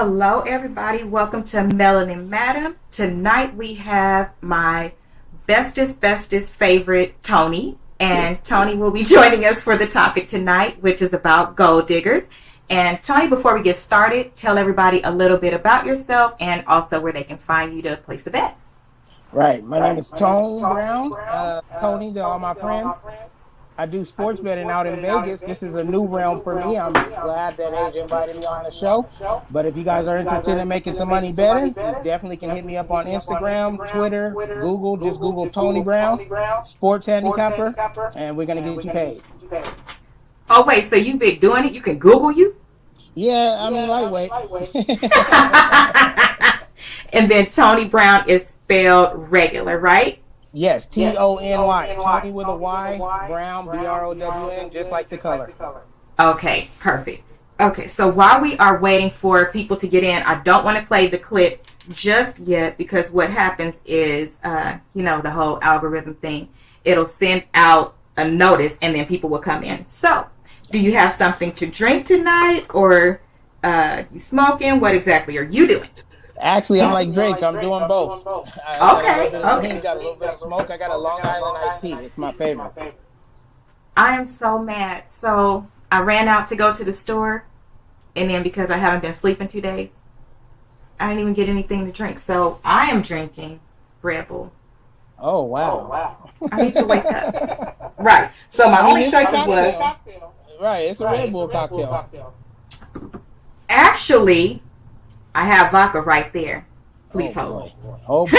Hello, everybody. Welcome to Melanin Madam. Tonight we have my bestest favorite, Tony. And Tony will be joining us for the topic tonight, which is about gold diggers. And Tony, before we get started, tell everybody a little bit about yourself and also where they can find you to place a bet. Right. My name is Tony Brown. Tony to all my friends. I do sports betting out in Vegas. This is a new realm for me. I'm glad that Age invited me on the show. But if you guys are interested in making some money betting, you definitely can hit me up on Instagram, Twitter, Google. Just Google Tony Brown, sports handicapper, and we're going to get you paid. Oh, wait. So you've been doing it? You can Google you? Yeah, I mean, lightweight. And then Tony Brown is spelled regular, right? Yes, Tony. Tony with a Y, Brown, Brown, just like the color. Okay, perfect. Okay, so while we are waiting for people to get in, I don't want to play the clip just yet because what happens is, the whole algorithm thing, it'll send out a notice and then people will come in. So, do you have something to drink tonight or you smoking? What exactly are you doing? Actually, I'm like Drake. I'm doing both. Okay. Got a little bit of smoke. I got a Long Island iced tea. It's my favorite. I am so mad. So I ran out to go to the store, and then because I haven't been sleeping 2 days, I didn't even get anything to drink. So I am drinking Red Bull. Oh, wow. I need to wake up. Right. So my only choice was... Right, it's a Red Bull cocktail. Actually... I have vodka right there. Please hold. Oh, boy.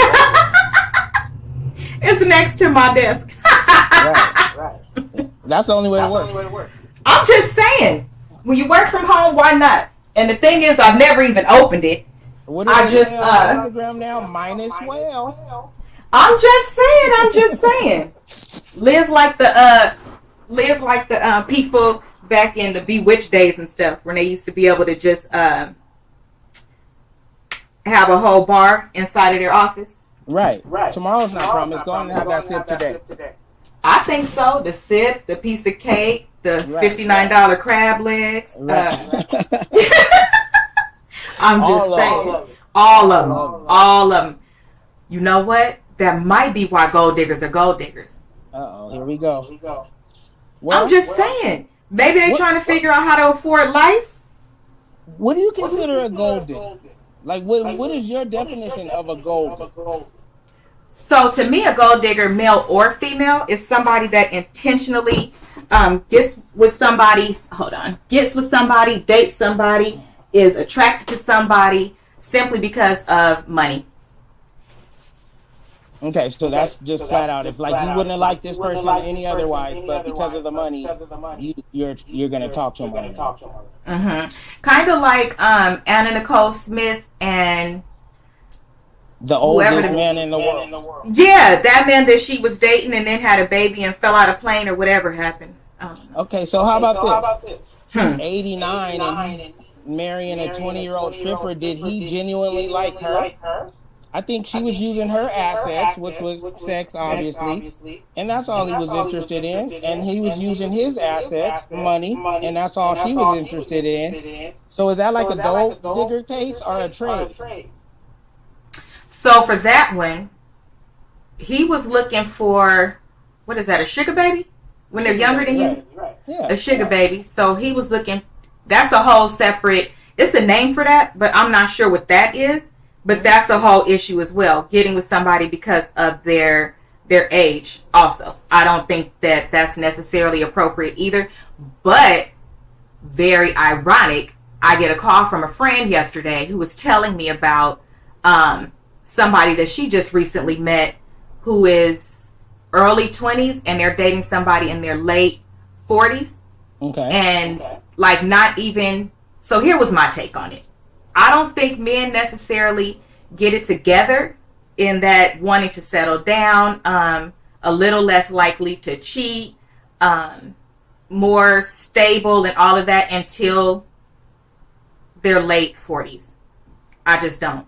It's next to my desk. Right. That's the only way it works. I'm just saying, when you work from home, why not? And the thing is, I've never even opened it. What is Instagram now? Minus well. I'm just saying. Live like the people back in the Bewitched days and stuff, when they used to be able to just have a whole bar inside of their office. Right. Tomorrow's not promised. Go on and have that sip today. I think so. The sip, the piece of cake, the $59 crab legs. Right. I'm just saying. All of them. You know what? That might be why gold diggers are gold diggers. Uh-oh. Here we go. I'm just saying. Maybe they're trying to figure out how to afford life. What do you consider a gold digger? Like, what is your definition of a gold digger? So, to me, a gold digger, male or female, is somebody that intentionally gets with somebody, dates somebody, is attracted to somebody simply because of money. Okay, so that's just flat out. It's like you wouldn't have liked this person any otherwise, but because of the money, you're going to talk to him. Mm-hmm. Kind of like Anna Nicole Smith and the oldest man in the world. Yeah, that man that she was dating and then had a baby and fell out of plane or whatever happened. Okay, so how about this? He's 89 and he's marrying a 20-year-old stripper. Did he genuinely like her? I think she was using her assets, which was sex, obviously, and that's all he was interested in. And he was using his assets, money, and that's all she was interested in. So is that like a gold digger case or a trade? So for that one, he was looking for, what is that, a sugar baby? When they're younger than you? Right. Yeah, a sugar baby. So he was looking, that's a whole separate, it's a name for that, but I'm not sure what that is. But that's a whole issue as well, getting with somebody because of their age also. I don't think that that's necessarily appropriate either. But very ironic, I get a call from a friend yesterday who was telling me about somebody that she just recently met who is early 20s and they're dating somebody in their late 40s. Okay. And like not even, so here was my take on it. I don't think men necessarily get it together in that wanting to settle down, a little less likely to cheat, more stable and all of that until their late 40s. I just don't.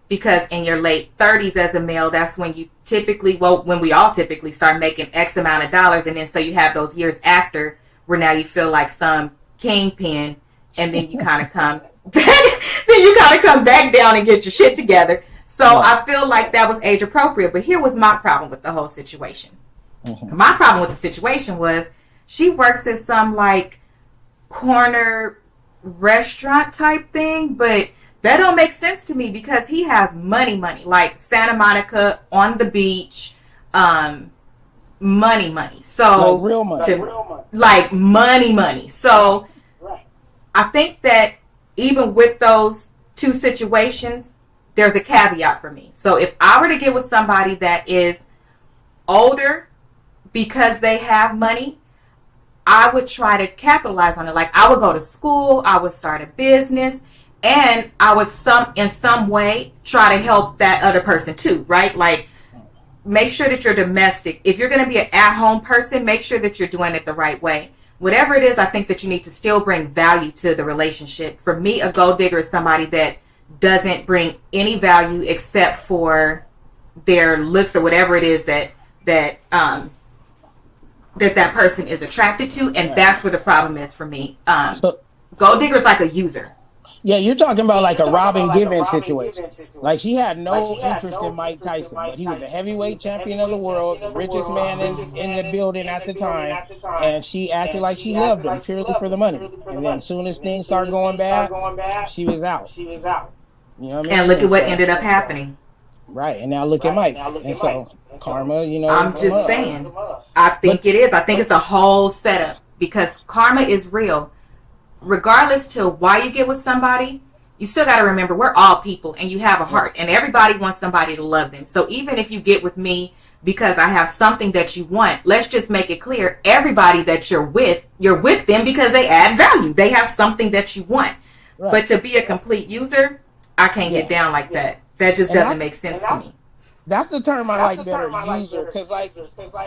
Because in your late 30s as a male, that's when you typically, when we all typically start making X amount of dollars. And then so you have those years after where now you feel like some kingpin and then you kind of come back. you gotta come back down and get your shit together. So I feel like that was age appropriate. But here was my problem with the whole situation. Mm-hmm. My problem with the situation was she works at some like corner restaurant type thing, but that don't make sense to me because he has money, like Santa Monica on the beach, money. So like real money, like money. So I think that even with those two situations, there's a caveat for me. So if I were to get with somebody that is older because they have money, I would try to capitalize on it. Like I would go to school, I would start a business, and I would in some way try to help that other person too, right? Like make sure that you're domestic. If you're going to be an at-home person, make sure that you're doing it the right way. Whatever it is, I think that you need to still bring value to the relationship. For me, a gold digger is somebody that doesn't bring any value except for their looks or whatever it is that person is attracted to, and that's where the problem is for me. So, gold digger is like a user. Yeah, you're talking about like a Robin Givens situation. Like she had no interest in Mike Tyson, but he was the heavyweight champion of the world, the richest man in the building at the time, and she acted like she loved him purely for the money. And then as soon as things started going bad, she was out. You know what I mean? And look at what ended up happening. Right, and now look at Mike. And so karma, I'm just saying. I think it is. I think it's a whole setup because karma is real. Regardless to why you get with somebody, you still got to remember we're all people and you have a heart and everybody wants somebody to love them. So even if you get with me because I have something that you want, let's just make it clear, everybody that you're with them because they add value. They have something that you want. Right. But to be a complete user, I can't get down like that. That just doesn't make sense to me. That's the term I like better, user, because like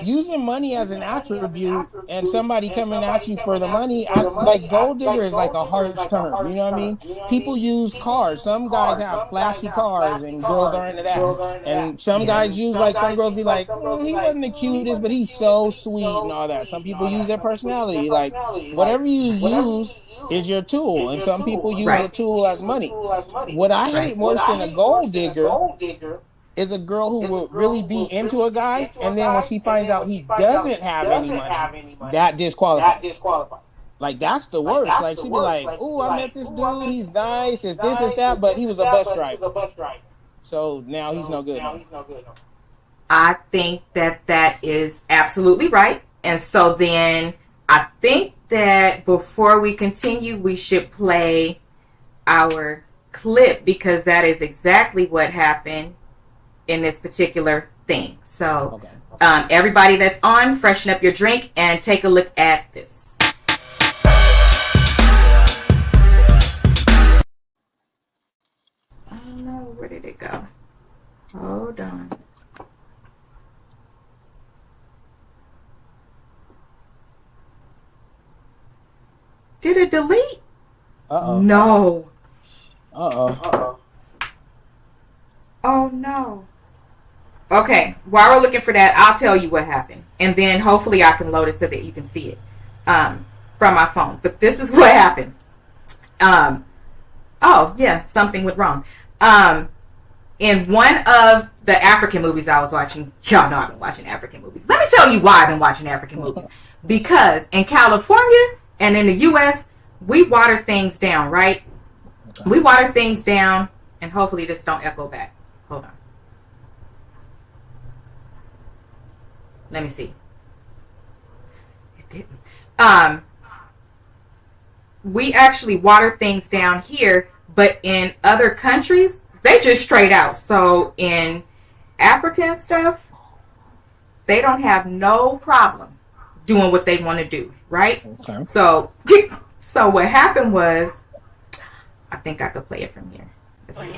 using money as an attribute and somebody coming at you for the money, like gold digger is like a harsh term. You know what I mean? People use cars. Some guys have flashy cars and girls are into that. And some guys use like some girls be like, he wasn't the cutest, but he's so sweet and all that. Some people use their personality. Like whatever you use is your tool, and some people use the tool as money. What I hate worse than a gold digger is a girl who will really be into a guy, and then when she finds out he doesn't have any money, that disqualifies. Like, that's the worst. Like, she'd be like, "Ooh, I met this dude. He's nice. It's this, it's that, but he was a bus driver. So now he's no good." I think that is absolutely right. And so then I think that before we continue, we should play our clip because that is exactly what happened in this particular thing. So everybody that's on, freshen up your drink and take a look at this. Oh no, where did it go? Hold on. Did it delete? Uh-oh. No. Uh-oh. Oh no. Okay, while we're looking for that, I'll tell you what happened. And then hopefully I can load it so that you can see it from my phone. But this is what happened. Oh, yeah, something went wrong. In one of the African movies I was watching, y'all know I've been watching African movies. Let me tell you why I've been watching African movies. Because in California and in the U.S., we water things down, right? Okay. We water things down, and hopefully this don't echo back. Hold on. Let me see. It didn't. We actually water things down here, but in other countries, they just straight out. So in Africa and stuff, they don't have no problem doing what they want to do, right? Okay. So what happened was, I think I could play it from here. Let's see.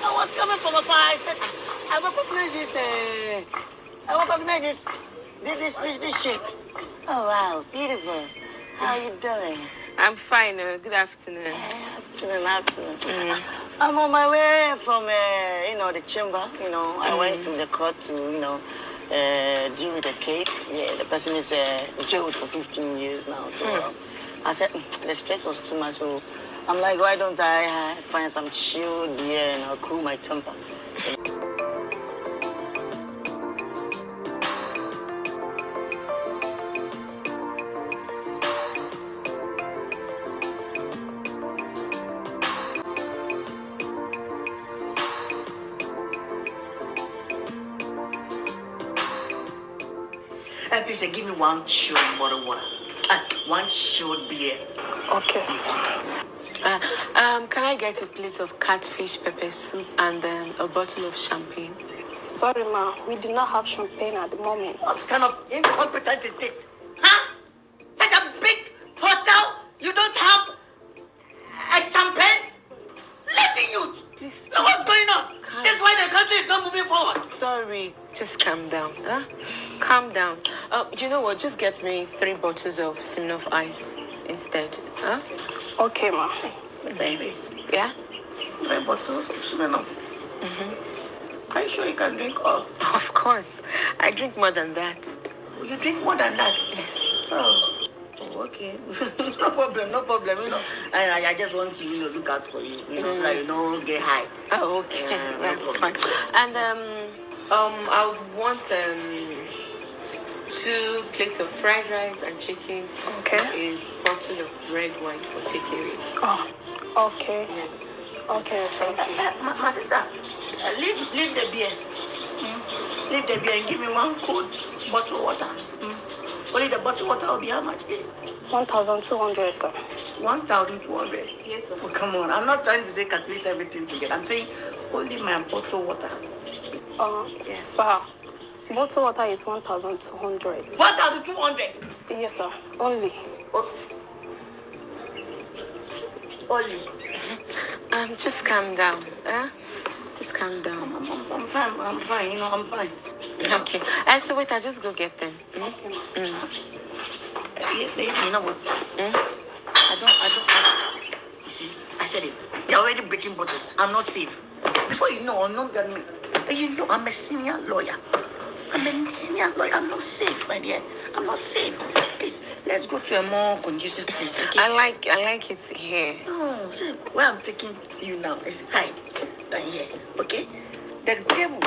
I was coming from afar. I said, I recognize this shape. Oh wow, beautiful. How are you doing? I'm fine. Good afternoon. Afternoon. I'm on my way from the chamber. I went to the court to deal with the case. Yeah, the person is jailed for 15 years now. So I said the stress was too much. So I'm like, why don't I find some chill beer and I'll cool my temper? And please give me one chilled bottle of water. One chilled beer. Okay. Can I get a plate of catfish pepper soup and a bottle of champagne? Sorry, ma. We do not have champagne at the moment. What kind of incompetence is this? Huh? Such a big hotel, you don't have a champagne? Lazy youth! Please. Now what's going on? That's why the country is not moving forward. Sorry, just calm down. Huh? Calm down. You know what? Just get me 3 bottles of Smirnoff Ice instead. Huh? Okay, ma. Baby, Yeah? 3 bottles of Smirnoff. Are you sure you can drink all? Of course. I drink more than that. You drink more than that? Yes. Oh, okay. No problem, no problem. You know, and I just want to, look out for you. You know, so that you don't get high. Oh, okay. Yeah, no That's problem. fine. And I want 2 plates of fried rice and chicken. Okay. A bottle of red wine for takeaway. Oh, okay. Yes. Okay, thank you. My sister, leave the beer. Leave the beer and give me 1 cold bottle of water. Only the bottle of water will be how much, please? 1,200, sir. 1,200. Yes, sir. Oh, come on, I'm not trying to say calculate everything together. I'm saying only my bottle of water. Yeah. Sir, bottle water is 1,200. 1,200. Yes, sir. Only. Oh. Only. Just calm down. Huh? Just calm down. I'm fine. I'm fine. I'm fine. Okay. So wait, I just go get them. Okay, ma. You know what? I don't. You see, I said it. You're already breaking bottles. I'm not safe. Before you know, I'm not gonna me. You know, I'm a senior lawyer. I'm not safe, my dear. I'm not safe. Please, let's go to a more conducive place, okay? I like it here. No, see, where I'm taking you now is high than here, okay? The table,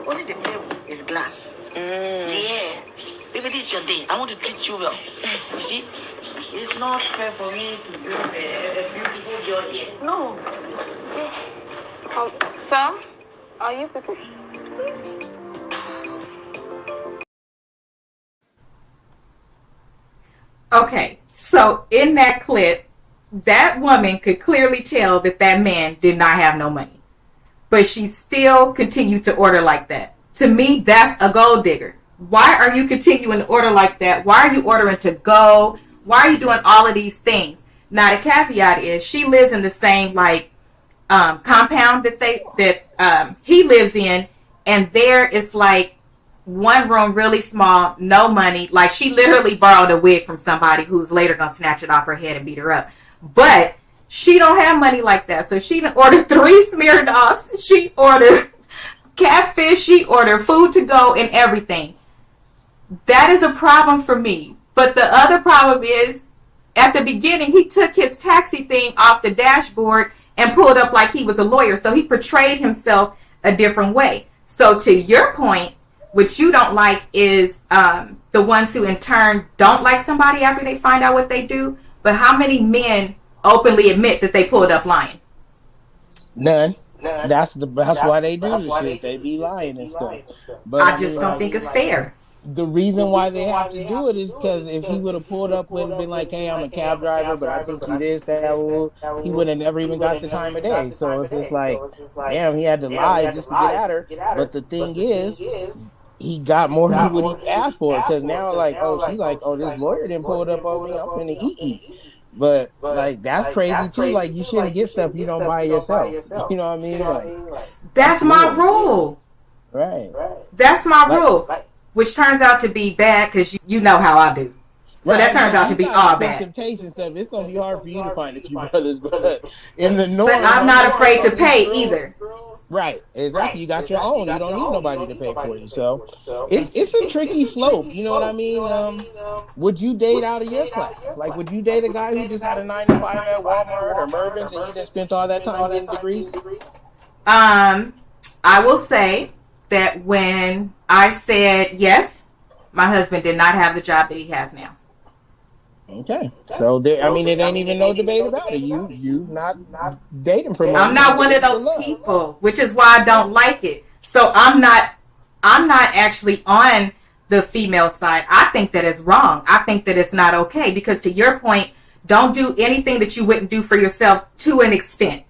only the table is glass. Yeah. Baby, this is your day. I want to treat you well. You see? It's not fair for me to bring a beautiful girl here. No. Okay. Sir, are you people? Okay, so in that clip, that woman could clearly tell that that man did not have no money. But she still continued to order like that. To me, that's a gold digger. Why are you continuing to order like that? Why are you ordering to go? Why are you doing all of these things? Now, the caveat is she lives in the same, compound that he lives in. And there it's like one room, really small, no money. Like, she literally borrowed a wig from somebody who's later going to snatch it off her head and beat her up. But she don't have money like that. So she done ordered 3 Smirnoffs. She ordered catfish. She ordered food to go and everything. That is a problem for me. But the other problem is, at the beginning, he took his taxi thing off the dashboard and pulled up like he was a lawyer. So he portrayed himself a different way. So to your point, what you don't like is the ones who in turn don't like somebody after they find out what they do. But how many men openly admit that they pulled up lying? None. That's why they do this shit. They be lying and stuff. But I just don't think it's fair. The reason why they have to do it is because if he would have pulled up and been like, "Hey, I'm a cab driver, but I think he this, that," he would have never even got the time of day. So it's just like, damn, he had to lie just to get at her. But the thing is, he got more than what he asked for. Because now, this lawyer didn't pull it up on me. I'm finna eat. But that's crazy too. Like, you shouldn't get stuff you don't buy yourself. You know what I mean? Like, that's my rule. Right. That's my rule. Which turns out to be bad because you know how I do. So that turns out to be all bad. Taste and stuff. It's gonna be hard for you to find a few brothers, but in the north. But I'm not afraid to pay either. Right, exactly. You got your own. You don't need nobody to pay for you. So it's a tricky slope. You know what I mean? Would you date out of your class? Like, would you date a guy who just had a 9 to 5 at Walmart or Mervyn's and you just spent all that time getting degrees? I will say that when I said yes, my husband did not have the job that he has now. Okay, so there. I mean, it ain't even no debate about it. You not dating for money. I'm not one of those people, which is why I don't like it. So I'm not actually on the female side. I think that it's wrong. I think that it's not okay because, to your point, don't do anything that you wouldn't do for yourself to an extent.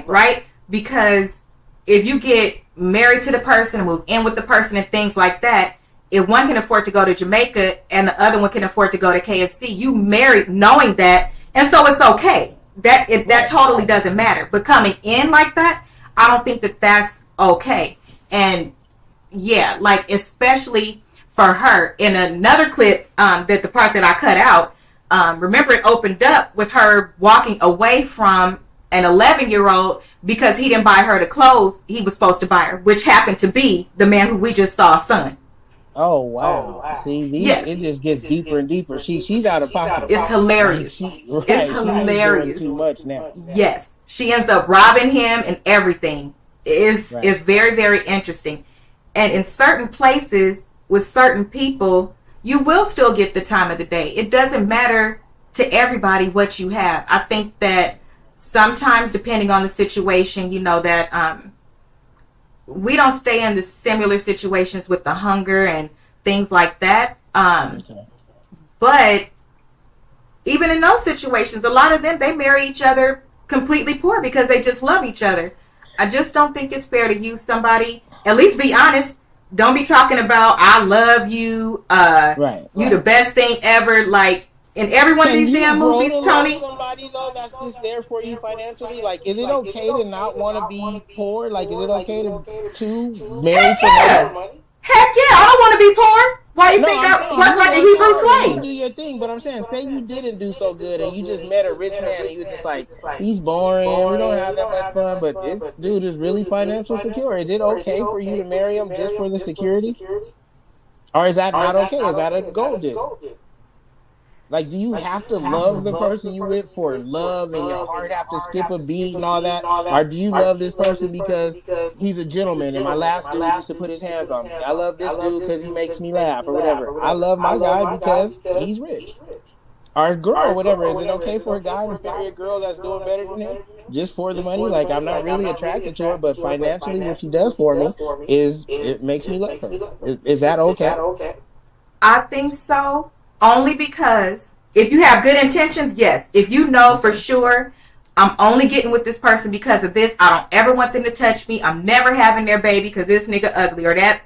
Right? Because if you get married to the person and move in with the person and things like that, if one can afford to go to Jamaica and the other one can afford to go to KFC, you married knowing that, and so it's okay. That totally doesn't matter. But coming in like that, I don't think that that's okay. And yeah, like especially for her. In another clip, that the part that I cut out, remember it opened up with her walking away from an 11-year-old because he didn't buy her the clothes he was supposed to buy her, which happened to be the man who we just saw son. Oh wow! See, it just gets deeper and deeper. She's out of pocket. It's hilarious. It's hilarious. Too much now. Yes, she ends up robbing him and everything. It's very, very interesting. And in certain places with certain people, you will still get the time of the day. It doesn't matter to everybody what you have. I think that sometimes, depending on the situation, you know that we don't stay in the similar situations with the hunger and things like that. But even in those situations, a lot of them, they marry each other completely poor because they just love each other. I just don't think it's fair to use somebody. At least be honest. Don't be talking about, I love you. You the best thing ever. Like, in every one of these damn movies, Tony. Somebody though that's just there for you financially. Like, is it okay to not want to be poor? Like, is it okay to marry for money? Heck yeah, I don't want to be poor. Why you think I look like a Hebrew slave? You do your thing, but I'm saying, say you didn't do so good and you just met a rich man and you were just like, he's boring, we don't have that much fun, but this dude is really financially secure. Is it okay for you to marry him just for the security? Or is that not okay? Is that a gold digger? Like, do you have to love the person you with for love and your heart have to skip a beat and all that? Or do you love this person because he's a gentleman and my last dude used to put his hands on me? I love this dude because he makes me laugh or whatever. I love my guy because he's rich. Or girl, whatever. Is it okay for a guy to marry a girl that's doing better than him just for the money? Like, I'm not really attracted to her, but financially what she does for me is it makes me love her. Is that okay? I think so. Only because if you have good intentions, yes. If you know for sure, I'm only getting with this person because of this. I don't ever want them to touch me. I'm never having their baby because this nigga ugly or that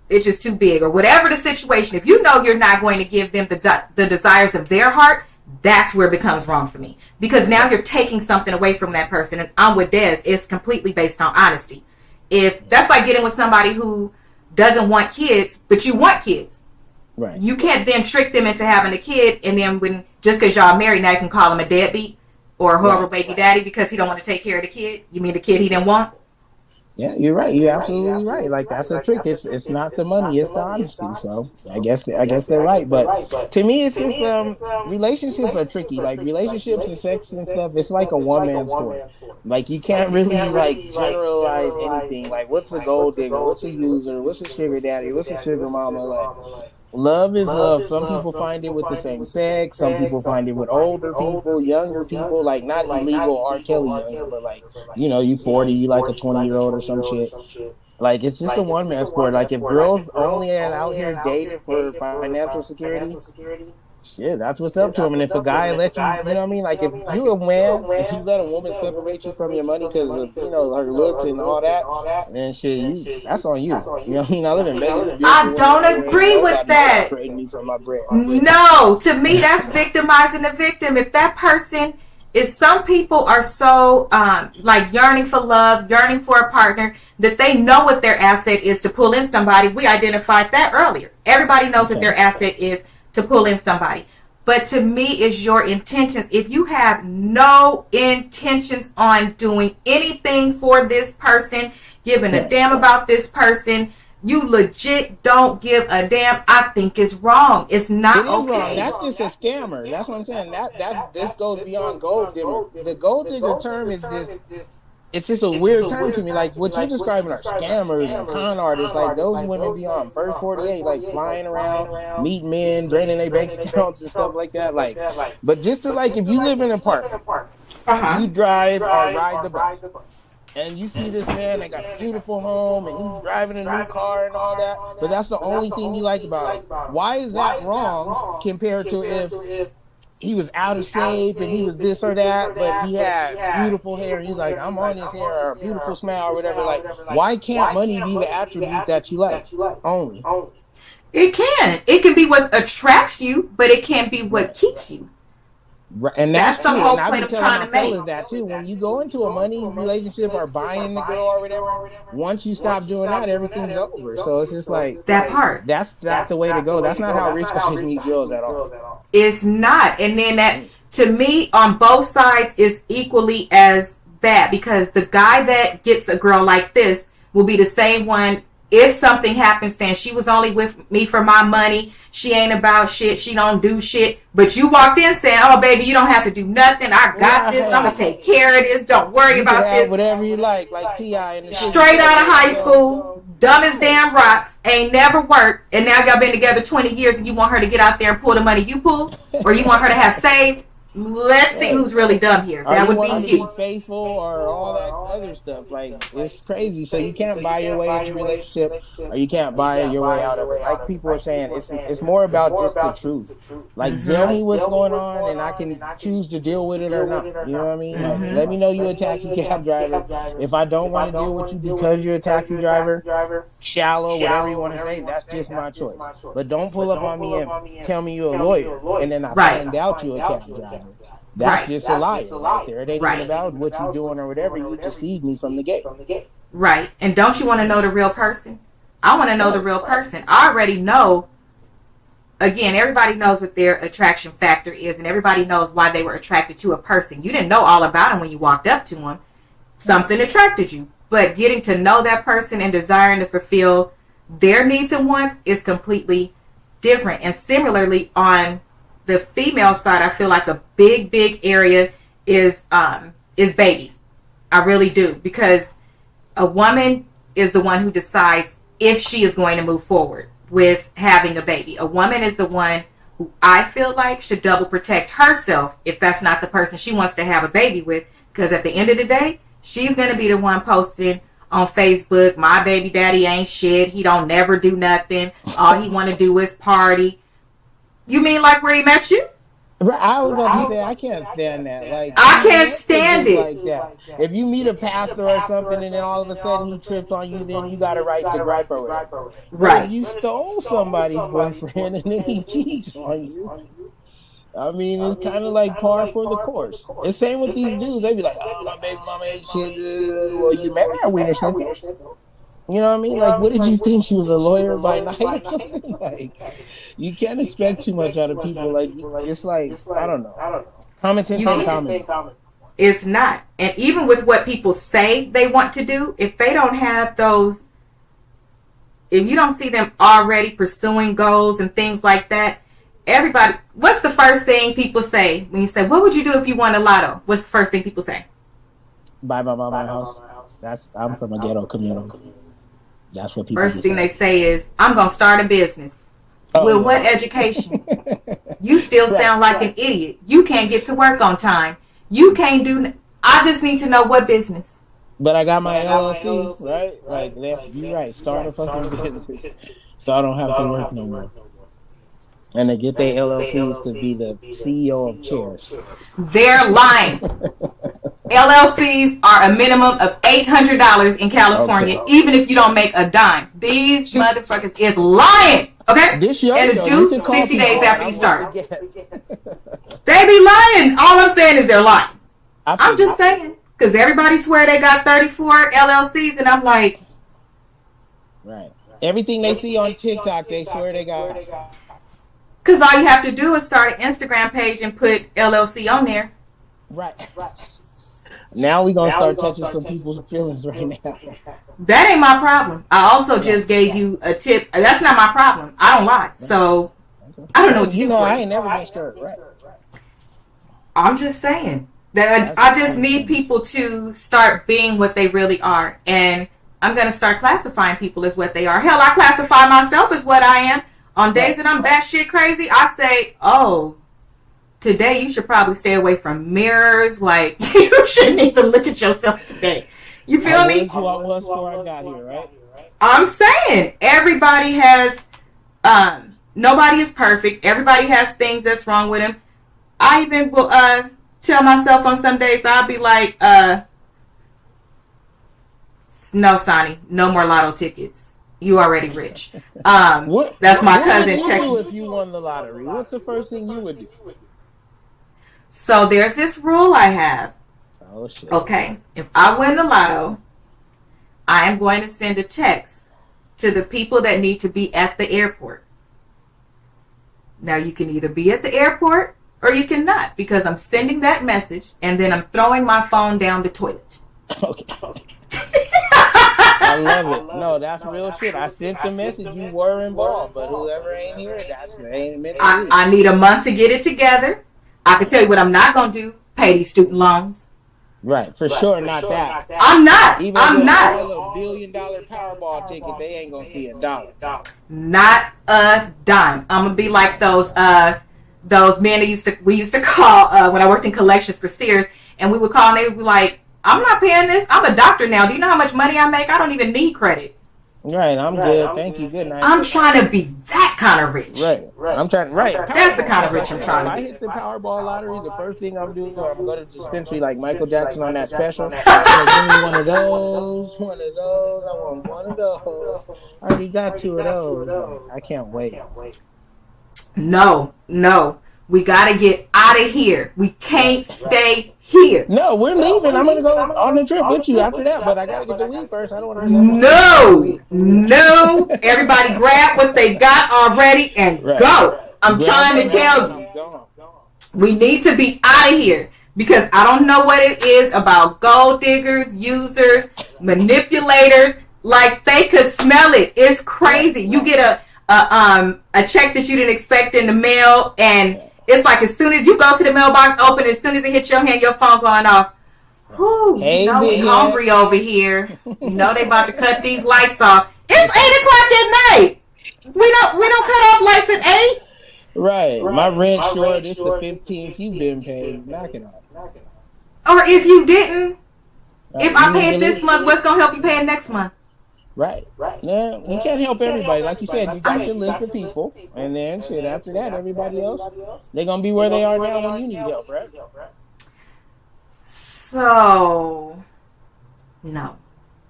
it's just too big or whatever the situation. If you know you're not going to give them the desires of their heart, that's where it becomes wrong for me. Because now you're taking something away from that person. And I'm with Des. It's completely based on honesty. If that's like getting with somebody who doesn't want kids, but you want kids. Right. You can't then trick them into having a kid, and then when just because y'all married, now you can call him a deadbeat or whoever baby daddy because he don't want to take care of the kid. You mean the kid he didn't want? Yeah, you're right. You're absolutely right. Like, that's a trick. It's not the money, it's the honesty. So I guess they're right. But to me, it's just relationships are tricky. Like, relationships and sex and stuff, it's like a one-man sport. Like, you can't really like generalize anything. Like, what's a gold digger? What's a user? What's a sugar daddy? What's a sugar mama? Like, love is love. Some people find it with the same sex. Some people find it with older people, younger people. Like, not illegal R. Kelly younger, but like, you know, you 40, you like a 20-year-old or some shit. Like, it's just a one-man sport. Like, if girls only out here dating for financial security, shit, that's what's up to them. And if a guy let you, you know what I mean? Like, if you a man, if you let a woman separate you from your money because of, you know, her looks and all that, then shit, that's on you. You know what I mean? I live in Vegas. I don't agree with that. Me from my bread. No, to me, that's victimizing the victim. If that person is, some people are so like yearning for love, yearning for a partner, that they know what their asset is to pull in somebody. We identified that earlier. Everybody knows what their asset is to pull in somebody. But to me, it's your intentions. If you have no intentions on doing anything for this person, giving a damn about this person, you legit don't give a damn, I think it's wrong. It's not okay. Wrong. That's just a scammer. That's what I'm saying. This goes beyond gold digger. The gold digger term is just, it's just a weird term to me. Like what you're describing are scammers and con artists. Like those women be on First 48, like flying around, meet men, draining their bank accounts and stuff like that. Like, but just to like, if you live in an apartment, you drive or ride the bus, and you see this man that got a beautiful home and he's driving a new car and all that, but that's the only thing you like about it. Why is that wrong compared to if he was out of shape and he was this or that, but he had beautiful hair. He's like, I'm on his hair, or a beautiful smile or whatever. Like, why can't money be the attribute that you like only? It can. It can be what attracts you, but it can't be what keeps you. Right. And that's the true. whole And point I've of been trying telling to my fellas make. that too. When you go into a money relationship or buying the girl or whatever, once you stop doing that, everything's over. So it's just like that part. That's the way to go. That's not how rich guys meet girls at all. It's not. And then that, to me, on both sides is equally as bad, because the guy that gets a girl like this will be the same one if something happens saying she was only with me for my money, she ain't about shit, she don't do shit, but you walked in saying, oh baby, you don't have to do nothing, I got this, I'm gonna take care of this, don't worry about this. Whatever you like T.I. and the straight out of high school, dumb as damn rocks, ain't never worked, and now y'all been together 20 years and you want her to get out there and pull the money you pull, or you want her to have saved. Let's see who's really dumb here. That would be you. Faithful or all that other stuff. Like, it's crazy. So you can't buy your way into a relationship, or you can't buy your way out of it. Like people are saying, it's more about just the truth. Like, tell me what's going on, and I can choose to deal with it or not. You know what I mean? Like, let me know you're a taxi cab driver. If I don't want to deal with you because you're a taxi driver, shallow, whatever you want to say, that's just my choice. But don't pull up on me and tell me you're a lawyer, and then I find out you're a cab driver. That's just a lie right there. It ain't even about what you're doing or whatever. You deceived me from the gate. Right. And don't you want to know the real person? I want to know the real person. I already know. Again, everybody knows what their attraction factor is, and everybody knows why they were attracted to a person. You didn't know all about them when you walked up to them. Something attracted you. But getting to know that person and desiring to fulfill their needs and wants is completely different. And similarly, on the female side, I feel like a big area is babies. I really do, because a woman is the one who decides if she is going to move forward with having a baby. A woman is the one who I feel like should double protect herself if that's not the person she wants to have a baby with, because at the end of the day, she's going to be the one posting on Facebook, my baby daddy ain't shit, he don't never do nothing, all he want to do is party. You mean like where he met you? Right, I was about to say, I can't stand that. Like, I can't stand it. Like that. If you meet a pastor or something and then all of a sudden he trips on you, then you got to write the gripe or whatever. Right. You stole somebody's boyfriend and then he cheats on you. I mean, it's kind of like par for the course. The same with these dudes. They be like, oh, my baby mama ain't shit. Well, you met her wiener sniffer. You know what I mean? Like, what did you think? She was a lawyer by night or something? Like, you can't expect too much out of people. Like, it's like, I don't know. Common sense ain't common. It's not. And even with what people say they want to do, if they don't have those, if you don't see them already pursuing goals and things like that, everybody, what's the first thing people say when you say, what would you do if you won a lotto? What's the first thing people say? Buy my mama a house. I'm from a ghetto community. That's what people First thing they say is, I'm going to start a business. With what education? You still sound like an idiot. You can't get to work on time. You can't do... I just need to know what business. But I got my LLC, right? Like, you're right. Start a fucking business. So I don't have to work no more. And they get their LLCs to be the CEO of chairs. They're lying. LLCs are a minimum of $800 in California, even if you don't make a dime. These motherfuckers is lying. Okay? This young and it's though, due 60 days after you start. They be lying. All I'm saying is they're lying. I'm just saying. Because everybody swear they got 34 LLCs, and I'm like... Right. Everything they see on TikTok, they swear they got... Because all you have to do is start an Instagram page and put LLC on there. Right. Now we gonna start touching some people's feelings right now. That ain't my problem. I also just gave you a tip. That's not my problem. I don't lie. So I don't know what to do for I you. ain't never gonna start. Right. I'm just saying that I just need people to start being what they really are. And I'm going to start classifying people as what they are. Hell, I classify myself as what I am. On days that I'm batshit crazy, I say, oh, today you should probably stay away from mirrors. Like, you shouldn't even look at yourself today. You feel me? Who I was before I got here, right? I'm saying everybody has, nobody is perfect. Everybody has things that's wrong with them. I even will tell myself on some days, I'll be like, no, Sonny, no more lotto tickets. You already rich. That's my cousin What would you do texting. if you won the lottery? What's the first thing you would do? So there's this rule I have. Oh shit. Okay, if I win the lotto, I am going to send a text to the people that need to be at the airport. Now you can either be at the airport or you cannot, because I'm sending that message and then I'm throwing my phone down the toilet. Okay. I love it. No, that's real shit. I sent the message. You were involved, but whoever ain't here, that's ain't meant to be. I need a month to get it together. I can tell you what I'm not going to do: pay these student loans. Right, for sure, not that. I'm not. Even I'm with not. all $1 billion Powerball ticket, they ain't gonna see $1. Not a dime. I'm gonna be like those men that we used to call when I worked in collections for Sears, and we would call and they would be like, I'm not paying this. I'm a doctor now. Do you know how much money I make? I don't even need credit. Right, I'm good. Thank you. Good night. I'm trying to be that kind of rich. Right. I'm trying. Right. That's the kind of rich I'm trying If to I be. hit the Powerball lottery, the first thing I'm doing is I'm going to the dispensary like Michael Jackson on that special. Give me one of those. I want one of those. I already got 2 of those. I can't wait. No. We got to get out of here. We can't stay here. No, we're leaving. I'm going to go on the trip with you after that, but I got to get the weed first. I don't want to be No. Everybody grab what they got already and go. I'm trying to tell you. We need to be out of here because I don't know what it is about gold diggers, users, manipulators. Like, they could smell it. It's crazy. You get a check that you didn't expect in the mail, and it's like as soon as you go to the mailbox, open, as soon as it hits your hand, your phone going off. Whew, Hey, you know we big hungry head. over here. You know they about to cut these lights off. It's 8 o'clock at night. We don't cut off lights at 8. Right. My rent short. It's the 15th. You've been paid. Knock it off. Or if you didn't, if I You need pay to it this leave. month, what's gonna help you pay it next month? Right. Yeah, we can't help everybody. Like you said, you got your list of people, and then shit. After that, everybody else, they're gonna be where they are now when you need help, right? So, no.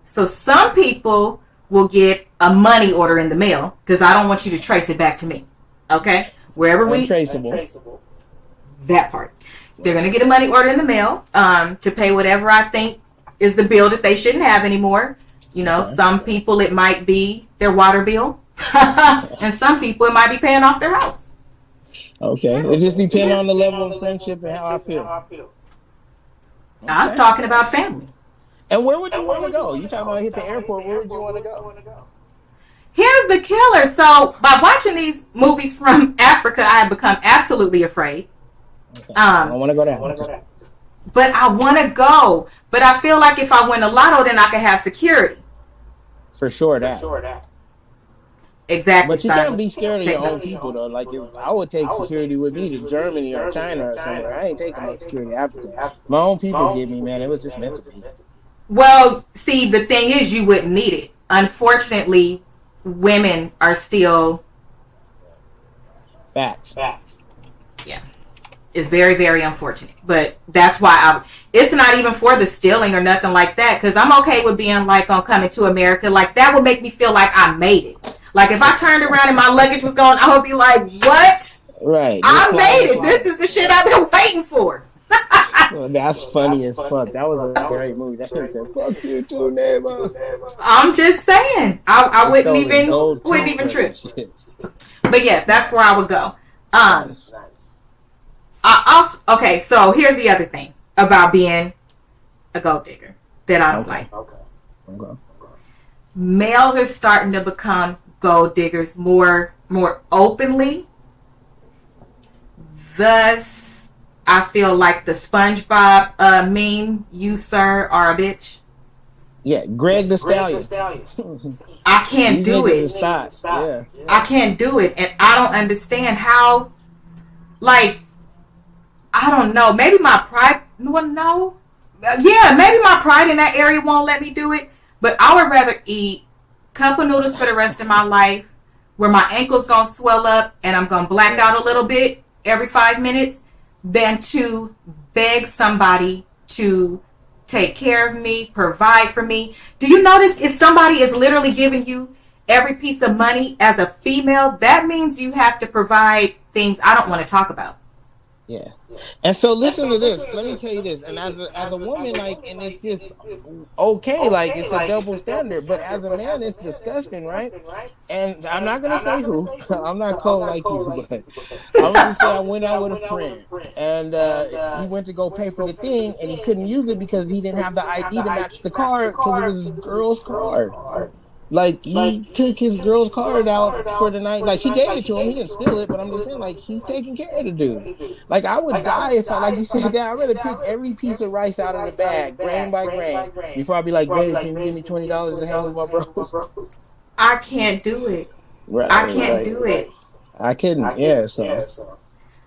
So some people will get a money order in the mail because I don't want you to trace it back to me. Okay? Wherever we... Untraceable. That part. They're going to get a money order in the mail to pay whatever I think is the bill that they shouldn't have anymore. You know, some people it might be their water bill. And some people it might be paying off their house. Okay. It just depends on the level of friendship and how I feel. I'm talking about family. And where would you want to go? You talking about hit the airport? Where would you want to go? Here's the killer. So by watching these movies from Africa, I have become absolutely afraid. Okay. I want to go there. But I want to go. But I feel like if I win a lotto, then I can have security. For sure, that. Exactly. But you Simon. can't be scared of Take your own notes. people, though. Like, if I would take security with me to Germany or China or somewhere. I ain't taking no security to Africa. My own people give me, man. It was just meant to be. Well, see, the thing is, you wouldn't need it. Unfortunately, women are still... Facts. Yeah. It's very, very unfortunate. But that's why it's not even for the stealing or nothing like that. Because I'm okay with being like on Coming to America. Like, that would make me feel like I made it. Like, if I turned around and my luggage was gone, I would be like, what? Right. I made it. This is the shit I've been waiting for. That's funny as fuck. That was a great movie. That shit said, "Fuck you too, neighbors." I'm just saying. I wouldn't even trip. But yeah, that's where I would go. Nice. Okay, so here's the other thing about being a gold digger that I don't like. Okay. Males are starting to become gold diggers more openly. Thus, I feel like the SpongeBob meme, "You sir are a bitch." Yeah, Greg the Stallion. I can't These do niggas it. is thoughts. Yeah. I can't do it, and I don't understand how. Like, I don't know. Maybe my pride. Well, no. Yeah, maybe my pride in that area won't let me do it. But I would rather eat cup of noodles for the rest of my life, where my ankle's gonna swell up and I'm gonna black out a little bit every 5 minutes, than to beg somebody to take care of me, provide for me. Do you notice if somebody is literally giving you every piece of money as a female, that means you have to provide things I don't want to talk about. Yeah. And so listen to this. Let me tell you this. And as a woman, like, and it's just okay, like it's a double standard. But as a man, it's disgusting, right? And I'm not gonna say who. I'm not cold like you, but I'm gonna say I went out with a friend, and he went to go pay for the thing, and he couldn't use it because he didn't have the ID to match the card because it was his girl's card. Like, he took his girl's card out for the night. Like, she gave it to him. He didn't steal it, but I'm just saying, like, he's taking care of the dude. Like, I would die if I, like you said, that I'd rather pick every piece of rice out of the bag, grain by grain, before I'd be like, babe, can you give me $20 to hang with my bros? I can't do it. Right, I can't do it. I couldn't, yeah, so.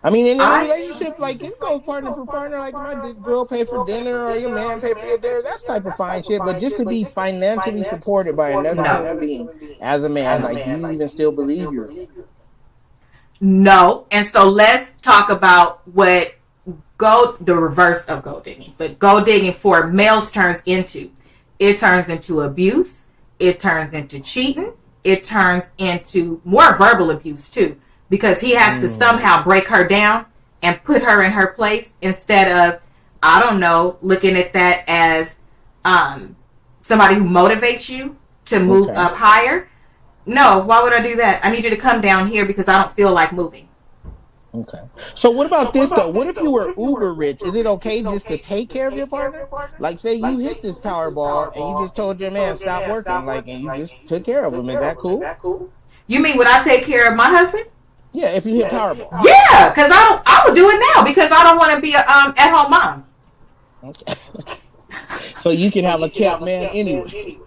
I mean, in a relationship, like, it goes partner for partner. Like, my girl pay for dinner or your man pay for your dinner. That's type of fine shit. But just to be financially supported by another human being as a man, like, do you even still believe you? No. And so let's talk about what the reverse of gold digging. But gold digging for males turns into. It turns into abuse. It turns into cheating. It turns into more verbal abuse, too. Because he has to somehow break her down and put her in her place instead of, I don't know, looking at that as somebody who motivates you to move up higher. No, why would I do that? I need you to come down here because I don't feel like moving. Okay. So what about this, though? What if you were uber rich? Is it okay just to take care of your partner? Like, say you hit this Powerball and you just told your man, stop working, like, and you just took care of him. Is that cool? You mean would I take care of my husband? Yeah, if you hit Powerball. Yeah, because I would do it now because I don't want to be a at-home mom. Okay. So you can have a kept man anyway.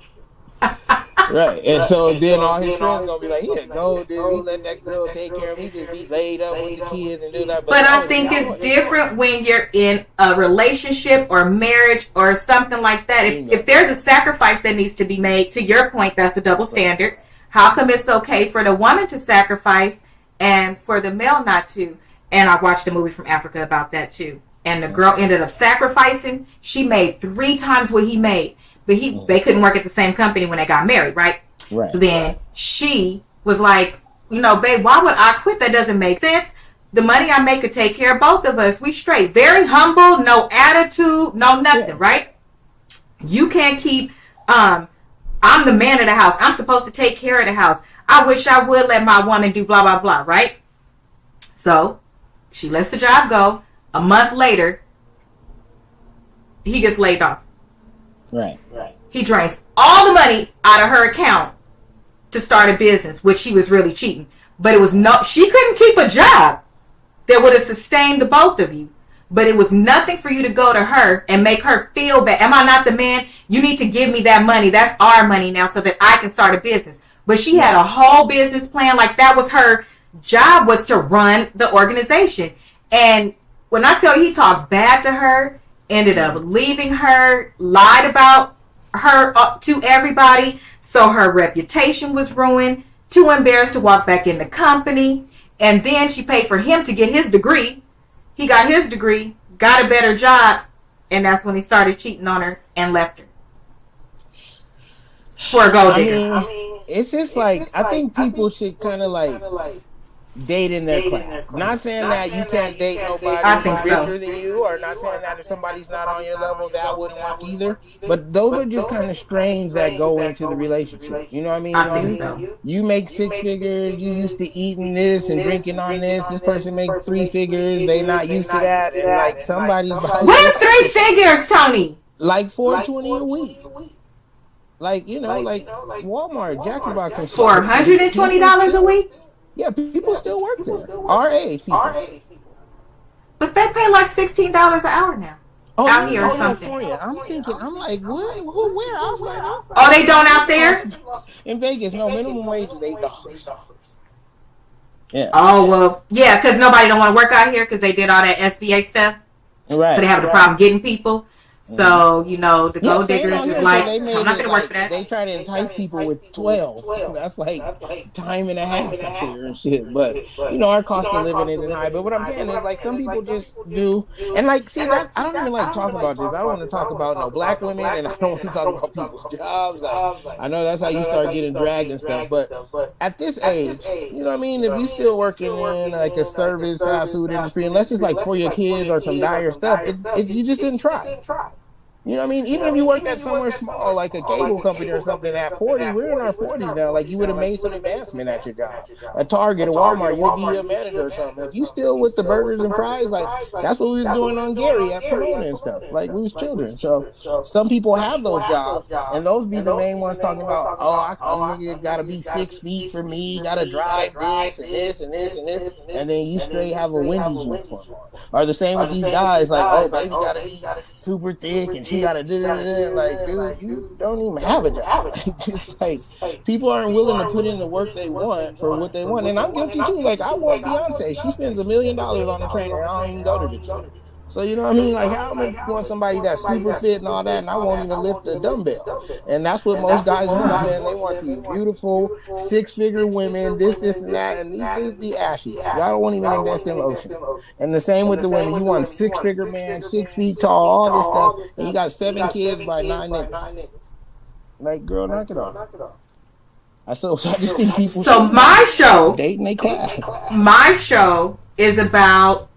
Right. And so then all his friends gonna be like, yeah, go, dude, we let that girl take care of me, just be laid up with the kids and do that. But I think it's different when you're in a relationship or marriage or something like that. If there's a sacrifice that needs to be made, to your point, that's a double standard. How come it's okay for the woman to sacrifice and for the male not to? And I watched a movie from Africa about that too. And the girl ended up sacrificing. She made 3 times what he made. But they couldn't work at the same company when they got married, right? So then she was like, you know, babe, why would I quit? That doesn't make sense. The money I make could take care of both of us. We straight. Very humble, no attitude, no nothing, right? You can't keep, I'm the man of the house. I'm supposed to take care of the house. I wish I would let my woman do blah, blah, blah, right? So she lets the job go. A month later, he gets laid off. Right. He drains all the money out of her account to start a business, which he was really cheating. But it was she couldn't keep a job that would have sustained the both of you. But it was nothing for you to go to her and make her feel bad. Am I not the man? You need to give me that money. That's our money now so that I can start a business. But she had a whole business plan. Like, that was her job, was to run the organization. And when I tell you, he talked bad to her, ended up leaving her, lied about her to everybody, so her reputation was ruined, too embarrassed to walk back in the company. And then she paid for him to get his degree. He got his degree, got a better job, and that's when he started cheating on her and left her for a gold digger. I mean, it's just like, I think people should kind of like date in their class. Not saying that you can't date nobody I think so. richer than you, or not saying that if somebody's not on your level, that wouldn't work either. But those are just kind of strains that go into the relationship. You know what I mean? I think so. You make 6 figures, you used to eating this and drinking on this. This person makes 3 figures, they not used to that, and like somebody's What is 3 figures, Tony? like $420 a week. Like, you know, like Walmart, Jack in the Box, and shit. $420 a week? Yeah, people still work there. Our age people. But they pay like $16 an hour now. Out here or something. California. I'm thinking, I'm like, what? Where? Outside? Oh, they don't out there? In Vegas, no, minimum wage is $8. Yeah. Oh, well, yeah, because nobody don't want to work out here because they did all that SBA stuff. Right. So they have a problem getting people. So, you know, the gold same diggers on is here. like, So they I'm made not it going to work like- for that. They try to entice people with 12. That's like time and a half out here and shit. But, you know, our cost of living isn't high. But what I'm saying is, like, some people just do. And, like, see, I don't even like talking about this. I don't want to talk about no black women, and I don't want to talk about people's jobs. I know that's how you start getting dragged and stuff. But at this age, you know what I mean? If you still working in, like, a service, fast food industry, unless it's, like, for your kids or some dire stuff, you just didn't try. You know what I mean? Even if you worked at somewhere small, like a cable company or something at 40, we're in our 40s now. Like, you would have made some advancement at your job. At Target or Walmart, you'd be a manager or something. If you still with the burgers and fries, like, that's what we was doing on Gary at Corona and stuff. Like, we was children. So, some people have those jobs, and those be the main ones talking about, nigga gotta be 6 feet for me, gotta drive this and this and this and this, and then you straight have a Wendy's uniform on. Or the same with these guys, like, baby gotta be super thick and she gotta do like, dude, you don't even have a job. Like, it's like people aren't willing to put in the work they want for what they want, and I'm guilty too. Like, I want Beyonce. She spends $1 million on a trainer. I don't even go to the gym. So, you know what I mean? Like, how am I want somebody that's super fit and all that, and I won't even lift a dumbbell? And that's what most guys want, man. They want these beautiful 6-figure women, this, and that, and these dudes be ashy. Y'all won't even invest in lotion. And the same with the women. You want 6-figure man, 6 feet tall, all this stuff, and you got 7 kids by 9 niggas. Like, girl, knock it off. I just think people So my show, dating a class. my show is about,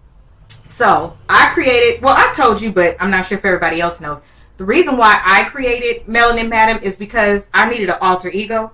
so I created, well, I told you, but I'm not sure if everybody else knows. The reason why I created Melanin Madam is because I needed an alter ego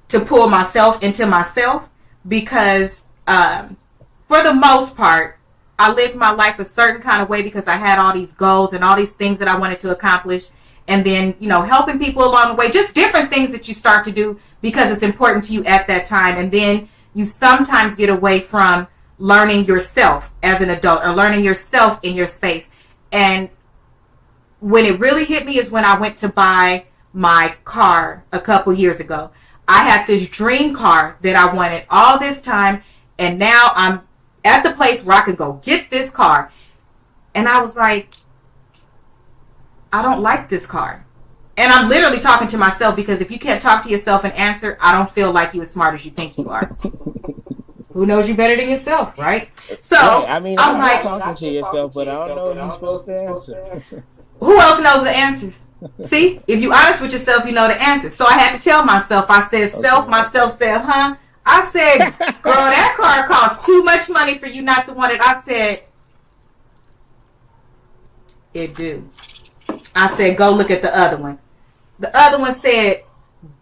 to pull myself into myself, because for the most part, I lived my life a certain kind of way because I had all these goals and all these things that I wanted to accomplish. And then, you know, helping people along the way, just different things that you start to do because it's important to you at that time. And then you sometimes get away from learning yourself as an adult or learning yourself in your space. And when it really hit me is when I went to buy my car a couple years ago. I had this dream car that I wanted all this time, and now I'm at the place where I could go get this car. And I was like, I don't like this car. And I'm literally talking to myself, because if you can't talk to yourself and answer, I don't feel like you as smart as you think you are. Who knows you better than yourself, right? So, Right. I mean, I'm like, not talking to yourself, but I don't know if you're supposed to answer. who else knows the answers? See, if you honest with yourself, you know the answers. So I had to tell myself. I said, self. Myself said, huh? I said, girl, that car costs too much money for you not to want it. I said, it do. I said, go look at the other one. The other one said,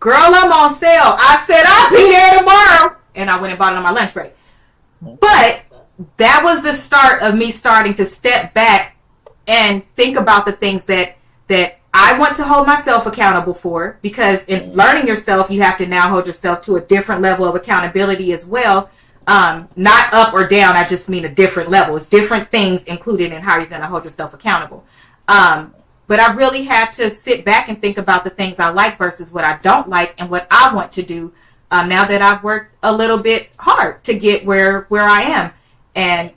girl, I'm on sale. I said, I'll be there tomorrow. And I went and bought it on my lunch break. But that was the start of me starting to step back and think about the things that I want to hold myself accountable for. Because in learning yourself, you have to now hold yourself to a different level of accountability as well. Not up or down. I just mean a different level. It's different things included in how you're going to hold yourself accountable. But I really had to sit back and think about the things I like versus what I don't like and what I want to do now that I've worked a little bit hard to get where I am. And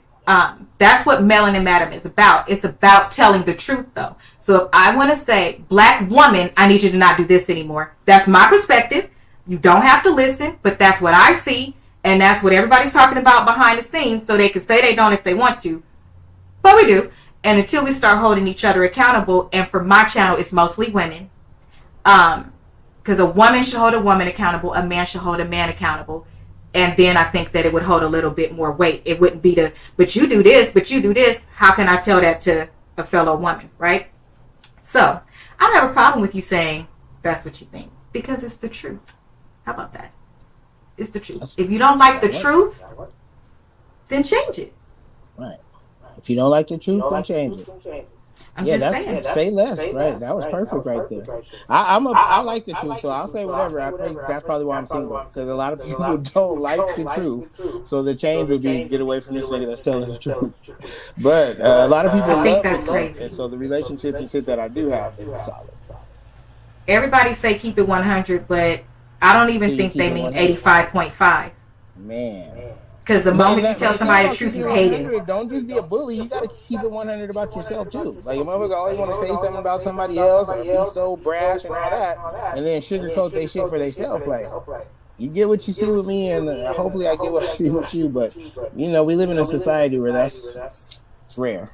that's what Melanin Madam is about. It's about telling the truth, though. So if I want to say, black woman, I need you to not do this anymore. That's my perspective. You don't have to listen, but that's what I see. And that's what everybody's talking about behind the scenes, so they can say they don't if they want to. But we do. And until we start holding each other accountable, and for my channel, it's mostly women. Because a woman should hold a woman accountable. A man should hold a man accountable. And then I think that it would hold a little bit more weight. It wouldn't be but you do this, but you do this. How can I tell that to a fellow woman, right? So I don't have a problem with you saying that's what you think, because it's the truth. How about that? It's the truth. If you don't like the truth, then change it. Right. If you don't like the truth, then change it. I'm just saying. Say less, right? That was perfect right there. I like the truth, so I'll say whatever. I think that's probably why I'm single, because a lot of people don't like the truth. So the change would be get away from this nigga that's telling the truth. But a lot of people think that's crazy. And so the relationships and shit that I do have, they're solid. Everybody say keep it 100, but I don't even think they mean 85.5. Man. Because the moment you tell somebody the truth, you hate it. Don't just be a bully. You got to keep it 100 about yourself, too. Like, your motherfucker always want to say something about somebody else and be so brash and all that, and then sugarcoat they shit for themselves. Like, you get what you see with me, and hopefully I get what I see with you. But, we live in a society where that's rare.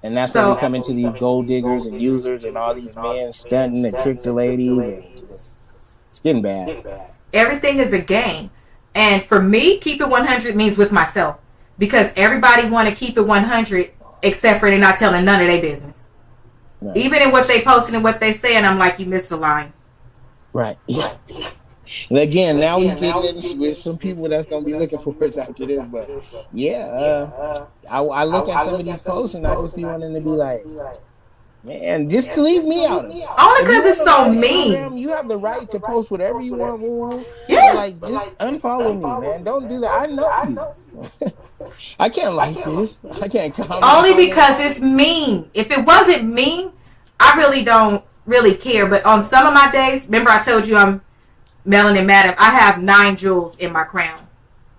And that's why we come into these gold diggers and users and all these men stunting and trick the ladies. And it's getting bad. Everything is a game. And for me, keep it 100 means with myself. Because everybody want to keep it 100, except for they're not telling none of their business. Right. Even in what they posting and what they saying, I'm like, you missed the line. Right. Yeah. And again, now we get in with some people that's going to be looking for it after this. But, I look at some of these posts and I just be wanting to be like, man, just to leave me out of it. Only because it's so mean. You have the right to post whatever you want, boo. Yeah. Like, just unfollow me, man. Don't do that. I know you. I can't like this. I can't comment. Only because it's mean. If it wasn't mean, I really don't really care. But on some of my days, remember I told you I'm Melanin Madam, I have 9 jewels in my crown.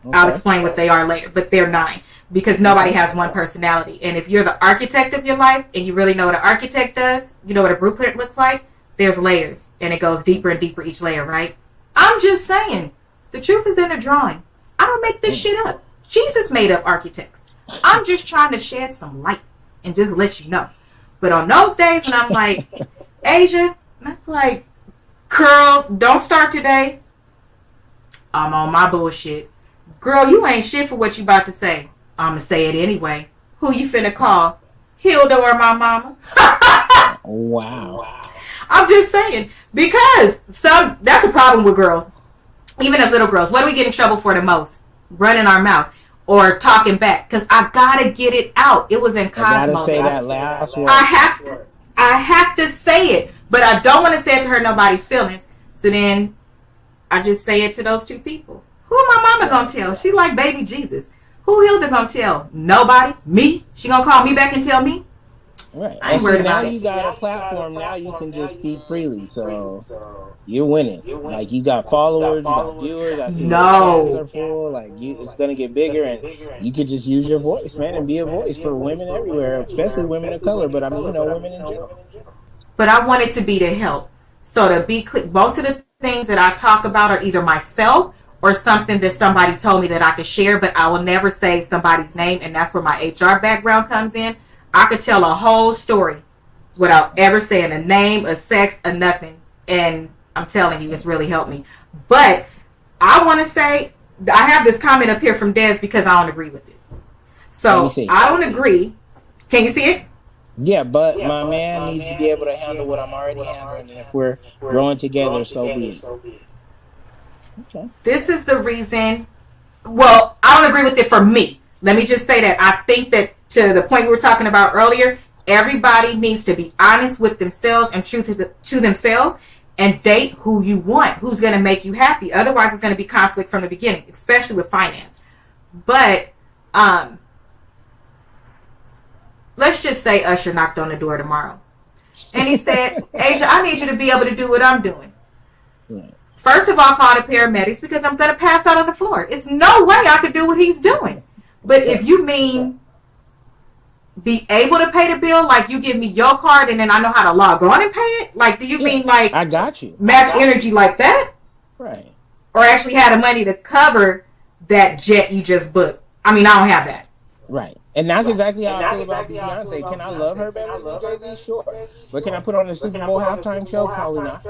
Okay. I'll explain what they are later, but they're 9. Because nobody has one personality. And if you're the architect of your life and you really know what an architect does, you know what a blueprint looks like, there's layers. And it goes deeper and deeper each layer, right? I'm just saying, the truth is in the drawing. I don't make this shit up. Jesus made up architects. I'm just trying to shed some light and just let you know. But on those days when I'm like, Asia, I'm like, girl, don't start today. I'm on my bullshit. Girl, you ain't shit for what you about to say. I'm going to say it anyway. Who you finna call? Hilda or my mama? Wow. I'm just saying. Because that's a problem with girls. Even as little girls. What do we get in trouble for the most? Running our mouth. Or talking back. Because I got to get it out. It was in Cosmo. I got to say that last word. I have to say it. But I don't want to say it to hurt nobody's feelings. So then I just say it to those 2 people. Who my mama going to tell? She like baby Jesus. Who Hilda gonna tell? Nobody? Me? She gonna call me back and tell me? Right. I ain't worried about it. Now you got a platform. Now you can just speak freely. So you're winning. Like, you got followers, you got viewers. I see no. Are full. Like, it's gonna get bigger, and you can just use your voice, man, and be a voice for women everywhere, especially women of color. But I mean, women in general. But I want it to be to help. So to be clear, most of the things that I talk about are either myself or something that somebody told me that I could share, but I will never say somebody's name, and that's where my HR background comes in. I could tell a whole story without ever saying a name, a sex, or nothing, and I'm telling you, it's really helped me. But I want to say, I have this comment up here from Des because I don't agree with it. So I don't agree. Can you see it? Yeah, but my man needs to be able to handle what I'm already handling, and if we're growing together, so be it. Okay. This is the reason. Well, I don't agree with it for me. Let me just say that I think that to the point we were talking about earlier, everybody needs to be honest with themselves and true to themselves and date who you want, who's going to make you happy. Otherwise, it's going to be conflict from the beginning, especially with finance. But let's just say Usher knocked on the door tomorrow. And he said, Asia, I need you to be able to do what I'm doing. Right. First of all, call the paramedics because I'm going to pass out on the floor. It's no way I could do what he's doing. But if you mean be able to pay the bill, like you give me your card and then I know how to log on and pay it? Like, do you mean like I got you. Match energy like that? Right. Or actually have the money to cover that jet you just booked? I mean, I don't have that. Right. And that's exactly how I feel about Beyonce. Can I love her better than Jay-Z? Sure. But can I put on a Super Bowl halftime show? Probably not.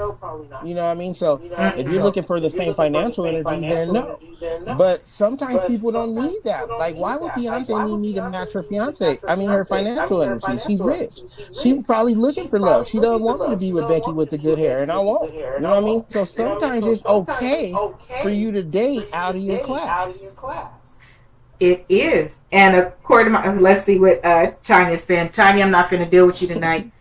You know what I mean? So if you're looking for the same financial energy, then no. But sometimes people don't need that. Like, why would Beyonce need me to match her fiance? I mean, her financial energy. She's rich. She's probably looking for love. She doesn't want me to be with Becky with the good hair, and I won't. You know what I mean? So sometimes it's okay for you to date out of your class. It is. And according to let's see what Tanya's saying. Tanya, I'm not finna deal with you tonight.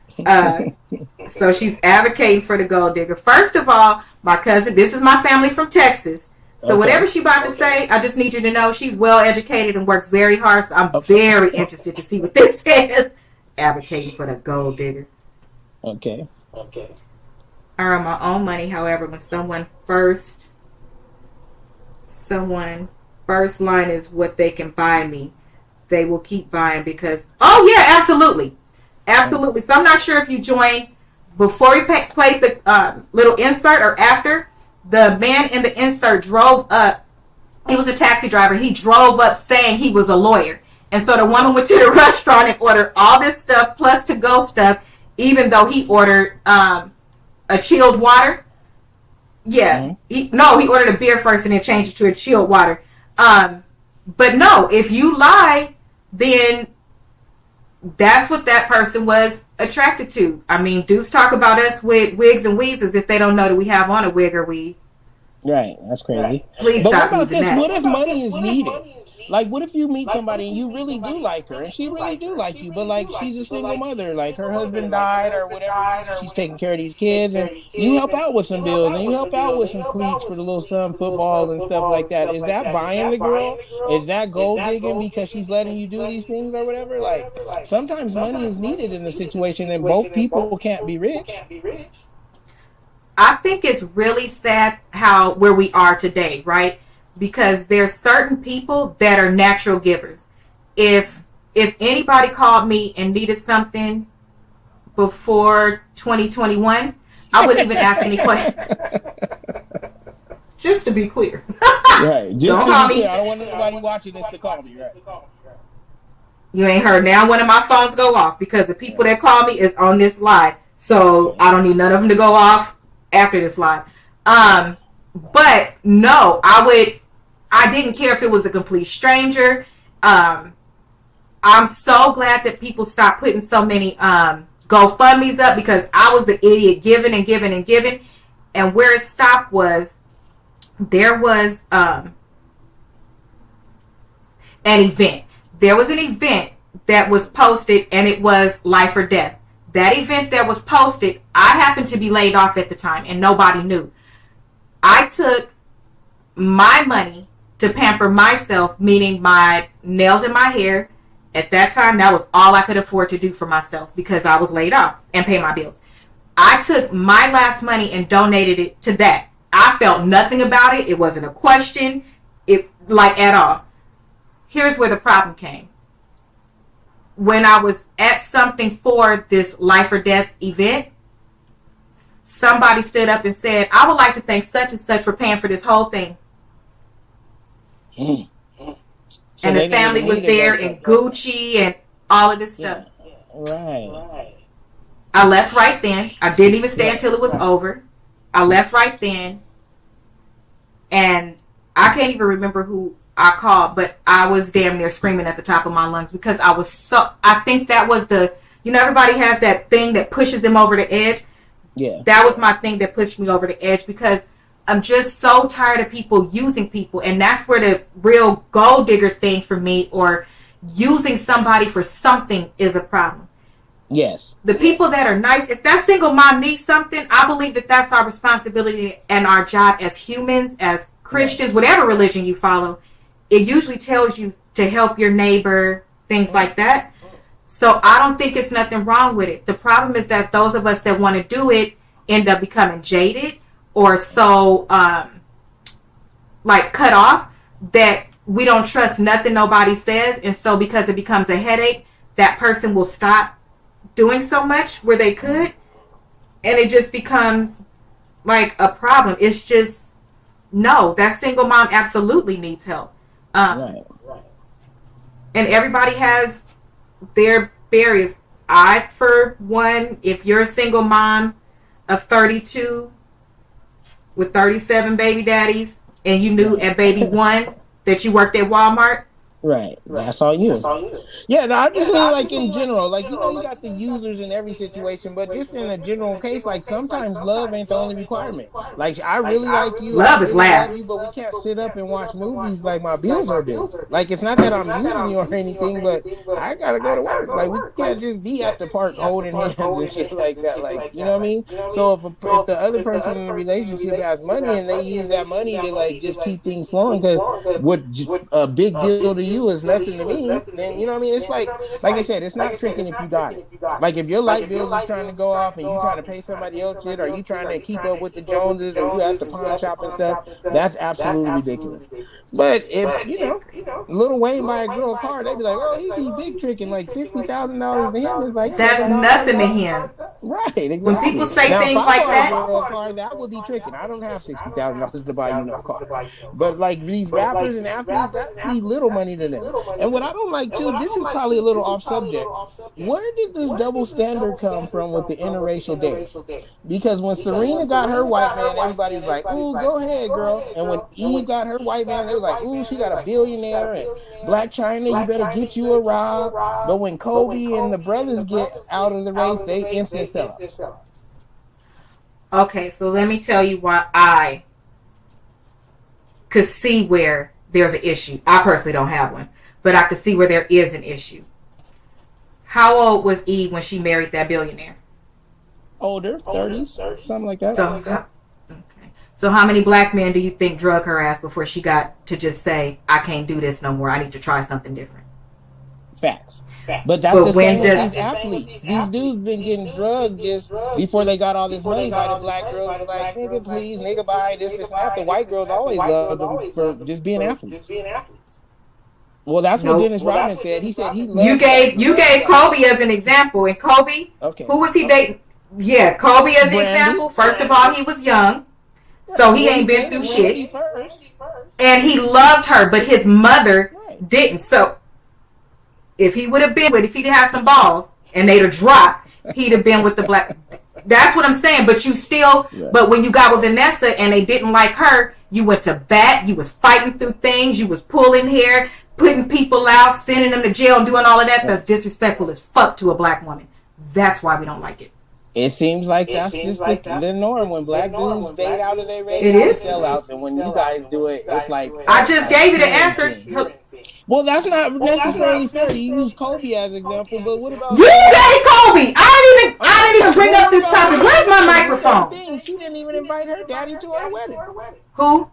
So she's advocating for the gold digger. First of all, my cousin, this is my family from Texas. So whatever she about to say, I just need you to know she's well educated and works very hard. So I'm very interested to see what this says. Advocating for the gold digger. Okay. I earn my own money. However, when someone first line is what they can buy me, they will keep buying because absolutely. So I'm not sure if you joined before we played the little insert or after. The man in the insert drove up. He was a taxi driver. He drove up saying he was a lawyer, and so the woman went to the restaurant and ordered all this stuff plus to-go stuff, even though he ordered a chilled water. Yeah, he ordered a beer first and then changed it to a chilled water. But no, if you lie, then that's what that person was attracted to. I mean, dudes talk about us with wigs and weaves as if they don't know that we have on a wig or weave. Right, that's crazy. Please but stop what about using this? that. What if money is needed? Like, what if you meet somebody and you really do like her, and she really do like you, but like she's a single mother, like her husband died or whatever, she's taking care of these kids, and you help out with some bills, and you help out with some cleats for the little son, football and stuff like that. Is that buying the girl? Is that gold digging because she's letting you do these things or whatever? Like, sometimes money is needed in the situation, and both people can't be rich. I think it's really sad where we are today, right? Because there's certain people that are natural givers. If anybody called me and needed something before 2021, I wouldn't even ask any questions. Just to be clear. Right. Just Don't call me. I don't want anybody watching this to call me, right? You ain't heard now one of my phones go off because the people that call me is on this live. So I don't need none of them to go off after this live. But no, I didn't care if it was a complete stranger. I'm so glad that people stopped putting so many GoFundMe's up because I was the idiot giving and giving and giving. And where it stopped was there was an event. There was an event that was posted and it was life or death. That event that was posted, I happened to be laid off at the time and nobody knew. I took my money to pamper myself, meaning my nails and my hair. At that time, that was all I could afford to do for myself because I was laid off and pay my bills. I took my last money and donated it to that. I felt nothing about it. It wasn't a question, at all. Here's where the problem came. When I was at something for this life or death event, somebody stood up and said, I would like to thank such and such for paying for this whole thing. So and the family was there in Gucci and all of this stuff. Right. I left right then. I didn't even stay until it was over. I left right then. And I can't even remember who I called, but I was damn near screaming at the top of my lungs because I think that was everybody has that thing that pushes them over the edge. Yeah. That was my thing that pushed me over the edge because I'm just so tired of people using people. And that's where the real gold digger thing for me, or using somebody for something, is a problem. Yes. The people that are nice, if that single mom needs something, I believe that that's our responsibility and our job as humans, as Christians, whatever religion you follow. It usually tells you to help your neighbor, things like that. So I don't think it's nothing wrong with it. The problem is that those of us that want to do it end up becoming jaded or so cut off that we don't trust nothing nobody says. And so because it becomes a headache, that person will stop doing so much where they could. And it just becomes like a problem. It's just, no, that single mom absolutely needs help. Right. and everybody has their barriers. I, for one, if you're a single mom of 32 with 37 baby daddies, and you knew at baby one that you worked at Walmart, right. That's all you. Yeah, no, I just mean like in general, like you got the users in every situation, but just in a general case, like sometimes love ain't the only requirement. Like I really like you, love is last, but we can't sit up and watch movies like my bills are due. Like it's not that I'm using you or anything, but I gotta go to work. Like we can't just be at the park holding hands and shit like that. Like you know what I mean? So if the other person in the relationship has money and they use that money to like just keep things flowing, because what a big deal to you is nothing to me, then you know what I mean? It's like I said, it's not tricking if you got it. Like if your light bill is trying to go off and you trying to pay somebody else shit, or you trying to keep up with the Joneses and you at the pawn shop and stuff, that's absolutely ridiculous. But if Lil Wayne buy a girl a car, they be like, oh, he be big tricking, like $60,000 to him is like that's nothing to him. Right, exactly. When people say now, things if I like bought that, a girl a car, that would be tricking. I don't have $60,000 to buy you no car. But like these rappers and athletes, that be little money to them. And what I don't like too, this is probably a little off subject. Where did this double standard come from with the interracial date? Because when Serena got her white man, everybody was like, ooh, go ahead, girl. And when Eve got her white man, they were like, ooh, she got a billionaire. And Black China, you better get you a Rob. But when Kobe and the brothers get out of the race, they instant sell out. Okay, so let me tell you why I could see where there's an issue. I personally don't have one, but I could see where there is an issue. How old was Eve when she married that billionaire? Older, 30s, something like that. So how many black men do you think drug her ass before she got to just say, I can't do this no more, I need to try something different? Facts. But that's the same with these athletes. These dudes been getting drugged just before they got all this money by the black girls. Like, nigga, please, nigga, buy this, and that. The white girls always loved them for just being athletes. Well, that's what Dennis Rodman said. He said he loved you gave Kobe as an example, and Kobe, who was he dating? Yeah, Kobe as an example. First of all, he was young, so he ain't been through shit, and he loved her, but his mother didn't. So if he would have been with, if he'd had some balls and they'd have dropped, he'd have been with the black. That's what I'm saying. But you still, but when you got with Vanessa and they didn't like her, you went to bat. You was fighting through things. You was pulling hair, putting people out, sending them to jail, and doing all of that. That's disrespectful as fuck to a black woman. That's why we don't like it. It seems like that's just the norm. When black dudes stayed out of their race, it is sellouts, and when you guys do it, it's like I just gave you the answer. Well, that's not necessarily fair. You use Kobe as an example, but what about you gave Kobe? I didn't even bring up this topic. Where's my microphone? She didn't even invite her daddy to her wedding. Who?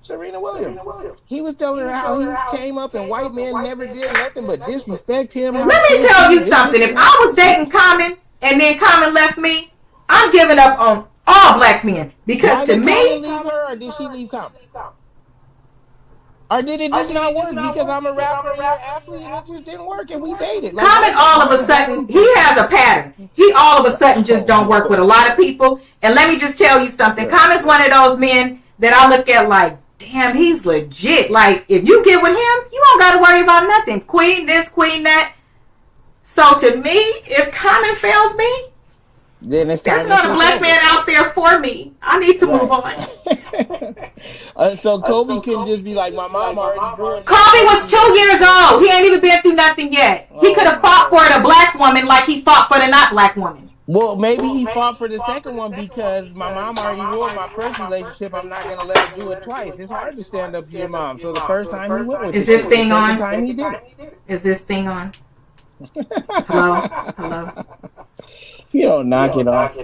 Serena Williams. He was telling her how he came up and white men never did nothing but disrespect him. Let me tell you something. If I was dating Common and then Common left me, I'm giving up on all black men because to me, did Common leave her or did she leave Common? Or did it just not work because I'm a rapper and you're an athlete and it just didn't work and we dated? Like, Common all of a sudden, he has a pattern. He all of a sudden just don't work with a lot of people. And let me just tell you something. Common's one of those men that I look at like, damn, he's legit. Like, if you get with him, you don't got to worry about nothing. Queen this, queen that. So to me, if Common fails me, then it's time. There's not a black man out there for me. I need to move on. So Kobe couldn't just be like, my mom already grew. Kobe was 2 years old. He ain't even been through nothing yet. He could have fought for the black woman like he fought for the not black woman. Well, maybe he fought for the second one because my mom already ruined my first relationship. I'm not going to let her do it twice. It's hard to stand up to your mom. So the first time he went with Is this thing on? The second time he didn't. Is this thing on? Hello? You don't knock it off.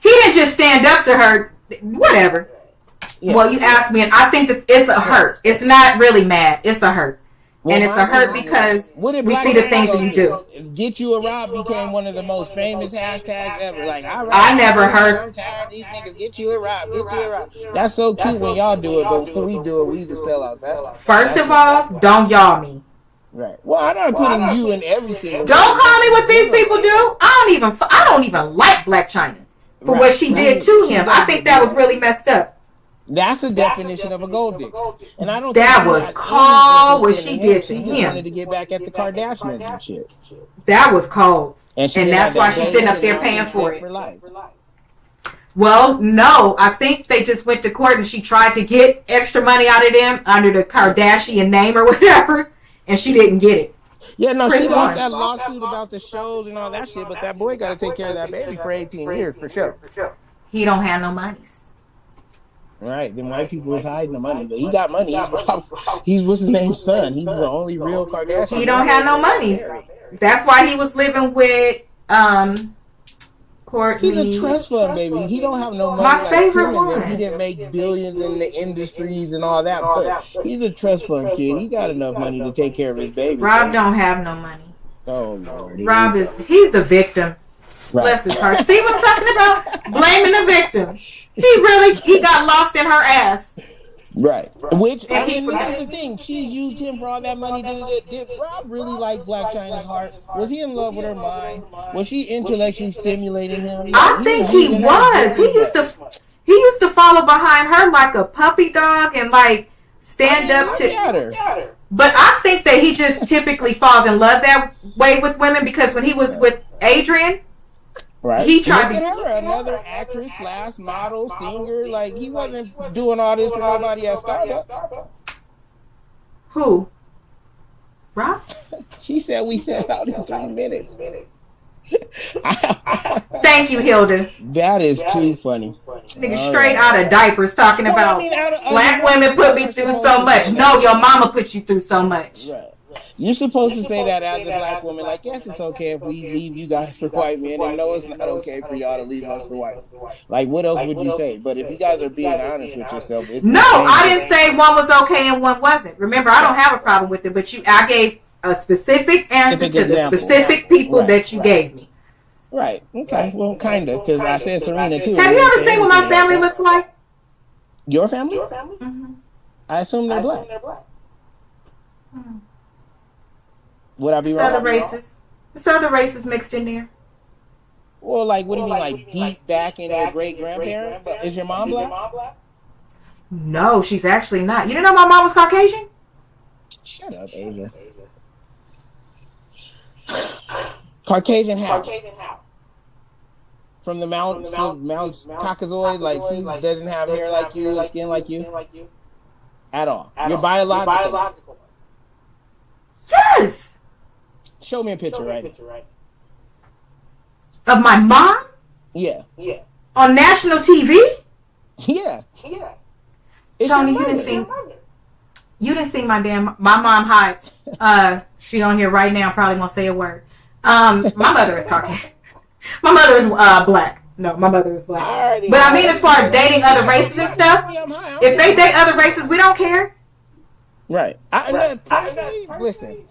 He didn't just stand up to her. Whatever. Yeah. Well, you asked me, and I think that it's a hurt. It's not really mad. It's a hurt. Well, and it's a hurt because we see the things that you do. Get You a Rob became one of the most famous hashtags ever. Like, I never heard. I'm tired of these niggas. Get you a Rob. Get you a Rob. That's so cute when y'all do it, but when we do it, we just sell out. First of all, don't y'all me. Right. Well, I'm not putting you in every single. Don't call me what these people do. I don't even like Black China for what she did to him. I think that was really messed up. That's a definition of a gold digger. And I don't That think was he had cold any what interest she in did She to just him. wanted to get back at the Kardashians and shit. That was cold. And that's why she's sitting up there paying for it. Well, no, I think they just went to court and she tried to get extra money out of them under the Kardashian name or whatever, and she didn't get it. Yeah, no, Chris she lost Warren. that lawsuit about the shows and all that shit, but that boy got to take care of that baby for 18 years for sure. He don't have no monies. Right, then white people was hiding the money, but he got money. He's what's his name's son. He's the only real Kardashian. He don't have no monies. That's why he was living with Courtney. He's a trust fund baby. He don't have no money. My like favorite Kim and them. one. He didn't make billions in the industries and all that, but he's a trust fund kid. He got enough money to take care of his baby. Rob don't have no money. Oh Lord. Rob he's the victim. Right. Bless his heart. See what I'm talking about? Blaming the victim. He got lost in her ass. Right. Which, I mean, this is the thing. She used him for all that money. Did Rob really like Blac Chyna's heart? Was he in love with her mind? Was she intellectually stimulating him? I think he was. He used to follow behind her like a puppy dog and like stand up to her. But I think that he just typically falls in love that way with women because when he was with Adrian, right. He tried to get her another actress / model, singer. Like he wasn't doing all this for nobody at Starbucks. Who? Rob? She said we set out in 3 minutes. Thank you, Hilda. That is too funny. Nigga straight out of diapers talking about black women put me through so much. No, your mama put you through so much. Right. You're supposed to say that as a black woman. Like, yes, it's okay if we leave you guys for white men, and no, it's not okay for y'all to leave us for white. Like, what else would you say? But if you guys are being honest with yourself, it's no, I didn't say one was okay and one wasn't. Remember, I don't have a problem with it, but I gave a specific answer to the specific people that you gave me. Right. Okay. Well, kind of, because I said Serena too. Have you ever seen what my family looks like? Your family? Mm-hmm. I assume they're black. Would I be wrong? There's other races mixed in there. Well, like, what do you mean, like deep back in your great grandparent? Is your mom black? No, she's actually not. You didn't know my mom was Caucasian? Shut up, Asia. Caucasian how? From the Mount Caucasoid, like he doesn't have hair like you and skin like you? At all. You're biological. Yes! Show me a picture right now. Of my mom? Yeah. On national TV? Yeah. Tony, you didn't see my mom hides. She on here right now, probably won't say a word. My mother is Caucasian. My mother is black. No, my mother is black. But I mean, as far as dating other races and stuff, if they date other races, we don't care. Right. Personally, listen,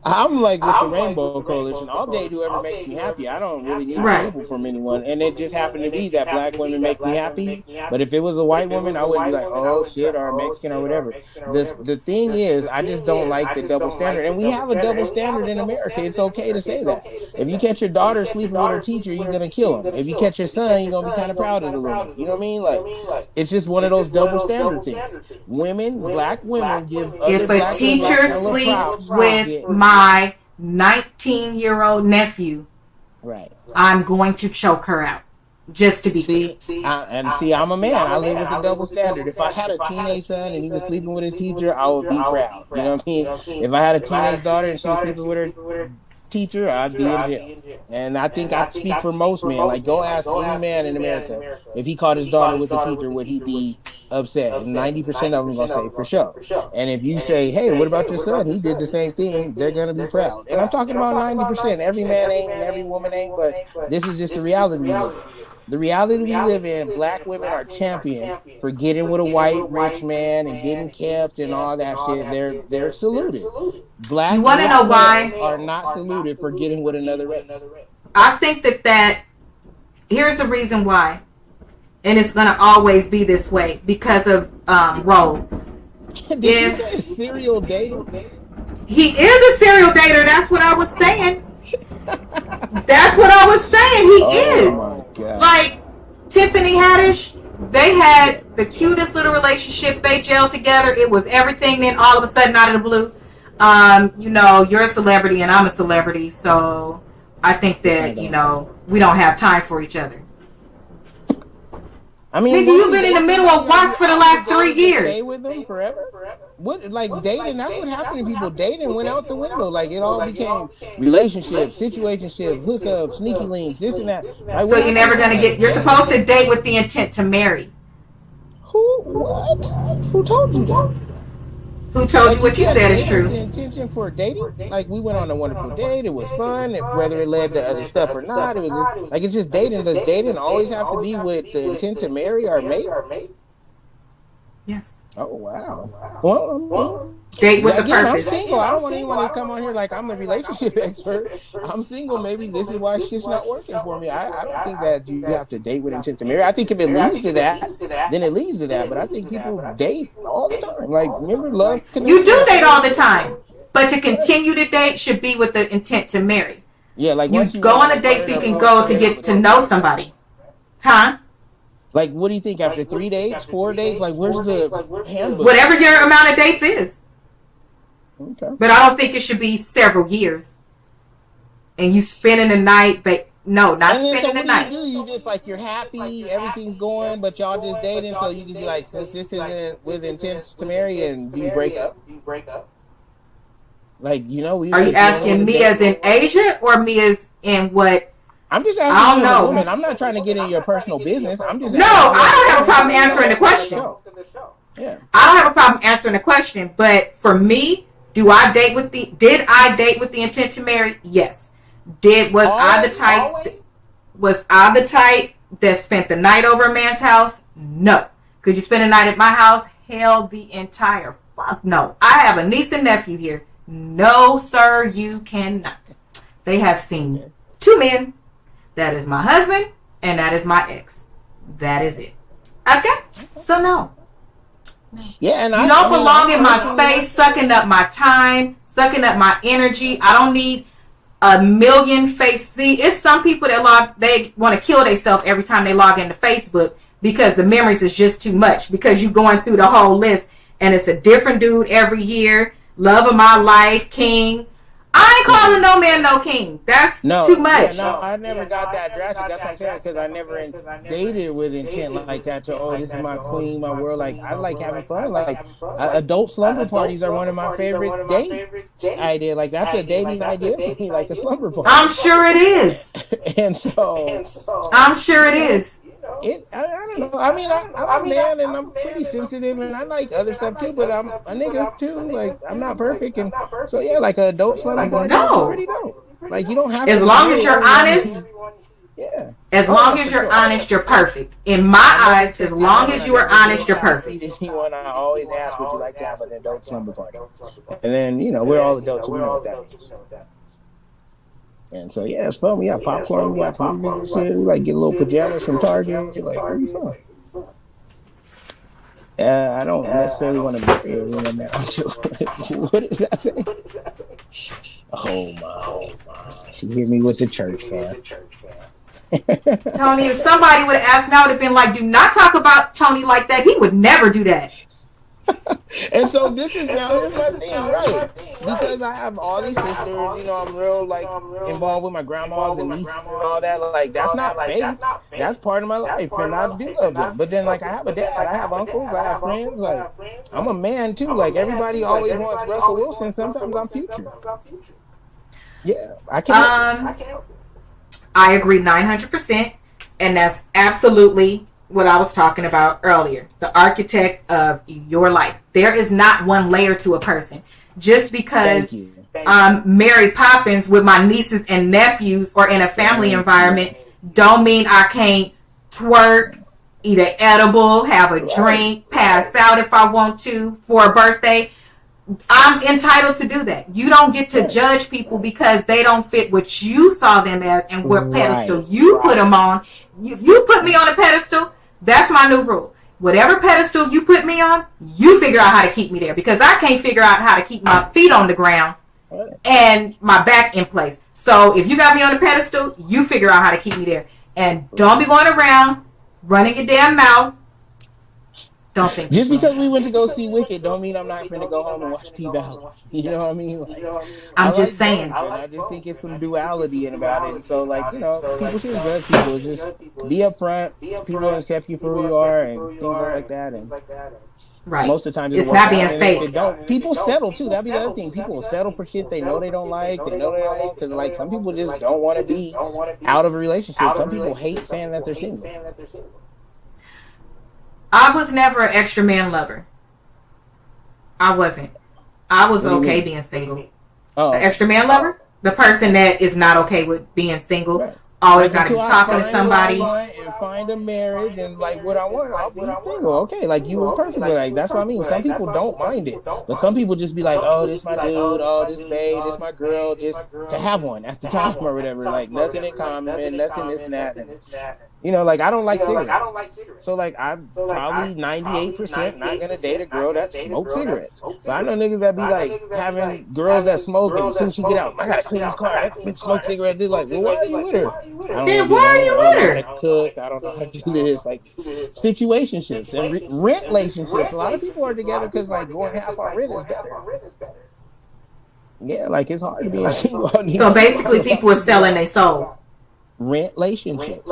I'm like with the Rainbow Coalition. I'll date whoever makes me happy. I don't really need approval from anyone. And it just happened to be that black women make me happy. But if it was a white woman, I wouldn't be like, oh shit, or a Mexican or whatever. The thing is, I just don't like the double standard. And we have a double standard in America. It's okay to say that. If you catch your daughter sleeping with her teacher, you're going to kill him. If you catch your son, you're going to be kind of proud of the little. You know what I mean? Like, it's just one of those double standard things. Black women give if a teacher sleeps with my 19-year-old nephew, right, I'm going to choke her out. Just to be I'm a man. I live with a double standard. If I had a teenage son and he was sleeping with his teacher, I would be proud. You know what I mean? If I had a teenage daughter and she was sleeping with her teacher, I'd be in jail. And I think I speak for most men. Like, go ask any man in America if he caught his daughter with a teacher, would he be upset? And 90% of them gonna say for sure. And if you say, hey, what about your son? He did the same thing. They're gonna be proud. And I'm talking about 90%. Every man ain't and every woman ain't, but this is just the reality we live in. The reality we live in, black women are champion for getting with a white rich man and getting kept and all that shit. They're saluted. Black you want to know why are not saluted for getting with another race. I think that here's the reason why, and it's gonna always be this way because of roles. Did you say serial dater? He is a serial dater. That's what I was saying. That's what I was saying. He is. My God. Like Tiffany Haddish. They had the cutest little relationship. They gelled together. It was everything. Then all of a sudden, out of the blue, you're a celebrity and I'm a celebrity, so I think that we don't have time for each other. I mean, nigga, you've been in the middle of watch for the last 3 years. Stay with them forever. What, like dating? That's what happened to people. Dating went out the window. Like it all became relationship, situationship, hookup, sneaky links, this and that. Like, so you're never gonna get. You're supposed to date with the intent to marry. Who? What? Who told you that? Who told you what you said is true? The intention for dating, like we went on a wonderful date. It was fun. Whether it led to other stuff or not, it was like it's just dating. Does dating always have to be with the intent to marry or mate? Yes. Oh wow. Well, date with the purpose. I'm single. I don't want anyone to come on here like I'm the relationship expert. I'm single. Maybe this is why shit's not working for me. I don't think that you have to date with intent to marry. I think if it leads to that, then it leads to that. But I think people date all the time. Like, remember love? You do date all the time, but to continue to date should be with the intent to marry. Yeah, like you go on a date so you can go to get to know somebody, huh? Like, what do you think after 3 dates, 4 dates? Like, where's the handbook? Whatever your amount of dates is. Okay. But I don't think it should be several years. And you spending the night, but no, not spending the night. You just like, you're happy, everything's going, but y'all just dating, so you just be like, since this isn't with intent to marry, and do you break up? Like, we are you asking me as in Asia or me as in what? I'm just asking I don't know. Woman. I'm not trying to get in your personal business. I'm just I don't have a problem answering the question. Yeah. I don't have a problem answering the question, but for me, did I date with the intent to marry? Yes. Was I the type that spent the night over a man's house? No. Could you spend a night at my house? Hell, the entire fuck no. I have a niece and nephew here. No, sir, you cannot. They have seen 2 men. That is my husband, and that is my ex. That is it. Okay? So no. Yeah, and you don't belong in my space, sucking up my time, sucking up my energy. I don't need a million face. See, it's some people that they want to kill themselves every time they log into Facebook because the memories is just too much. Because you're going through the whole list, and it's a different dude every year. Love of my life, king. I ain't calling no man no king. That's too much. Yeah, no, I never got that drastic. That's what I'm saying, because I never dated with intent like that. So, this is my queen, my world. Like, I like having fun. Like, adult slumber parties are one of my favorite date ideas. Like, that's a dating idea for me, like a slumber party. I'm sure it is. And so, I'm sure it is. I don't know. I mean, I'm a man and I'm pretty sensitive and I like other stuff too, but I'm a nigga too. Like, I'm not perfect, and so yeah, like an adult slumber party is pretty dope. Like, you don't have to. As long as you're honest. Yeah. As long as you're honest, you're perfect. In my eyes, as long as you are honest, you're perfect. Anyone, I always ask, would you like to have an adult slumber party? And then, we're all adults, so we know what that means. And so, yeah, it's fun. We got popcorn, we got food and shit. We like get little pajamas from Target. Like, pretty fun. I don't necessarily want to marry everyone that What does that say? Oh my. She hit me with the church fan. Tony, if somebody would have asked me, I would have been like, do not talk about Tony like that. He would never do that. And so this is now here's my thing, right? Because I have all these sisters, I'm real involved with my grandmas and nieces and all that. Like, that's not fake. That's part of my life, and I do love them. But then, like, I have a dad, I have uncles, I have friends. Like, I'm a man too. Like, everybody always wants Russell Wilson. Sometimes I'm Future. Yeah, I can't. I agree 900%, and that's absolutely what I was talking about earlier. The architect of your life. There is not one layer to a person. Just because I'm Mary Poppins with my nieces and nephews or in a family environment don't mean I can't twerk, eat an edible, have a drink, pass out if I want to for a birthday. I'm entitled to do that. You don't get to judge people because they don't fit what you saw them as and what pedestal you put them on. You put me on a pedestal. That's my new rule. Whatever pedestal you put me on, you figure out how to keep me there, because I can't figure out how to keep my feet on the ground and my back in place. So if you got me on a pedestal, you figure out how to keep me there. And don't be going around running your damn mouth Don't think Just because we went to go see Wicked don't mean I'm not going to go home and watch P-Valley. You know what I mean? Like, I'm just saying. Both, and I just think it's some duality in about it. And so, like, you know, people shouldn't judge people. Just be upfront. People will accept you for who you are and things like that. And right. most of the time, it's not being fake. People settle too. That'd be the other thing. People will settle for shit they know they don't like. They know they don't want, because like some people just don't want to be out of a relationship. Some people hate saying that they're single. I was never an extra man lover. I wasn't. I was okay being single. Oh, the extra man lover, the person that is not okay with being single. Right. Always got to be talking to somebody and find a marriage and like what I want. I'll be single. Okay, like you were perfect. Like that's what I mean. Some people don't mind it, but some people just be like, "Oh, this my dude. Oh, this babe. This my girl." Just to have one at the time or whatever. Like nothing in common, nothing this and that. And, you know, like I don't like cigarettes. So like I'm probably 98% not gonna date a girl that smokes cigarettes. So I know niggas that be like having girls that smoke, and as soon as she get out, I gotta clean this car. That bitch smoke cigarettes. They're like, well, why are you with her? Then why are you with her? I don't know how to cook. I don't know how to do this. Like situationships and rent relationships. A lot of people are together because like going half on rent is better. Yeah, like it's hard to be single. So basically, people are selling their souls. Rent relationships.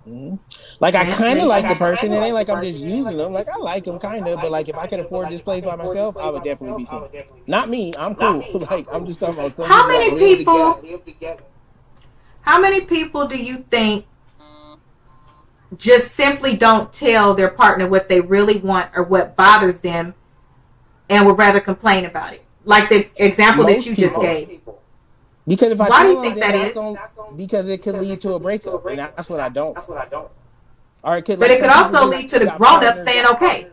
Mm-hmm. Like I kind of like the person. It ain't like I'm just using them. Like I like them kind of, but like if I could afford this place by myself, I would definitely be single. Not me. I'm cool. Like I'm just talking about somebody. How many people do you think just simply don't tell their partner what they really want or what bothers them, and would rather complain about it? Like the example that you just gave. Because if I why do you think that is? Because it could lead to a breakup, and that's what I don't. All right, but it could also lead to the grown-up saying, "Okay."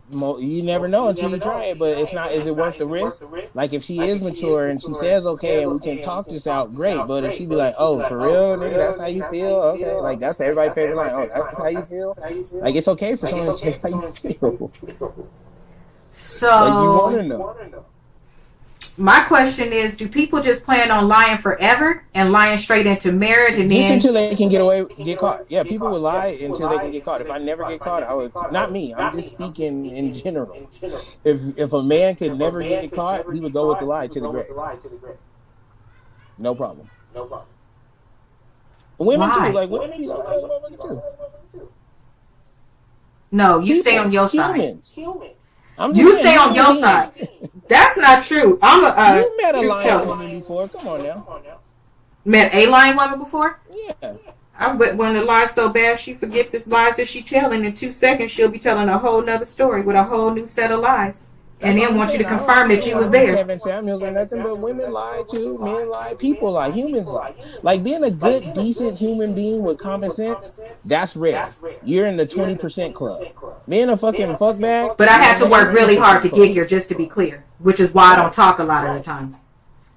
You never know until you try it, but it's not. Is it worth the risk? Like if she is mature and she says okay, and we can talk this out, great. But if she be like, "Oh, for real, nigga, that's how you feel," okay, like that's everybody's favorite line. Oh, that's how you feel. Like it's okay for someone to check how you feel. So like you want to know. My question is, do people just plan on lying forever and lying straight into marriage and then until they can get caught? Yeah, people would lie until they can get caught. If I never get caught, I would. Not me. I'm just speaking in general. If a man could never get caught, he would go with the lie to the grave. No problem. Women too. Like women be like, too. No, you stay on your side. You stay on your side. That's not true. I'm a. You met a lying woman before. Come on now. Met a lying woman before? Yeah. I bet when the lie's so bad, she forget the lies that she telling. In 2 seconds, she'll be telling a whole nother story with a whole new set of lies. And then want you to confirm that you was there. Kevin Samuels or nothing, but women lie too, men lie, people lie, humans lie. Like being a good, decent human being with common sense, that's rare. You're in the 20% club. Being a fucking fuckbag. But I had to work really hard to get here, just to be clear, which is why I don't talk a lot of the times.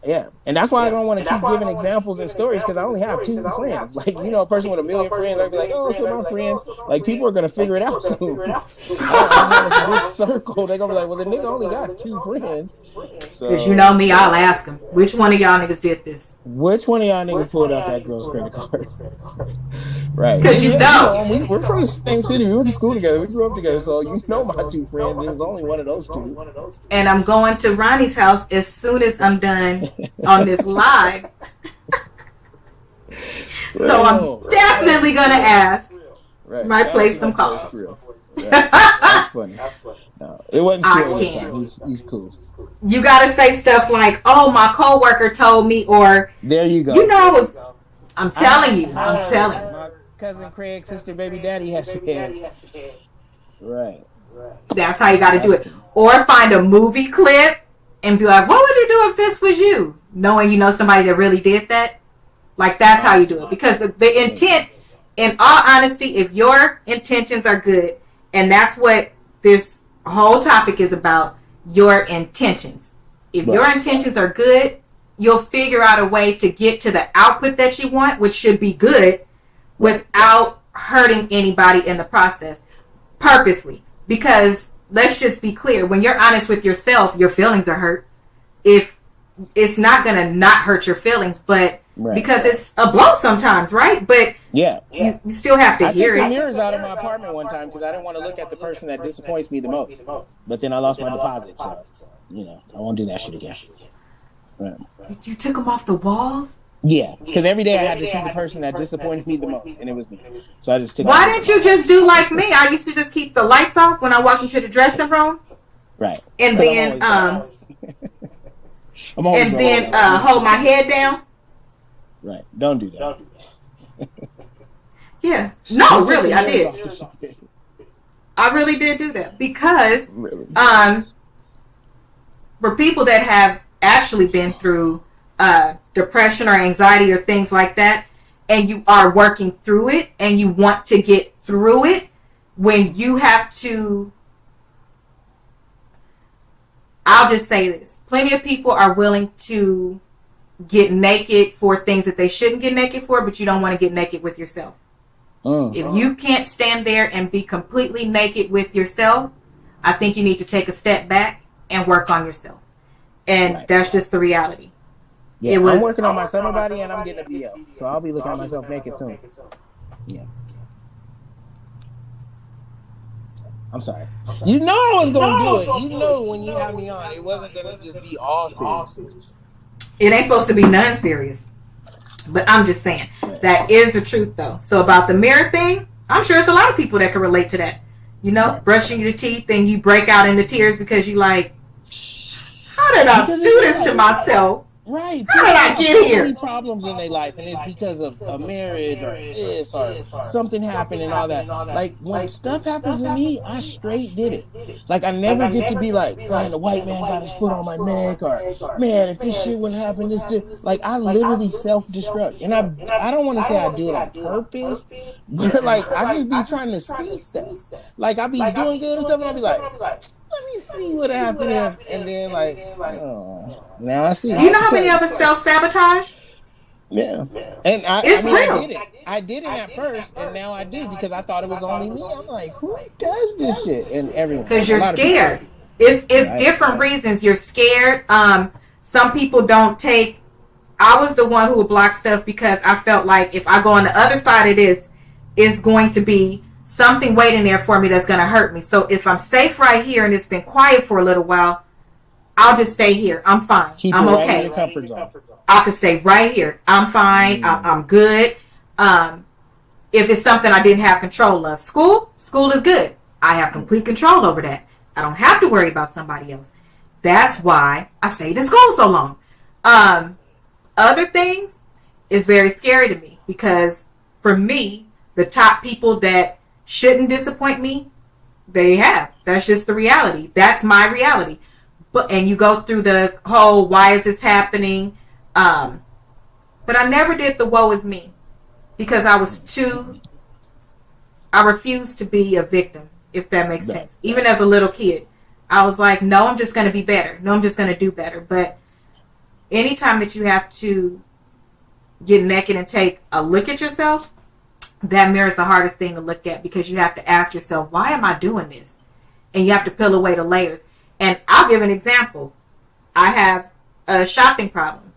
Yeah, and that's why I don't want to keep giving examples and stories, because I only have 2 friends. Like, you know, a person with 1 million friends, I'd be like, oh, so my friends. Like, people are going to figure it out soon. I have a big circle. They're going to be like, well, the nigga only got 2 friends. Because you know me, I'll ask them, which one of y'all niggas did this? Which one of y'all niggas pulled out that girl's credit card? Right. Because you know. We're from the same city. We went to school together. We grew up together. So you know my 2 friends. There was only one of those 2. And I'm going to Ronnie's house as soon as I'm done on this live. So I'm definitely going to ask. Right. Might play some calls. That's funny. No, it wasn't school this time. He's cool. You got to say stuff like, oh, my coworker told me, or there you go. You know, I'm telling you. I'm telling you. My cousin Craig's sister, baby daddy has said. Right. That's how you got to do it. Or find a movie clip and be like, what would you do if this was you? Knowing you know somebody that really did that. Like, that's how you do it. Because the intent, in all honesty, if your intentions are good, and that's what this whole topic is about, your intentions. If your intentions are good, you'll figure out a way to get to the output that you want, which should be good, without hurting anybody in the process. Purposely. Because, let's just be clear, when you're honest with yourself, your feelings are hurt. If it's not going to not hurt your feelings, but Right. Because it's a blow sometimes, right? But yeah, you still have to I hear took the it. mirrors out of my apartment one time because I didn't want to look at the person that disappoints me the most. But then I lost my deposit, so I won't do that shit again. Right. You took them off the walls? Yeah, because every day I had to see the person that disappointed me the most, and it was me. So I just took. Why didn't you just do like me? I used to just keep the lights off when I walk into the dressing room. Right. And then hold my head down. Right. Don't do that. Yeah. No, really, I did. I really did do that because for people that have actually been through depression or anxiety or things like that, and you are working through it and you want to get through it, when you have to, I'll just say this, plenty of people are willing to get naked for things that they shouldn't get naked for, but you don't want to get naked with yourself. If you can't stand there and be completely naked with yourself, I think you need to take a step back and work on yourself. And that's just the reality. Yeah, I'm working on my summer body and I'm getting a BL. So I'll be looking at myself naked soon. Yeah. I'm sorry. You know I was going to do it. You know when you had me on, it wasn't going to just be all serious. It ain't supposed to be none serious. But I'm just saying, that is the truth though. So about the mirror thing, I'm sure there's a lot of people that can relate to that. Brushing your teeth and you break out into tears because you like, how did I do this to myself? Right. How did I get here? Many problems in their life, and it's because of a marriage or this or something happened and all that. Like when stuff happens to me, I straight did it. Like I never get to be like, man, the white man got his foot on my neck, or man, if this shit wouldn't happen, this. Like I literally self-destruct, and I don't want to say I do it on purpose, but like I just be trying to see stuff. Like I be doing good and stuff, and I be like, let me see what happened, and then like, oh, now I see. Do you know how many of us self-sabotage? Yeah, and I real. I did it at first, and now I do because I thought it was only me. I'm like, who does this shit? And everyone, because you're scared. It's different reasons you're scared. Some people don't take. I was the one who would block stuff because I felt like if I go on the other side of this, it's going to be something waiting there for me that's going to hurt me. So if I'm safe right here and it's been quiet for a little while, I'll just stay here. I'm fine. I'm okay. In your comfort zone. I could stay right here. I'm fine. I'm good. If it's something I didn't have control of. School is good. I have complete control over that. I don't have to worry about somebody else. That's why I stayed in school so long. Other things is very scary to me because for me, the top people that shouldn't disappoint me, they have. That's just the reality. That's my reality. And you go through the whole, why is this happening? But I never did the woe is me because I refused to be a victim, if that makes sense. Even as a little kid, I was like, no, I'm just going to be better. No, I'm just going to do better. But anytime that you have to get naked and take a look at yourself, that mirror is the hardest thing to look at because you have to ask yourself, why am I doing this? And you have to peel away the layers. And I'll give an example. I have a shopping problem.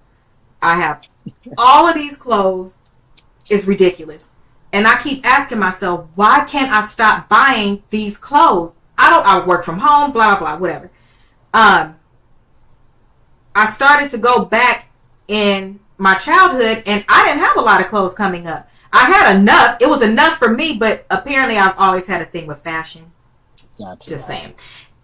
I have all of these clothes. It's ridiculous. And I keep asking myself, why can't I stop buying these clothes? I work from home, blah, blah, whatever. I started to go back in my childhood and I didn't have a lot of clothes coming up. I had enough. It was enough for me, but apparently I've always had a thing with fashion. Gotcha. Just saying.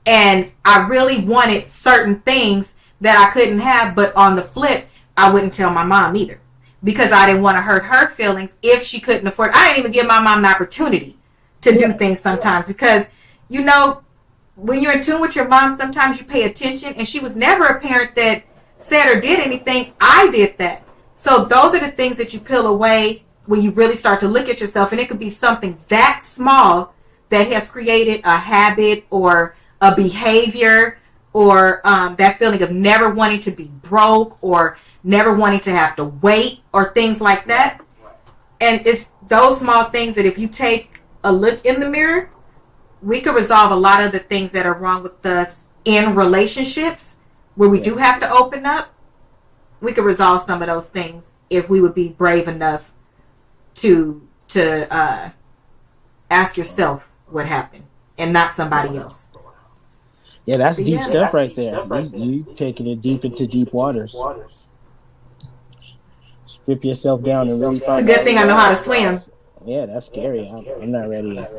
And I really wanted certain things that I couldn't have, but on the flip, I wouldn't tell my mom either because I didn't want to hurt her feelings if she couldn't afford it. I didn't even give my mom an opportunity to do things sometimes because, when you're in tune with your mom, sometimes you pay attention, and she was never a parent that said or did anything. I did that. So those are the things that you peel away when you really start to look at yourself, and it could be something that small that has created a habit or a behavior or that feeling of never wanting to be broke or never wanting to have to wait or things like that. And it's those small things that if you take a look in the mirror, we could resolve a lot of the things that are wrong with us in relationships where we do have to open up. We could resolve some of those things if we would be brave enough to ask yourself what happened and not somebody else. Yeah, that's deep stuff right there. You taking it deep into deep waters. Strip yourself down and really find. It's a good thing I know how to swim. Yeah, that's scary. I'm not ready yet.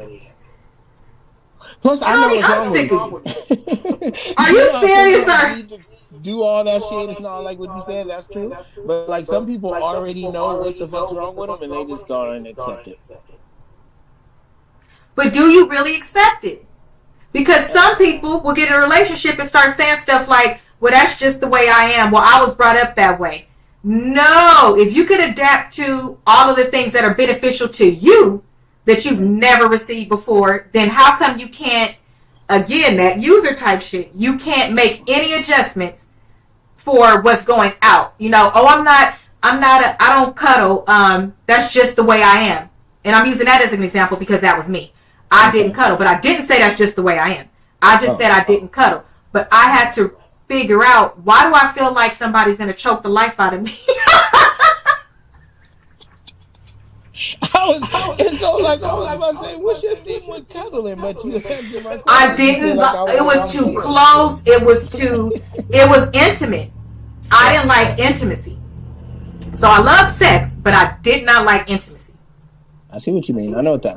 Plus, I know I'm sick of you. Are you you serious, or? Do all that shit and all like what you said, that's true. But like some people already know what the fuck's wrong with them and they just go and accept it. But do you really accept it? Because some people will get in a relationship and start saying stuff like, well, that's just the way I am. Well, I was brought up that way. No, if you could adapt to all of the things that are beneficial to you that you've never received before, then how come you can't, again, that user type shit, you can't make any adjustments for what's going out? You know, I don't cuddle. That's just the way I am. And I'm using that as an example because that was me. I didn't cuddle, but I didn't say that's just the way I am. I just said I didn't cuddle. But I had to figure out, why do I feel like somebody's going to choke the life out of me? I was about to say, what's your thing with cuddling? But you answered my question. I didn't. It was too close. It was intimate. I didn't like intimacy. So I love sex, but I did not like intimacy. I see what you mean. I know what that.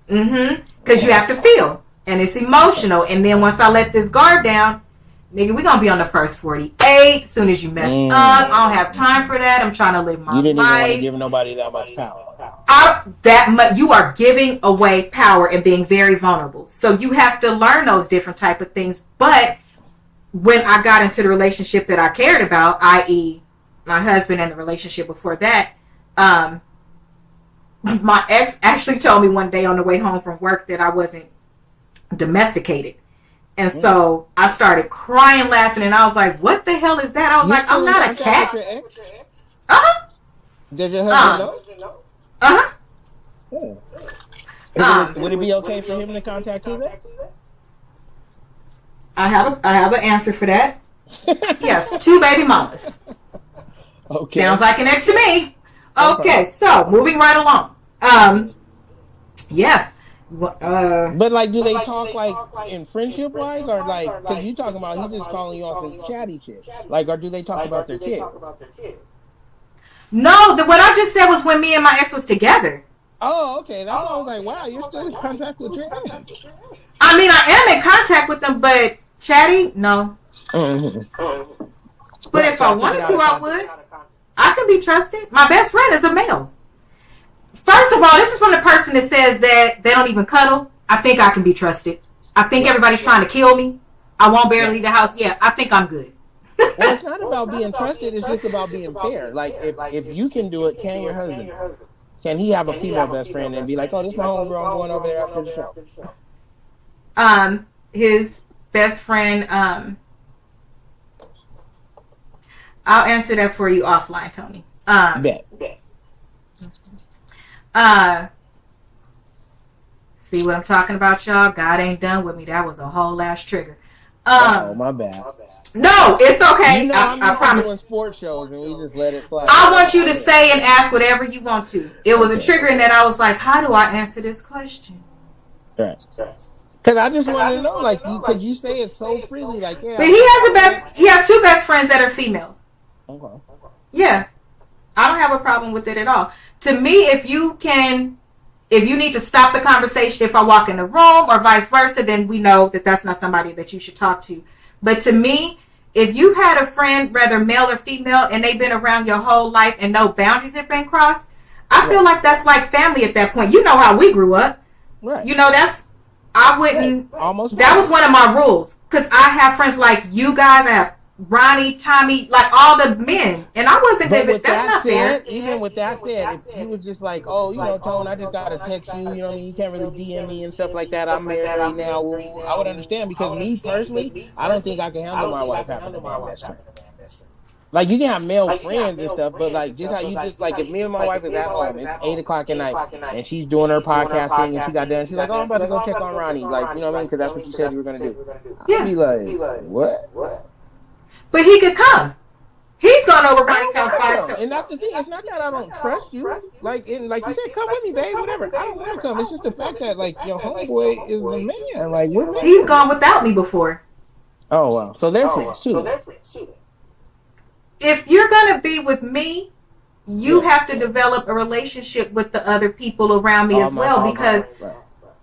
Mm-hmm. Because you have to feel. And it's emotional. And then once I let this guard down, nigga, we gonna be on the first 48. As soon as you mess up, I don't have time for that. I'm trying to live my life. You didn't even want to give nobody that much power. You are giving away power and being very vulnerable. So you have to learn those different type of things. But when I got into the relationship that I cared about, i.e. my husband and the relationship before that, my ex actually told me one day on the way home from work that I wasn't domesticated. And so I started crying, laughing, and I was like, what the hell is that? I was like, I'm not a cat. Uh-huh. Did your husband know? Uh-huh. Would it be okay for him to contact his ex? I have an answer for that. Yes, 2 baby mamas. Okay. Sounds like an ex to me. Okay, so moving right along. Yeah. But like, do they talk like in friendship wise, or like, because you talking about he just calling you on some chatty shit, like, or do they talk about their kids? No, what I just said was when me and my ex was together. Oh, okay. That's why I was like, wow, you're still in contact with your ex. I mean, I am in contact with them, but chatty, no. Mm-hmm. But if I wanted to, I would. I can be trusted. My best friend is a male. First of all, this is from the person that says that they don't even cuddle. I think I can be trusted. I think everybody's trying to kill me. I won't barely leave the house. Yeah, I think I'm good. Well, it's not about being trusted. It's just about being fair. Like, if you can do it, can your husband? Can he have a female best friend and be like, oh, this is my homegirl, I'm going over there after the show? His best friend, I'll answer that for you offline, Tony. Bet. See what I'm talking about, y'all? God ain't done with me. That was a whole ass trigger. Oh, my bad. No, it's okay. You know, I promise. Doing sports shows and we just let it fly. I want you to say and ask whatever you want to. It was a trigger in that I was like, how do I answer this question? Right. Because I just want to know, like, because you say it so freely, like, yeah. But he has 2 best friends that are females. Okay. Yeah. I don't have a problem with it at all. To me, if you need to stop the conversation if I walk in the room or vice versa, then we know that that's not somebody that you should talk to. But to me, if you've had a friend, whether male or female, and they've been around your whole life and no boundaries have been crossed, I feel like that's like family at that point. You know how we grew up. Right. You know, I wouldn't. Almost. That was one of my rules. Because I have friends like you guys. I have Ronnie, Tommy, like all the men. And I wasn't But there. with That's that not fair. said, even with that said, if you were just like, oh, you know, Tone, I just got to text you, you know what I mean? You can't really DM me and stuff like that. I'm married now. I would understand because me personally, I don't think I can handle my wife having a man best friend. Like, you can have male friends and stuff, but like, just how you just, like, if me and my wife is at home, it's 8 o'clock at night, and she's doing her podcast thing, and she got done, she's like, oh, I'm about to go check on Ronnie. Like, you know what I mean? Because that's what you said you were going to do. I'd be like, what? But he could come. He's gone over Ronnie's house by himself. And that's the thing. It's not that I don't trust you. Like you said, come with me, babe. Whatever. I don't want to come. It's just the fact that like your homeboy is the man. Like we're men. He's gone without me before. Oh wow. So they're friends too. If you're gonna be with me, you have to develop a relationship with the other people around me as well, because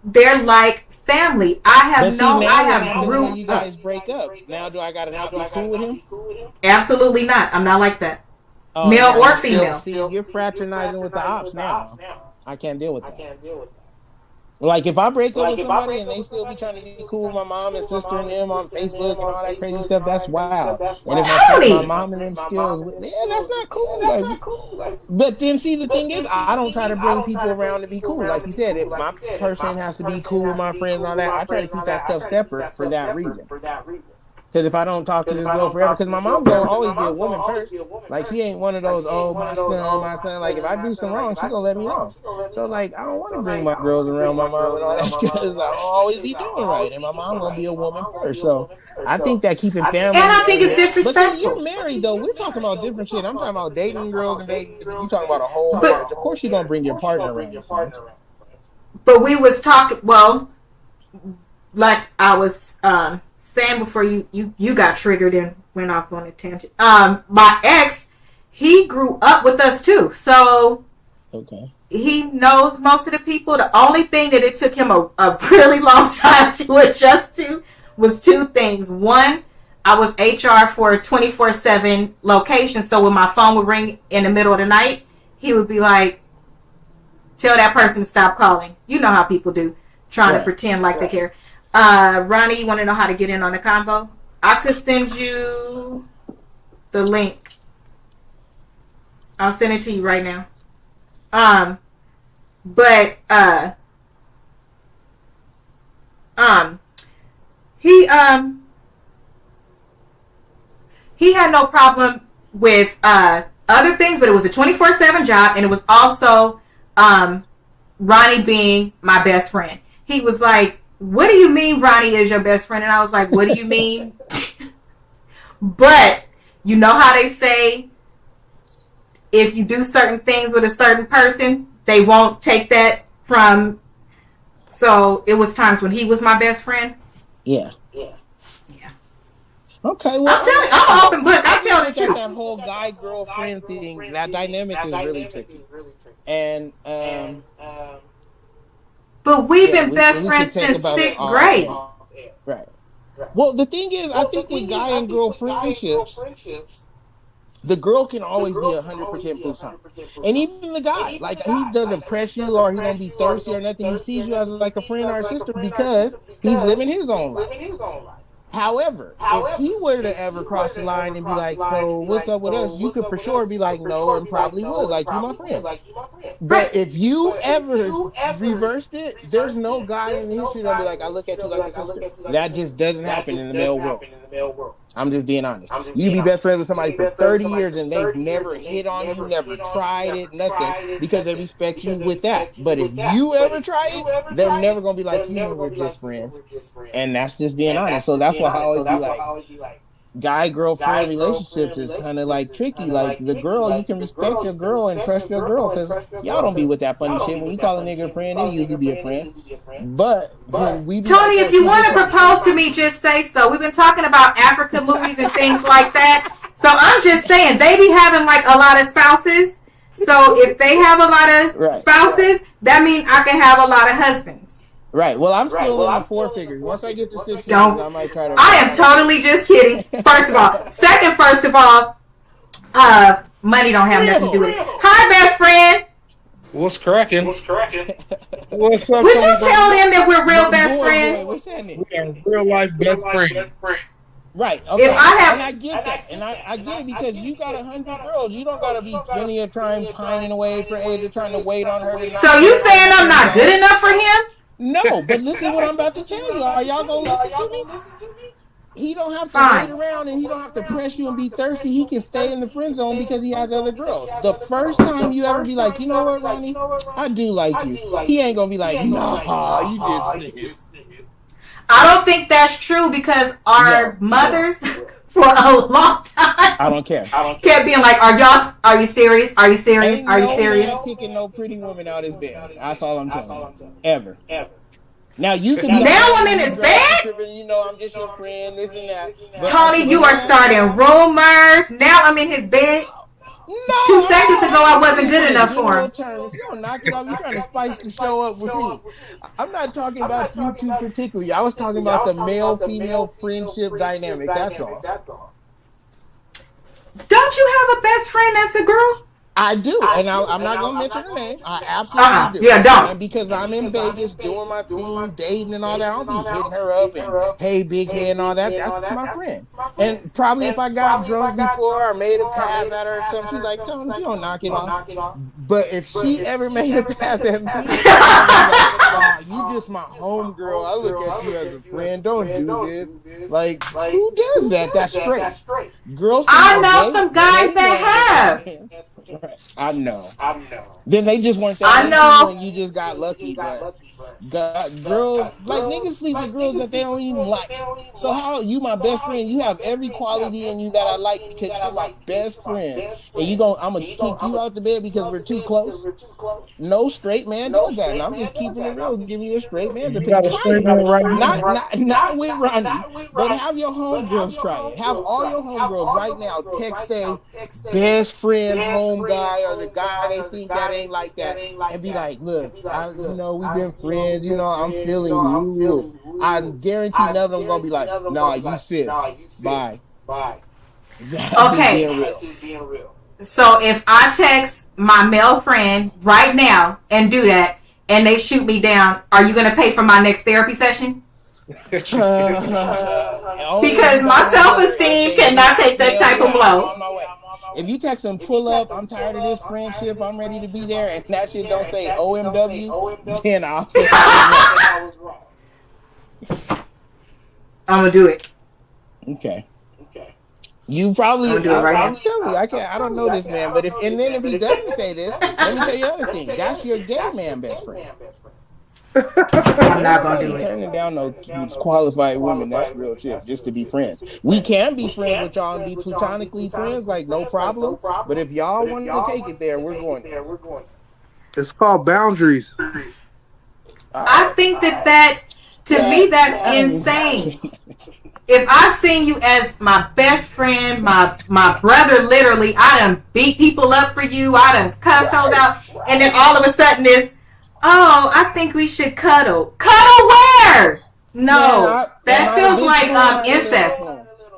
they're like family. I have grew. You guys break up. Now do I gotta not be cool with him? Absolutely not. I'm not like that. Male or female. See, you're fraternizing with the ops now. I can't deal with that. Like if I break up with somebody and they still be trying to be cool with my mom and sister and them on Facebook and all that crazy stuff, that's wild. And if my mom and them still is with me, that's not cool. But then see, the thing is, I don't try to bring people around to be cool. Like you said, if my person has to be cool with my friends and all that, I try to keep that stuff separate for that reason. Because if I don't talk to this girl forever, because my mom's gonna always be a woman first. Like she ain't one of those, oh my son. Like if I do some wrong, she gonna let me know. So like I don't want to bring my girls around my mom and all that because I'll always be doing right, and my mom gonna be a woman first. So I think that keeping family. And I think it's disrespectful. But you're married though. We're talking about different shit. I'm talking about dating girls and Vegas. You talking about a whole marriage. Of course you're gonna bring your partner around your friends. But we was talking. Well, like I was. Saying before you got triggered and went off on a tangent. My ex, he grew up with us too, so okay, he knows most of the people. The only thing that it took him a really long time to adjust to was two things. One, I was HR for a 24/7 location, so when my phone would ring in the middle of the night, he would be like, "Tell that person to stop calling." You know how people do, trying to pretend like they care. Ronnie, you want to know how to get in on the combo? I could send you the link. I'll send it to you right now. But he had no problem with other things, but it was a 24/7 job, and it was also Ronnie being my best friend. He was like, "What do you mean Ronnie is your best friend?" And I was like, "What do you mean?" But you know how they say, if you do certain things with a certain person, they won't take that from. So it was times when he was my best friend. Yeah. Okay, well, I'm telling you, I'm an open book. I tell the truth. That whole guy girlfriend thing, that dynamic is really tricky. And but we've been best friends since 6th grade. Right. Well, the thing is, I think with guy and girl friendships, the girl can always be 100% Busan. And even the guy, like, he doesn't press you or he don't be thirsty or nothing. He sees you as like a friend or a sister because he's living his own life. However, if he were to ever cross the line and be like, "So what's up with us?" you could for sure be like, "No," and probably would, like, "You my friend." But if you ever reversed it, there's no guy in the history that'll be like, "I look at you like a sister." That just doesn't happen in the male world. I'm just being honest. You be best friends with somebody for 30 years and they've never hit on you, never tried it, nothing, because they respect you with that. But if you ever try it, they're never going to be like, "You were just friends." And that's just being honest. So that's why I always be like, guy-girlfriend relationships is kind of like tricky. Like, the girl, you can respect your girl and trust your girl because y'all don't be with that funny shit. When you call a nigga a friend, they usually be a friend. But we be Tony, like, if you want to propose to me, just say so. We've been talking about Africa movies and things like that. So I'm just saying, they be having like a lot of spouses. So if they have a lot of spouses, that means I can have a lot of husbands. Right. Well, I'm still in the 4 figures. Once I get to 6 figures, I might try to. I am totally just kidding. First of all. Second, first of all, money don't have nothing to do with it. Hi, best friend. What's cracking? What's up? Would you tell them that we're real best friends? What's happening? We are real life best friends. Right. Okay. If I have, and I get that, and I get it because you got 100 girls. You don't gotta be spending your time pining away for Ada, trying to wait on her. So you saying I'm not good enough for him? No, but listen what I'm about to tell you. Are y'all gonna listen to me? He don't have to wait around and he don't have to press you and be thirsty. He can stay in the friend zone because he has other girls. The first time you ever be like, "You know what, Ronnie? I do like you." He ain't gonna be like, "Nah, you just." I don't think that's true because our mothers for a long time. I don't care. Kept being like, are you serious? Are you serious? Ain't Are you no serious? man kicking no pretty woman out his bed. That's all I'm telling you. Ever. Now you can be Now I'm in his bed? You know, I'm just your friend, this and that. But Tony, you are starting rumors. Now I'm in his bed. No, 2 seconds ago, I wasn't good enough for him. If you don't knock it off, you're trying to spice the show up with me. I'm not talking about you two particularly. I was talking about the male-female friendship dynamic. That's all. Don't you have a best friend that's a girl? I do, and I'm not going to mention her name. I absolutely do. Yeah, don't. And because I'm in Vegas doing my thing, dating and all that, I'll be hitting her up and, hey, big head and all that. That's my friend. And probably if I got drunk before or made a pass at her or something, she's like, Tony, you don't knock it off. But if she ever made a pass at me, like, you just my homegirl. I look at you as a friend. Don't do this. Like, who does that? That's straight. Girls. I know some guys that have. I know. Then they just weren't that. I know. And you just got lucky. But girls, like niggas sleep with girls that they don't even like. So how you my best friend? You have every quality in you that I like because you're my best friend. And I'm gonna kick you out the bed because we're too close. No straight man does that. And I'm just keeping it real, giving you a straight man to pick. Not with Ronnie, but have your homegirls try it. Have all your homegirls right now text a best friend home guy or the guy they think that ain't like that and be like, look, we've been friends, I'm feeling you. I guarantee none of them gonna be like, nah, you sis. Bye. Okay. So if I text my male friend right now and do that and they shoot me down, are you gonna pay for my next therapy session? Because my self-esteem cannot take that type of blow. If you text them, pull up, I'm tired of this friendship, I'm ready to be there, and that shit don't say OMW, then I'll say I was wrong. I'm gonna do it. Okay. You probably I'll do it right now. I'm telling you, I don't know this man, but if he doesn't say this, let me tell you the other thing. That's your gay man best friend. I'm not gonna do it. Turning down no qualified women, that's real shit. Just to be friends. We can be friends with y'all and be platonically friends, like no problem. But if y'all want to take it there, we're going there. It's called boundaries. I think that to me that's insane. If I seen you as my best friend, my brother, literally, I done beat people up for you, I done cussed hoes out, and then all of a sudden it's, oh, I think we should cuddle. Cuddle where? No, that feels like incest.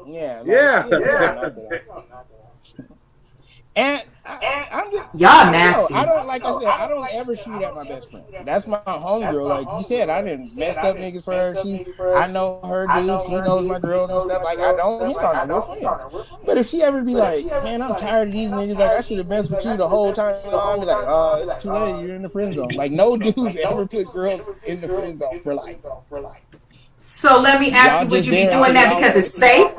Yeah. And I'm just, y'all nasty. I don't ever shoot at my best friend. That's my homegirl. Like you said, I didn't messed up niggas for her. I know her dude. She knows my girl and stuff. Like I don't hit on her. We're friends. But if she ever be like, man, I'm tired of these niggas. Like I should have messed with you the whole time. I'll be like, oh, it's too late. You're in the friend zone. Like no dudes ever put girls in the friend zone for life. So let me ask you, would you be doing that because it's safe?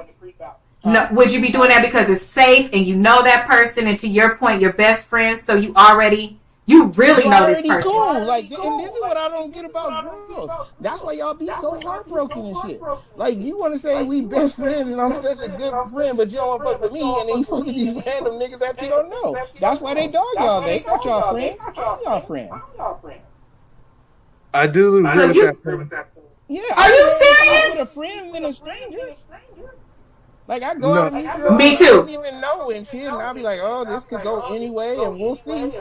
No, would you be doing that because it's safe and you know that person, and to your point, your best friend, so you really know this person. Cool. Like, and this is what I don't get about girls. That's why y'all be so heartbroken and shit. Like, you want to say we best friends and I'm such a good friend, but you don't want to fuck with me, and then you fuck with these random niggas that you don't know. That's why they dog y'all. They not y'all friends. Y'all friends. I do agree with that. Yeah. Are you serious? With a friend than a stranger. Like I go out and meet girls me too. I don't even know and shit, and I'll be like, oh, this could go anyway, and we'll see.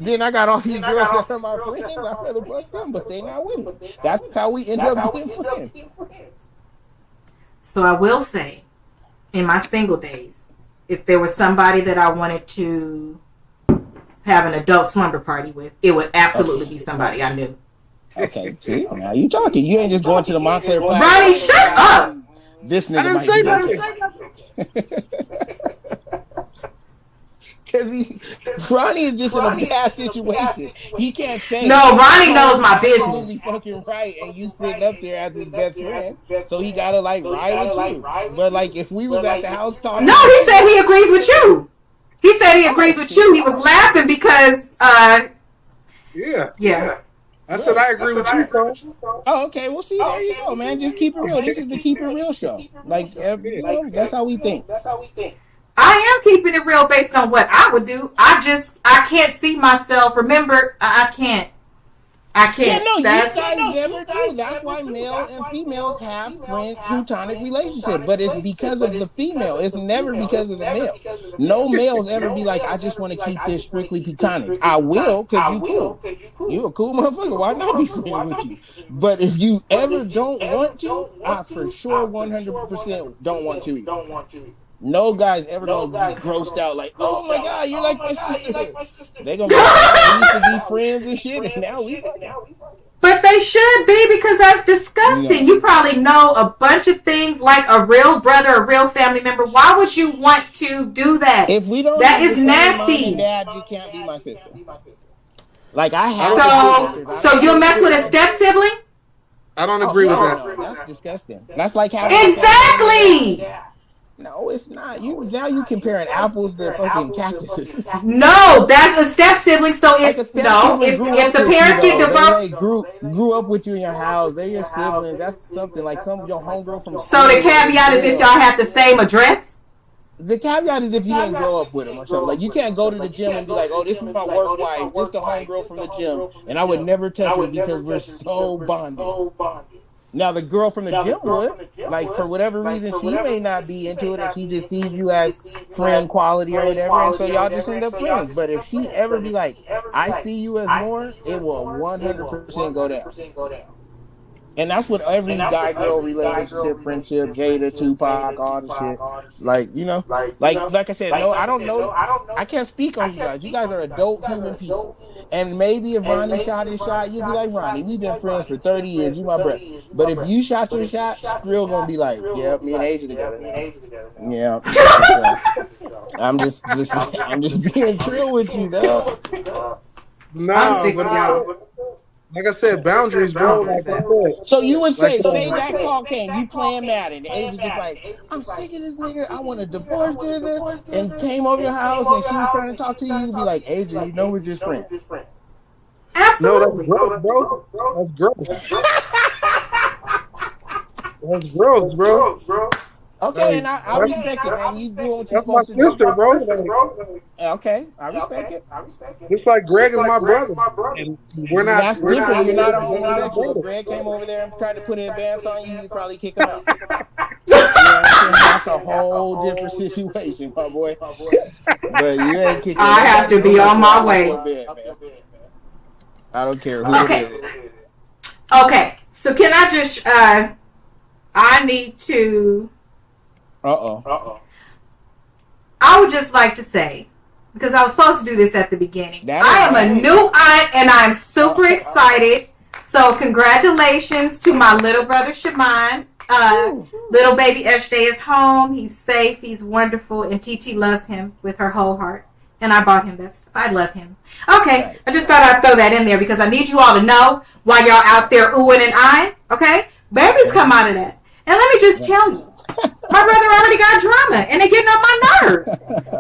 Then I got all these girls that are my friends. I'd rather fuck them, but they not with me. That's how we end up being friends. So I will say, in my single days, if there was somebody that I wanted to have an adult slumber party with, it would absolutely be somebody I knew. Okay, see, now you talking. You ain't just going to the Montclair Plaza. Ronnie, shut up! This nigga I didn't say nothing. Because Ronnie is just in a bad situation. He can't say. No, Ronnie knows my business. Absolutely fucking right, and you sitting up there as his best friend, so he gotta like ride with you. But like, if we was at the house talking, no, he said he agrees with you. He said he agrees with you. He was laughing because, yeah. I said I agree with you, Cole. Oh, okay. Well, see, there you go, man. Just keep it real. This is the Keep It Real show. Like, that's how we think. I am keeping it real based on what I would do. I can't see myself. Remember, I can't. Yeah, no, you guys never do. That's why male and females have platonic relationship. But it's because of the female. It's never because of the male. No males ever be like, I just want to keep this strictly platonic. I will, because you cool. You a cool motherfucker. Why not be friends with you? But if you ever don't want to, I for sure 100% don't want to either. No guy's ever gonna be grossed out like, oh my god, you're like my sister. They gonna be like, we used to be friends and shit, and now we. But they should be, because that's disgusting. You probably know a bunch of things like a real brother, a real family member. Why would you want to do that? If we don't, that is nasty. Mom and dad, you can't be my sister. Like I have. So you'll mess with a step sibling? I don't agree with that. No, that's disgusting. That's like having exactly. No, it's not. You comparing apples to fucking cactuses. No, that's a step sibling. So if the parents get divorced, they grew up with you in your house, they're your siblings. That's something like some of your homegirl from. So the caveat is if y'all have the same address. The caveat is if you didn't grow up with them or something. Like you can't go to the gym and be like, "Oh, this is my work wife. This is the homegirl from the gym," and I would never touch her because we're so bonded. Now the girl from the gym would, like for whatever reason, she may not be into it, and she just sees you as friend quality or whatever, and so y'all just end up friends. But if she ever be like, I see you as more, it will 100% go down. And that's what every guy-girl relationship, friendship, Jada, Tupac, all the shit. Like, you know, like I said, no, I don't know. I can't speak on you guys. You guys are adult human people. And maybe if Ronnie shot his shot, you'd be like, Ronnie, we've been friends for 30 years. You my brother. But if you shot your shot, Skrill gonna be like, yeah, me and Asia together. Yeah. I'm just being trill with you, dog. No, but like I said, boundaries, bro. Like I said. So you would say that call came, you playing Madden, and Asia just like, I'm sick of this nigga, I want a divorce, and came over your house and she was trying to talk to you, you'd be like, Asia, you know we're just friends. Absolutely. No, that's gross, bro. That's gross, bro. Okay, and I respect it, man. You doing what you're That's my supposed to do. sister, bro. Okay, I respect it. Just like Greg is my brother. And we're not. That's different. You're not a homosexual. If Greg came over there and tried to put an advance on you, you'd probably kick him out. You know that's a whole different situation, my boy. But you ain't kicking. I have to be on my way. I don't care who it is. Okay, so can I just? I need to. I would just like to say, because I was supposed to do this at the beginning, I am a new aunt and I'm super excited. So congratulations to my little brother Shaman. Little baby SJ is home. He's safe. He's wonderful. And TT loves him with her whole heart. And I bought him that stuff. I love him. Okay. I just thought I'd throw that in there because I need you all to know while y'all out there oohing and eyeing. Okay. Babies come out of that. And let me just tell you, my brother already got drama, and they're getting on my nerves.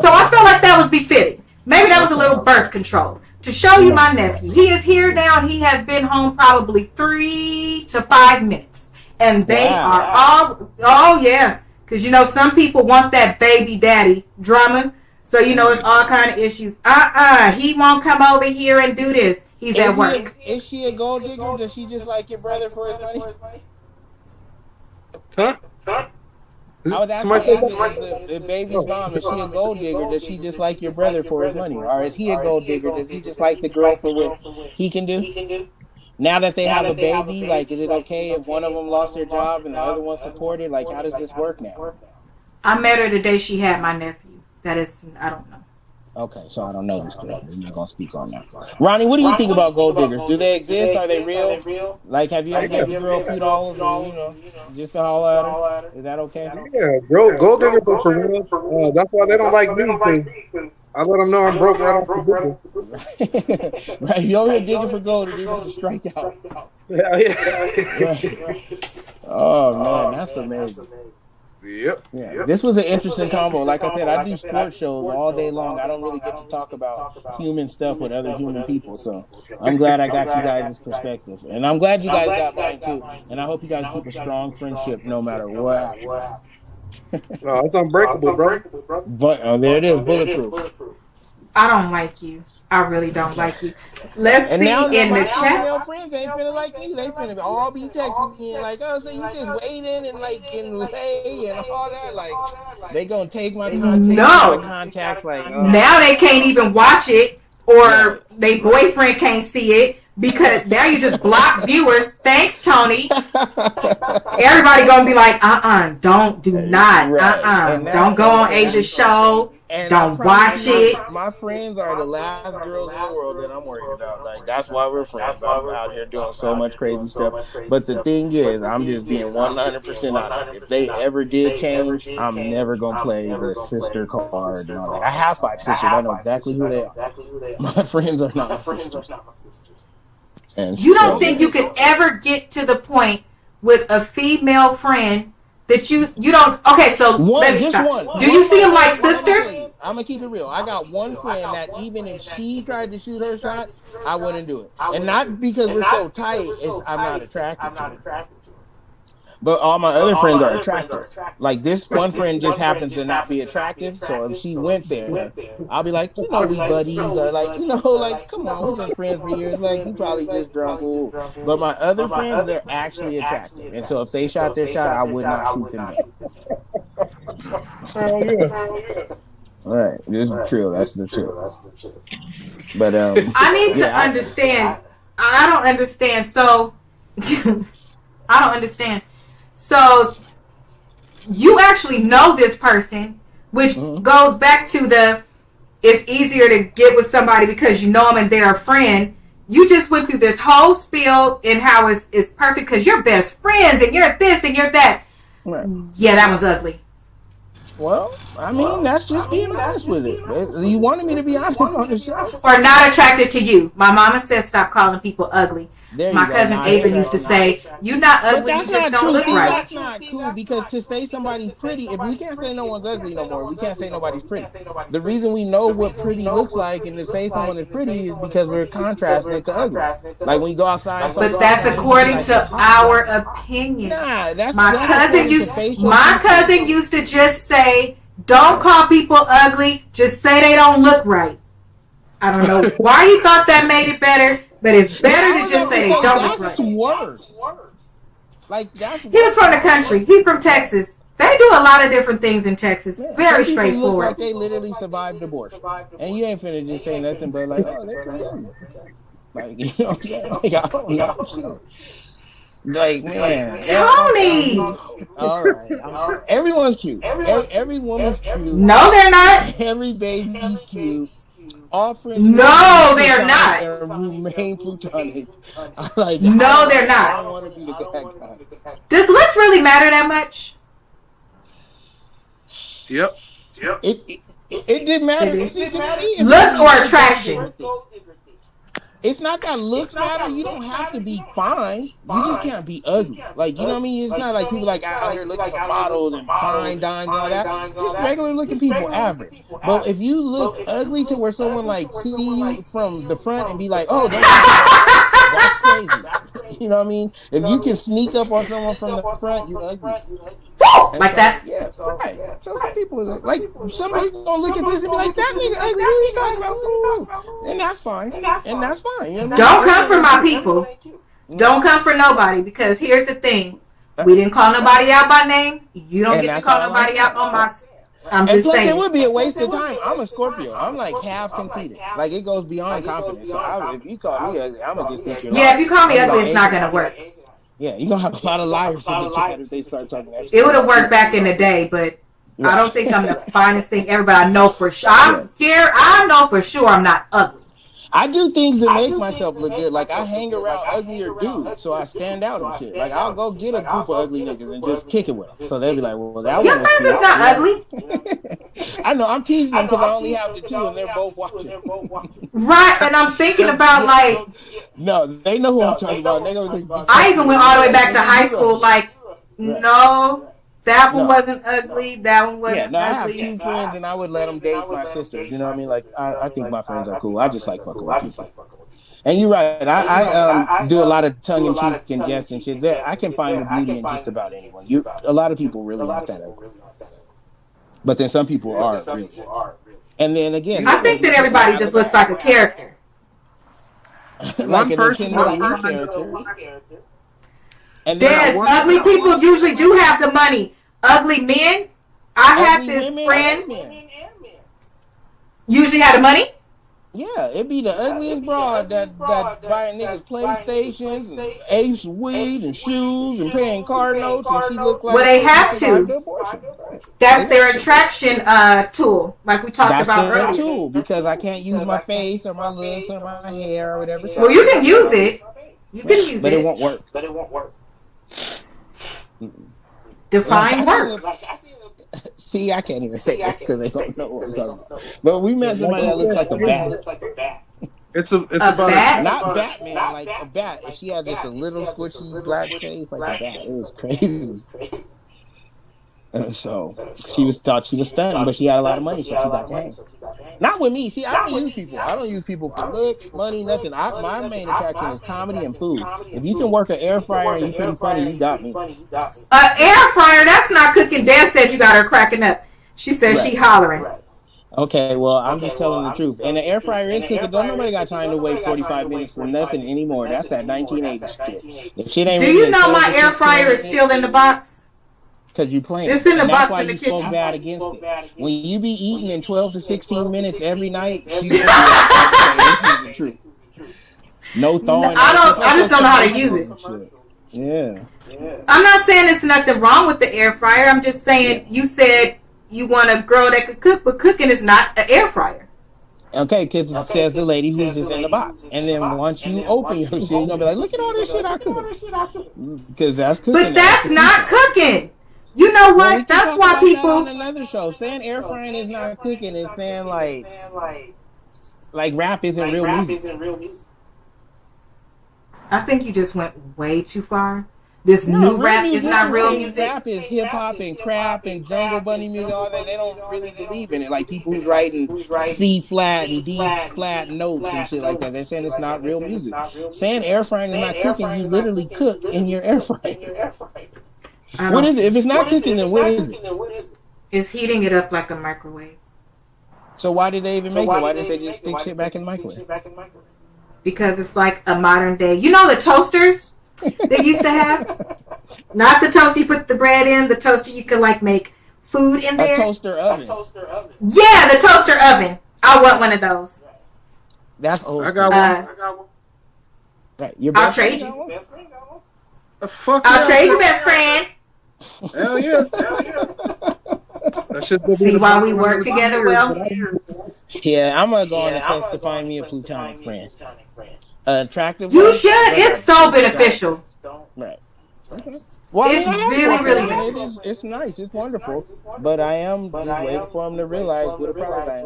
So I felt like that was befitting. Maybe that was a little birth control to show you my nephew. He is here now, and he has been home probably 3 to 5 minutes. And they are all, oh yeah, because you know some people want that baby daddy drama. So you know it's all kind of issues. He won't come over here and do this. He's at work. Is she a gold digger? Does she just like your brother for his money? Huh? I was asking the baby's mom, is she a gold digger? Does she just like your brother for his money? Or is he a gold digger? Does he just like the girl for what he can do? Now that they have a baby, like, is it okay if one of them lost their job and the other one supported? Like, how does this work now? I met her the day she had my nephew. That is, I don't know. Okay, so I don't know this girl. I'm not going to speak on that. Ronnie, what do you think about gold diggers? Do they exist? Are they real? Like, have you ever given your girl a few dollars and, you know, just to holler at her? Is that okay? Yeah, bro, gold diggers are for real. That's why they don't like me. I let them know I'm broke right off the book. Right, you over here digging for gold and you need to strike out. Yeah. Right. Oh, man, that's amazing. Yep. Yeah, this was an interesting combo. Like I said, I do sports shows all day long. I don't really get to talk about human stuff with other human people. So I'm glad I got you guys' perspective. And I'm glad you guys got mine too. And I hope you guys keep a strong friendship no matter what happens. No, it's unbreakable, bro. But there it is, bulletproof. I don't like you. I really don't like you. Let's And see now in my the chat. female friends ain't finna like me. They finna all be texting me and like, oh, so you just waiting and like getting lay and all that. Like, they gonna take my content, No. my contacts. Like, oh. Now they can't even watch it, or their boyfriend can't see it because now you just block viewers. Thanks, Tony. Everybody gonna be like, don't, do not, Right. don't go on Asia's show. And Don't I watch promise it. My friends are the last girls in the world that I'm worried about. Like, that's why we're friends. I'm out here doing so much crazy stuff. But the thing is, I'm just being 100% honest. If they ever did change, I'm never gonna play the sister card and all that. I have 5 sisters. I know exactly who they are. My friends are not my sisters. And You don't think you could ever get to the point with a female friend that you don't? Okay, so let me just stop. one. Do you see them like sisters? I'm gonna keep it real. I got one friend that even if she tried to shoot her shot, I wouldn't do it. And not because we're so tight, it's I'm not attracted to her. But all my other friends are attractive. Like this one friend just happens to not be attractive. So if she went there, I'll be like, we buddies, or like, like, come on, we've been friends for years. Like, you probably just drunk. Ooh. But my other friends, they're actually attractive. And so if they shot their shot, I would not shoot them down. Hell yeah. All right, this is true. That's the truth. But I need to understand. I don't understand. So I don't understand. So you actually know this person, which goes back to it's easier to get with somebody because you know them and they're a friend. You just went through this whole spiel and how it's perfect because you're best friends and you're this and you're that. Right. Yeah, that was ugly. Well, I mean, that's just being honest with it. You wanted me to be honest on the show. Or not attracted to you. My mama says stop calling people ugly. My cousin Adrian used to say, "You're not ugly. But that's you just not don't true. look See, right." that's not cool because to say somebody's pretty, if we can't say no one's ugly no more, we can't say nobody's pretty. The reason we know what pretty looks like and to say someone is pretty is because we're contrasting it to ugly. Like when you go outside. But that's according to our opinion. Nah, that's My cousin used to just say, "Don't call people ugly. Just say they don't look right." I don't know why you thought that made it better, but it's better to just say they don't look right. That's worse. Like that's. He was from the country. He from Texas. They do a lot of different things in Texas. Yeah, Very some people look straightforward. like they literally survived divorce, and you ain't finna just say nothing but like, oh, they're pretty ugly. Like, you know what I'm saying? Like, I don't know. Like, man, Tony. All right, I'm sorry. Everyone's cute. Every woman's cute. No, they're not. Every baby's cute. All friends. No, they're not. Remain platonic. Like, No, they're not. I don't want to be the bad guy. Does looks really matter that much? Yep. It didn't matter. See, to me, it's Looks not or even attraction? It's not that looks matter. You don't have to be fine. You just can't be ugly. Like, you know what I mean? It's not like people like out here looking for models and fine dimes and all that. Just regular looking people, average. But if you look ugly to where someone like see you from the front and be like, oh, that's crazy. You know what I mean? If you can sneak up on someone from the front, you ugly. Like that? Yeah, so, right. So some people is like somebody gonna look at this and be like, that nigga ugly, who you talking about? Ooh. And that's fine. And that's fine. You know, Don't come for my people. Don't come for nobody, because here's the thing. We didn't call nobody out by name. You don't get to call nobody out on my... I'm and just plus, saying. it would be a waste of time. I'm a Scorpio. I'm like half conceited. Like, it goes beyond confidence. So if you call me ugly, I'm gonna just think you're Yeah, if you call me ugly, it's not gonna work. Yeah, you're gonna have a lot of liars in the chat if they start talking that shit. It would have worked back in the day, but I don't think I'm the finest thing ever. But I know for sure. I know for sure I'm not ugly. I do things to make myself look good. Like, I hang around uglier dudes, so I stand out and shit. Like, I'll go get a group of ugly niggas and just kick it with them. So they'll be like, well, that Your one was friends is cute. not ugly. I know, I'm teasing them because I only have the two and they're both watching. Right, and I'm thinking about, like... No, they know who I'm talking about. They gonna think, I even went all the way back to high school, like, no, That one No. wasn't ugly. That one wasn't Yeah, no, I have ugly. two friends, and I would let them date my sisters. You know what I mean? Like, I think my friends are cool. I just like fucking with people. And you're right. I do a lot of tongue in cheek and jest and shit. I can find the beauty in just about anyone. A lot of people really aren't that ugly, but then some people are really. And then again, I think that everybody just looks like a character. like One a person- Nintendo character. And Yes, ugly people usually do have the money. Ugly men. I had this friend usually had the money. Yeah, it be the ugliest broad that buying niggas PlayStations and Ace weed and shoes and paying car notes, and she look like Well, they have she survived to. the abortion. Right. That's their attraction tool, like we talked That's about the earlier. tool, because I can't use my face or my looks or my hair or whatever. Well, you can use it. You can use but it. it won't work. Define work. See, I can't even say this because they don't know what I'm talking about. But we met somebody that looks like a bat. It's A about bat? Not Batman, like a bat. If she had just a little squishy black face like a bat, it was crazy. So she thought she was stunned, but she had a lot of money, so she got to hang. Not with me. See, I don't use people. I don't use people for looks, money, nothing. My main attraction is comedy and food. If you can work an air fryer and you pretty funny, you got me. Air fryer, that's not cooking. Dad said you got her cracking up. She said she hollering. Okay, well, I'm just telling the truth. And the air fryer is cooking. Don't nobody got time to wait 45 minutes for nothing anymore. That's that 1980s shit. If shit ain't Do ready you at know 12 my to air 16 fryer is still in the box? Because you playing. It's in the And box that's why in the you spoke kitchen. bad against it. When you be eating in 12 to 16 minutes every night, you this is the truth. No thawing. I just don't know how to use it. Yeah. I'm not saying it's nothing wrong with the air fryer. I'm just saying you said you want a girl that could cook, but cooking is not an air fryer. Okay, because it says the lady who's just in the box. And then once you open your shit, you're going to be like, look at all this shit I cook. Because that's cooking. But that's not cooking. You know Well, we what? can That's talk why about that people. on another show. Saying air frying is not cooking is saying like rap isn't real music. I think you just went way too far. This No, new real rap is not real musicians music. think Rap is hip hop and crap and jungle bunny music, all that. They don't really believe in it. Like people who's writing C flat and D flat notes and shit like that. They're saying it's not real music. Saying air frying is not cooking. You literally cook in your air fryer. I What don't- is it? If it's not cooking, then what is it? It's heating it up like a microwave So why did they even make it? Why didn't they just stick shit back in the microwave? because it's like a modern day. You know the toasters they used to have? Not the toaster you put the bread in. The toaster you could like make food in A there. toaster oven. Yeah, the toaster oven. I want one of those. That's old. I got one. Right. Your I'll best trade friend you. got one? Fuck I'll yeah. trade you, best friend. Hell yeah. That shit will be See the why best we one work of the together years, well? but Yeah, I'm gonna go on a quest to find me a plutonic friend. Attractive. You one? should. It's so beneficial. Right. Okay. Well, It's I have really, one really friend, and it's nice. It's wonderful. But I am just waiting for him to realize what a prize I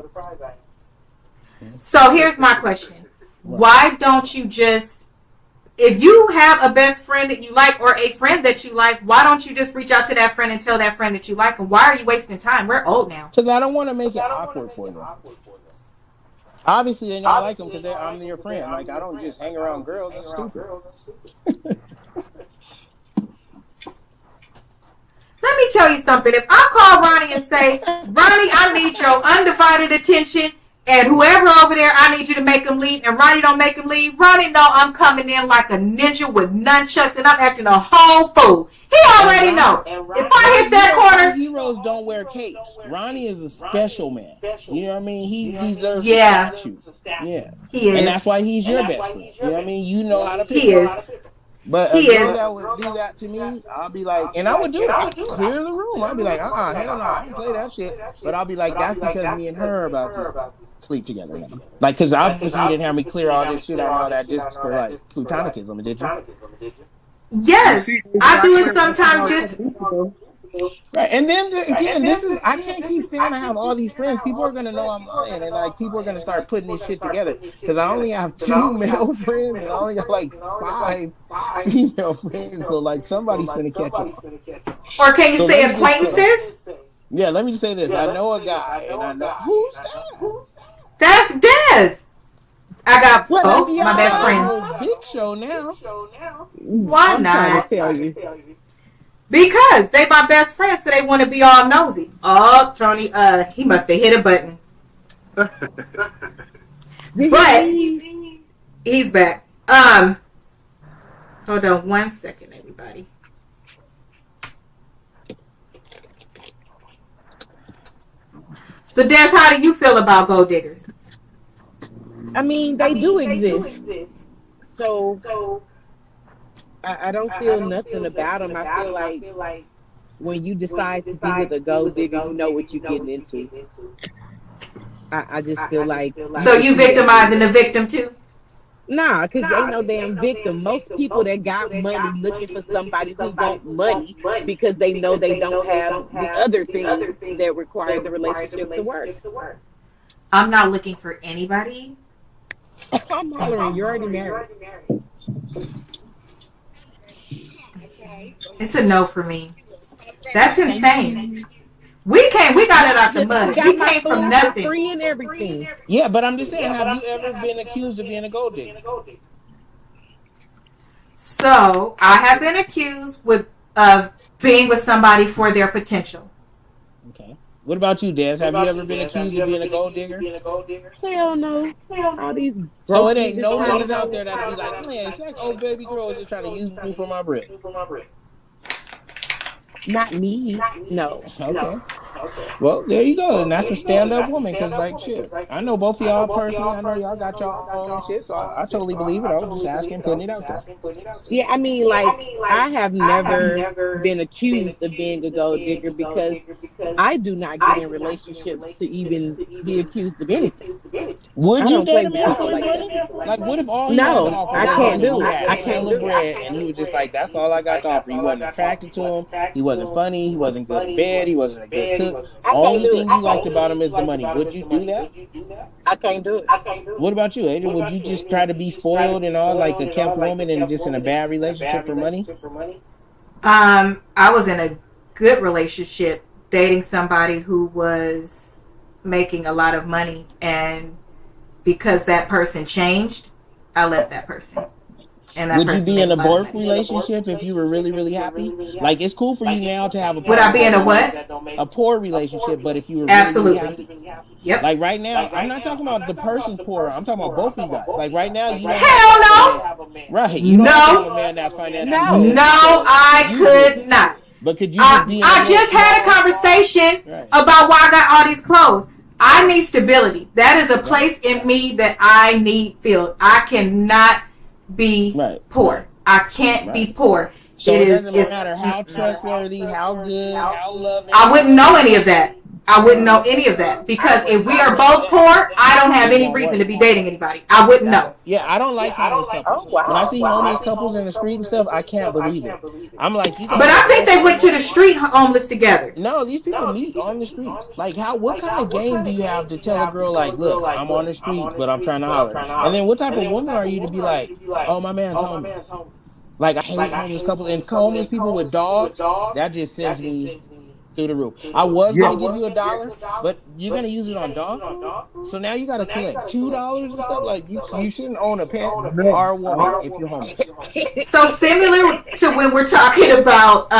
am. So here's my question. Why don't you just, if you have a best friend that you like or a friend that you like, why don't you just reach out to that friend and tell that friend that you like them? Why are you wasting time? We're old now. Because I don't want to make it awkward for them. Obviously, they know I like them because I'm their friend. Like, I don't just hang around girls. That's stupid. Let me tell you something. If I call Ronnie and say, Ronnie, I need your undivided attention, and whoever over there, I need you to make him leave, and Ronnie don't make him leave, Ronnie know I'm coming in like a ninja with nunchucks, and I'm acting a whole fool. He already know. If I hit that corner, Heroes don't wear capes. Ronnie is a special man. You know what I mean? He deserves Yeah. to statue. Yeah. he is. And that's why he's your best friend. You know what I mean? You know how to pick. He is. But a He girl is. that would do that to me, I'll be like, and I would do it. I would clear the room. I'd be like, hell no, I don't play that shit. But I'll be like, that's because me and her are about to sleep together. Like, because obviously you didn't have me clear all this shit out and all that just for like plutonicism, did you? Yes, I do it sometimes just Right, and then again, I can't keep saying I have all these friends. People are gonna know I'm lying, and like people are gonna start putting this shit together because I only have 2 male friends and I only got like 5 female friends. So like somebody's gonna catch on. Or can you say acquaintances? Yeah, let me just say this. I know a guy, and I know who's that? That's Dez. I got both my best friends. Big show now. Why not? Tell you. Because they my best friends, so they want to be all nosy. Oh, Tony, he must have hit a button. But he's back. Hold on 1 second, everybody. So, Des, how do you feel about gold diggers? I mean, they do exist. So I don't feel nothing about them. I feel like when you decide to be with a gold digger, you know what you're getting into. I just feel like. So you victimizing the victim too? Nah, because ain't no damn victim. Most people that got money looking for somebody who want money because they know they don't have the other things that require the relationship to work. I'm not looking for anybody. I'm hollering, you're already married. It's a no for me. That's insane. We got it out the mud. We came from nothing. Free and everything. Yeah, but I'm just saying, have you ever been accused of being a gold digger? So I have been accused of being with somebody for their potential. Okay. What about you, Des? Have you ever been accused of being a gold digger? Hell no. All these. So it ain't no niggas out there that'll be like, man, it's like old baby girl just trying to use me for my bread. Not me. No. Okay. Well, there you go. And that's a stand-up woman because, like, shit, I know both of y'all personally. I know y'all got y'all own shit, so I totally believe it. I was just asking, putting it out there. Yeah, I mean, like, I have never been accused of being a gold digger because I do not get in relationships to even be accused of anything. Would you date a man for his money? Like, what if all he had to offer I can't do it. I can't do bread, and he was just like, that's all I got to offer. He wasn't attracted to him. He wasn't funny. He wasn't good in bed. He wasn't a good cook. Only thing you liked about him is the money. Would you do that? I can't do it. What about you, Adrian? Would you just try to be spoiled and all, like a kept woman and just in a bad relationship for money? I was in a good relationship dating somebody who was making a lot of money, and because that person changed, I left that person. And that would you be in a broke broke relationship if you were really, really happy? Like, it's cool for you now to have a. Would I be in a what? A poor relationship, but if you were absolutely really, really happy. Yep. Like right now, I'm not talking about the person's poor. I'm talking about both of you guys. Like right now, you don't. Hell no. Right. You don't have a man that's financially. No, I could not. But could you just be? I just had a conversation about why I got all these clothes. I need stability. That is a place in me that I need filled. I cannot be poor. I can't be poor. So it doesn't matter how trustworthy, how good, how loving. I wouldn't know any of that. I wouldn't know any of that because if we are both poor, I don't have any reason to be dating anybody. I wouldn't know. Yeah, I don't like homeless couples. When I see homeless couples in the street and stuff, I can't believe it. I'm like, but I think they went to the street homeless together. No, these people meet on the streets. Like, what kind of game do you have to tell a girl like, look, I'm on the streets, but I'm trying to holler? And then what type of woman are you to be like, oh, my man's homeless? Like, I hate homeless couples and homeless people with dogs. That just sends me through the roof. I was gonna give you $1, but you're gonna use it on dog food. So now you gotta collect $2 and stuff. Like you shouldn't own a pet or a woman if you're homeless. So similar to when we're talking about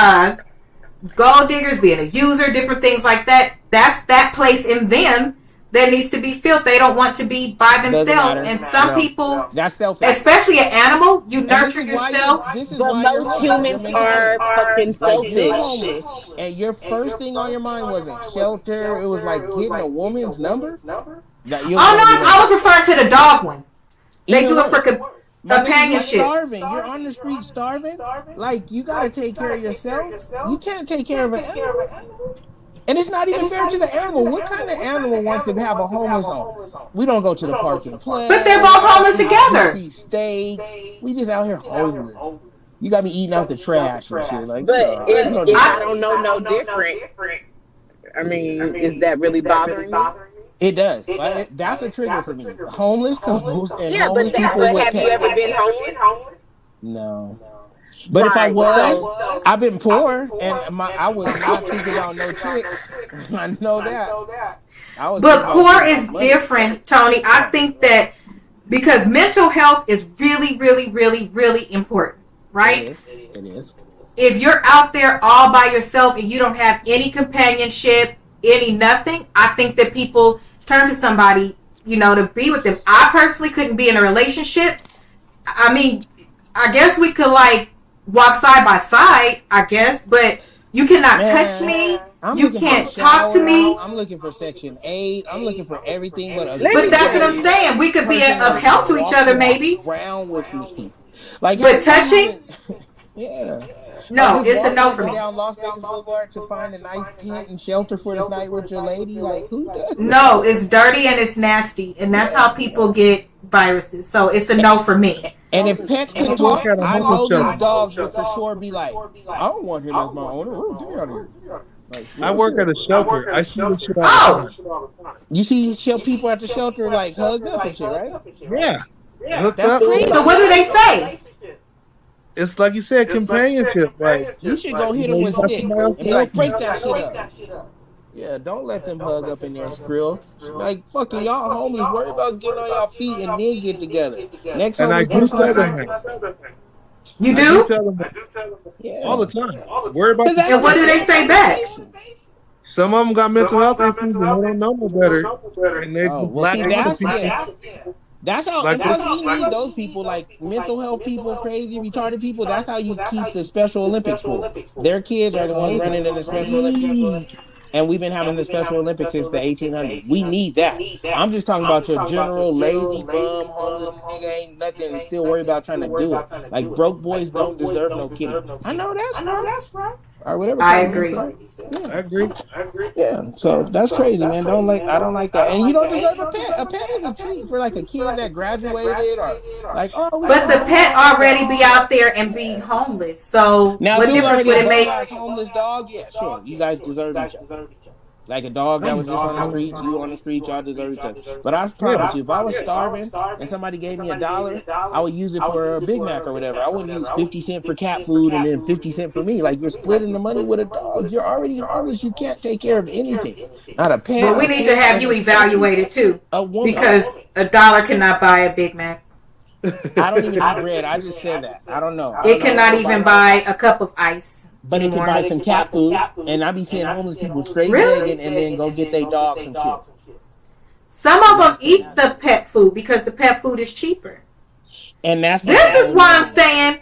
gold diggers being a user, different things like that. That's that place in them that needs to be filled. They don't want to be by themselves. And some people, that's selfish. Especially an animal, you nurture yourself. But most humans are fucking selfish. And your first thing on your mind wasn't shelter. It was like getting a woman's number. Oh no, I was referring to the dog one. They do it for companionship. You're on the street starving. Like you gotta take care of yourself. You can't take care of an animal. And it's not even fair to the animal. What kind of animal wants to have a homeless home? We don't go to the park and play. But they're both homeless together. We see steaks. We just out here homeless. You got me eating out the trash and shit. Like, But you if I don't know no different, I mean, is that really bothering you? it does. Like, that's a trigger for me. Homeless couples and Yeah, homeless but people with have you pets. ever been homeless? No. But if I Right, was, I've been poor, and I was not thinking about no chicks. I know that. I was But thinking about poor getting is money. different, Tony. I think that because mental health is really, really, really, really important, right? It is. If you're out there all by yourself and you don't have any companionship, any nothing, I think that people turn to somebody, to be with them. I personally couldn't be in a relationship. I mean, I guess we could walk side by side, I guess, but you cannot touch me. You can't talk to me. I'm looking for Section 8. I'm looking for everything but a. But that's what I'm saying. We could be of help to each other, maybe. Around with me, like. But touching? Yeah. No, it's a no for me. Down Las Vegas Boulevard to find a nice tent and shelter for the night with your lady, like who does? No, it's dirty and it's nasty, and that's how people get viruses. So it's a no for me. And if pets could talk, I know these dogs would for sure be like, I don't want him as my owner. Get me out of here. Like, I work at a shelter. I see this shit all Oh, the time. you see people at the shelter like hugged up and shit, right? Yeah. Hooked That's up. crazy. so what do they say? It's like you said, companionship. Like, You should go hit them with That's sticks somebody else and be like, helping. break that shit up. Yeah, don't let them hug up in there, Skrill. Like, fucking y'all homeless, worry about getting on y'all feet and then get together. Next and I homeless do person, tell them that. You I do? tell them that yeah. all the time. Worry about And what do they say back? Some of them got mental health issues and they don't know no better. And they Oh, well, black see, other people. that's how. Like And plus, this- we need those people, like mental health people, crazy, retarded people. That's how you keep the Special Olympics full. Their kids are the ones running in the Special Olympics. And we've been having the Special Olympics since the 1800s. We need that. I'm just talking about your general lazy bum, homeless nigga ain't nothing and still worry about trying to do it. Like broke boys don't deserve no kidding. I know that's right. Or whatever. I agree. I agree. Yeah, so that's crazy, man. I don't like that. And you don't deserve a pet. A pet is a treat for like a kid that graduated or like, oh. But the pet already be out there and be homeless. So Now, what if you difference already would it a make? homeless dog, yeah, sure. You guys deserve each other. Like a dog that was just on the streets, you on the street, y'all deserve each other. But I promise you, if I was starving and somebody gave me $1, I would use it for a Big Mac or whatever. I wouldn't use 50 cents for cat food and then 50 cents for me. Like, you're splitting the money with a dog. You're already homeless. You can't take care of anything. Not a pet. Well, we need to have you evaluated too, A woman. because $1 cannot buy a Big Mac. I don't even eat bread. I just said that. I don't know. It cannot even buy a cup of ice. But it can buy some cat food, and I be seeing homeless people straight Really? begging and then go get their dogs and shit. Some of them eat the pet food because the pet food is cheaper. And that's This is why I'm saying.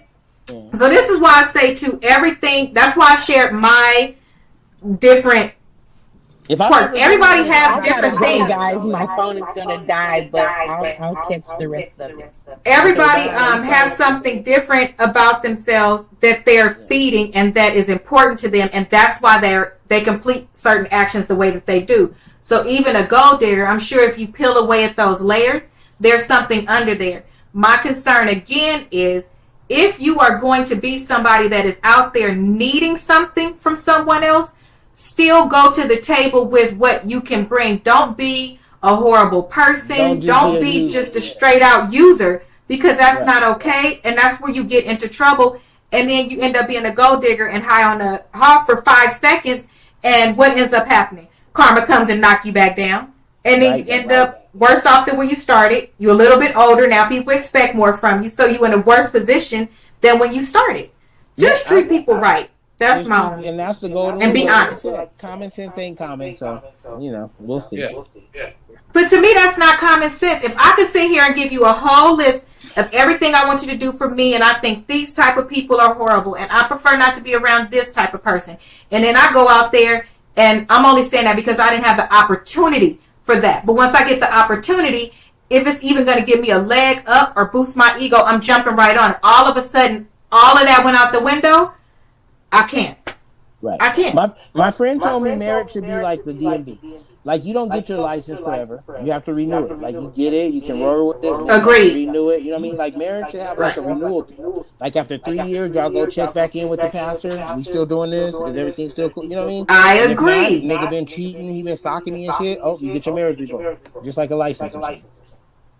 So this is why I say to everything. That's why I shared my different If quirks. Everybody has I gotta different go, things. guys. My phone is gonna die, but I'll catch the rest of it. Everybody has something different about themselves that they're feeding and that is important to them, and that's why they complete certain actions the way that they do. So even a gold digger, I'm sure if you peel away at those layers, there's something under there. My concern again is if you are going to be somebody that is out there needing something from someone else, still go to the table with what you can bring. Don't be a horrible person. Don't be just a straight out user, because that's not okay. And that's where you get into trouble. And then you end up being a gold digger and high on a hog for 5 seconds. And what ends up happening? Karma comes and knock you back down. And then you end up worse off than where you started. You're a little bit older. Now people expect more from you. So you're in a worse position than when you started. Just treat people right. That's my own. And that's the golden And be rule. honest. Common sense ain't common, so we'll see. Yeah. But to me, that's not common sense. If I could sit here and give you a whole list of everything I want you to do for me, and I think these type of people are horrible, and I prefer not to be around this type of person, and then I go out there, and I'm only saying that because I didn't have the opportunity for that. But once I get the opportunity, if it's even going to give me a leg up or boost my ego, I'm jumping right on it. All of a sudden, all of that went out the window. I can't. Right. I can't. My friend told me marriage should be like the DMV. Like you don't get your license forever. You have to renew it. Like you get it, you can roll with it, and then Agreed. renew it. You know what I mean? Like marriage should have like a renewal thing. Like after 3 years, y'all go check back in with the pastor. We still doing this? Is everything still cool? You know what I mean? I And if not, agree. nigga been cheating, he been socking me and shit. Oh, you get your marriage revoked, just like a license or something.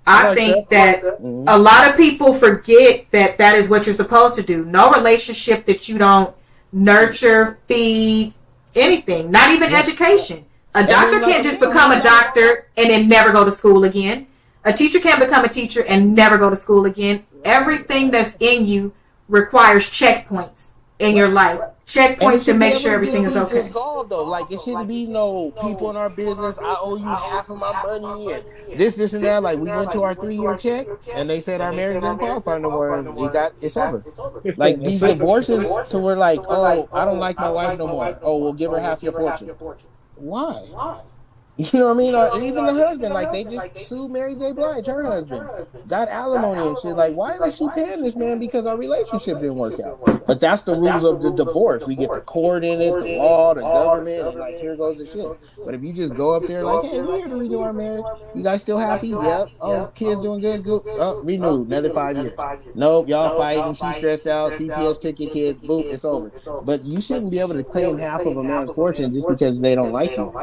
I think that a lot of people forget that that is what you're supposed to do. No relationship that you don't nurture, feed, anything, not even education. A doctor can't just become a doctor and then never go to school again. A teacher can't become a teacher and never go to school again. Everything that's in you requires checkpoints in your life. Checkpoints to make sure everything is okay. Dissolved, though. Like it shouldn't be no people in our business. I owe you half of my money and this and that. Like we went to our 3-year check and they said our marriage didn't qualify no more and it's over. Like these divorces, so we're like, oh, I don't like my wife no more. Oh, we'll give her half your fortune. Why? You know what I mean? Or even the husband, like they just sued Mary J. Blige, her husband, got alimony and shit. Like, why was she paying this man? Because our relationship didn't work out. But that's the rules of the divorce. We get the court in it, the law, the government, and like here goes the shit. But if you just go up there like, hey, we're here to renew our marriage. You guys still happy? Yep. Oh, kids doing good. Good. Oh, renewed. Another 5 years. Nope. Y'all fighting. She's stressed out. CPS took your kid. Boom. It's over. But you shouldn't be able to claim half of a man's fortune just because they don't like you.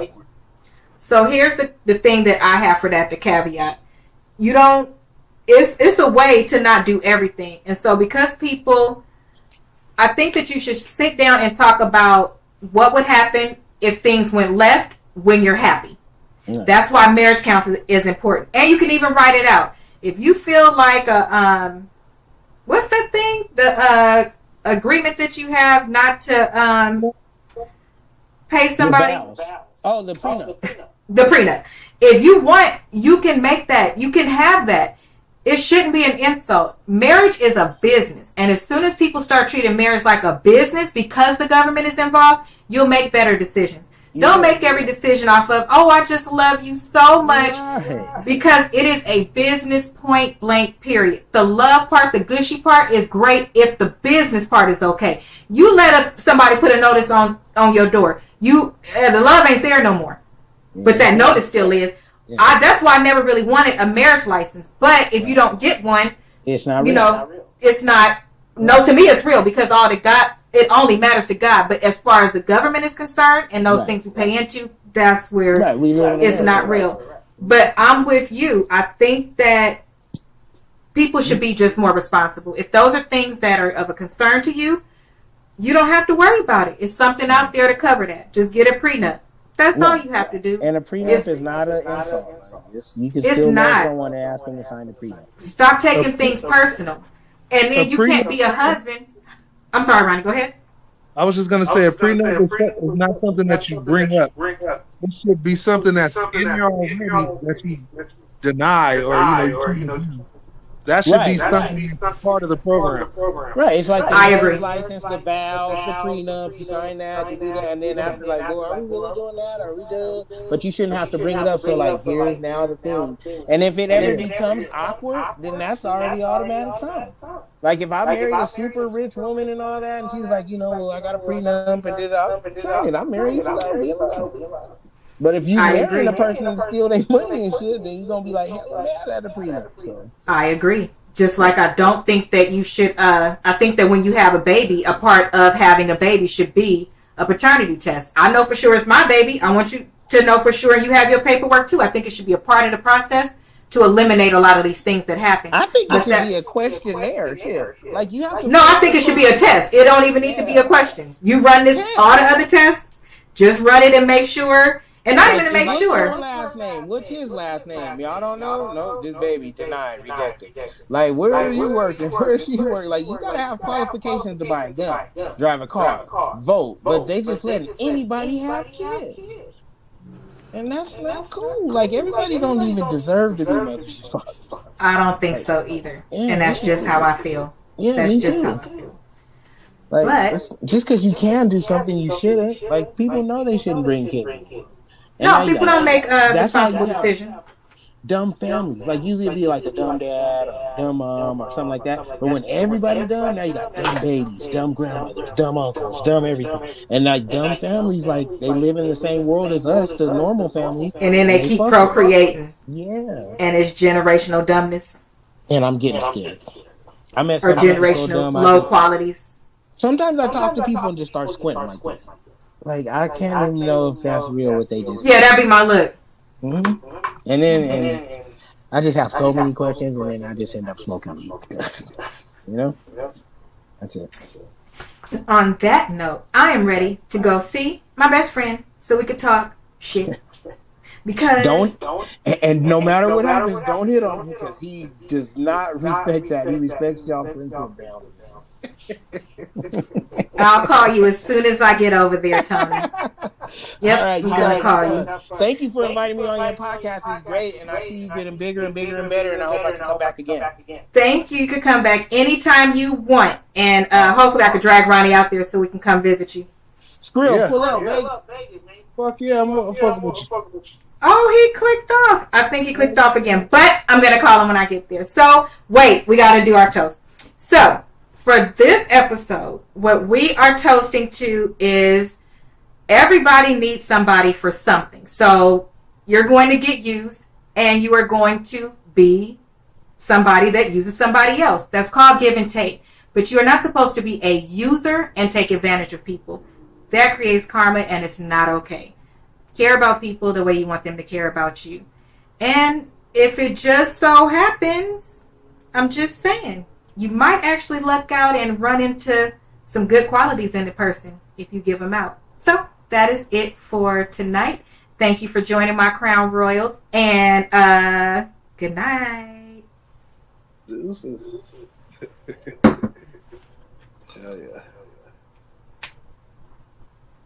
So here's the thing that I have for that, the caveat. You don't, it's a way to not do everything. And so because people, I think that you should sit down and talk about what would happen if things went left when you're happy. Yeah. That's why marriage counseling is important. And you can even write it out. If you feel like what's that thing? The agreement that you have not to pay somebody. Oh, the prenup. The prenup. If you want, you can make that. You can have that. It shouldn't be an insult. Marriage is a business. And as soon as people start treating marriage like a business because the government is involved, you'll make better decisions. Yeah. Don't make every decision off of, oh, I just love you so much. Right. Because it is a business, point blank, period. The love part, the gushy part is great if the business part is okay. You let somebody put a notice on your door. The love ain't there no more. But that notice still is. Yeah. That's why I never really wanted a marriage license. But if you don't get one, it's not real. You know, it's not. No, to me, it's real because all the God, it only matters to God. But as far as the government is concerned and those things we pay into, that's where it's not real. But I'm with you. I think that people should be just more responsible. If those are things that are of a concern to you, you don't have to worry about it. It's something out there to cover that. Just get a prenup. That's all you have to do. And a prenup is not an insult. You can still know someone and ask them to sign a prenup. Stop taking things personal. And then you can't be a husband. I'm sorry, Ronnie, go ahead. I was just going to say a prenup is not something that you bring up. It should be something that's in your already that you deny or, you know, that should be something part of the program. Right. It's like the I agree. License, the vows, the prenup, you sign that, you do that, and then after like, well, are we really doing that? Are we doing? But you shouldn't have to bring it up. So like, here's now the thing. And if it ever becomes awkward, then that's already automatic time. Like if I married a super rich woman and all that, and she's like, you know, well, I got a prenup and did I'm married you for love. But if you marry a person and steal their money and shit, then you're going to be like, hell, mad at the prenup. So. I agree. Just like I don't think that you should, I think that when you have a baby, a part of having a baby should be a paternity test. I know for sure it's my baby. I want you to know for sure you have your paperwork too. I think it should be a part of the process to eliminate a lot of these things that happen. I think it should be a questionnaire. Shit. Like you have to. No, I think it should be a test. It don't even need to be a question. You run this, all the other tests, just run it and make sure. And not even to make sure. What's last name? What's his last name? Y'all don't know? No, this baby denied, rejected. Like, where are you working? Where is she working? Like, you gotta have qualifications to buy a gun, drive a car, vote. But they just letting anybody have kids, and that's not cool. Like, everybody don't even deserve to be mothers. I don't think so either, and that's just how I feel. Yeah, that's me just too. how I feel. Like, just because you can do something, you shouldn't. Like, people know they shouldn't bring kids. No, people don't make responsible decisions. dumb families. Like usually it'd be like a dumb dad or a dumb mom or something like that. But when everybody dumb, now you got dumb babies, dumb grandmothers, dumb uncles, dumb everything. And like dumb families, like they live in the same world as us, the normal families. And then they keep procreating. Yeah. And it's generational dumbness. And I'm getting scared. I met or somebody generational so dumb, low qualities. Sometimes I talk to people and just start squinting like this. Like I can't even know if that's real what they just Yeah, that'd be my look. Mm-hmm. And then I just have so many questions, and then I just end up smoking weed. You know, that's it. On that note, I am ready to go see my best friend so we could talk shit. Because and no matter what happens, don't hit on him because he does not respect that. He respects y'all friendship boundaries. I'll call you as soon as I get over there, Tony. Yep, right, I'm gonna call you. Thank you for inviting me on your podcast. It's great, and I see you getting bigger and bigger and better. And I hope I can come back again. Thank you. You could come back anytime you want, and hopefully I could drag Ronnie out there so we can come visit you. Skrill, pull out, Vegas. Fuck yeah, I'm fucking with you. Oh, he clicked off. I think he clicked off again, but I'm gonna call him when I get there. So wait, we gotta do our toast. So for this episode, what we are toasting to is everybody needs somebody for something. So you're going to get used, and you are going to be somebody that uses somebody else. That's called give and take. But you are not supposed to be a user and take advantage of people. That creates karma, and it's not okay. Care about people the way you want them to care about you. And if it just so happens, I'm just saying, you might actually luck out and run into some good qualities in the person if you give them out. So that is it for tonight. Thank you for joining my Crown Royals, and good night. Deuces.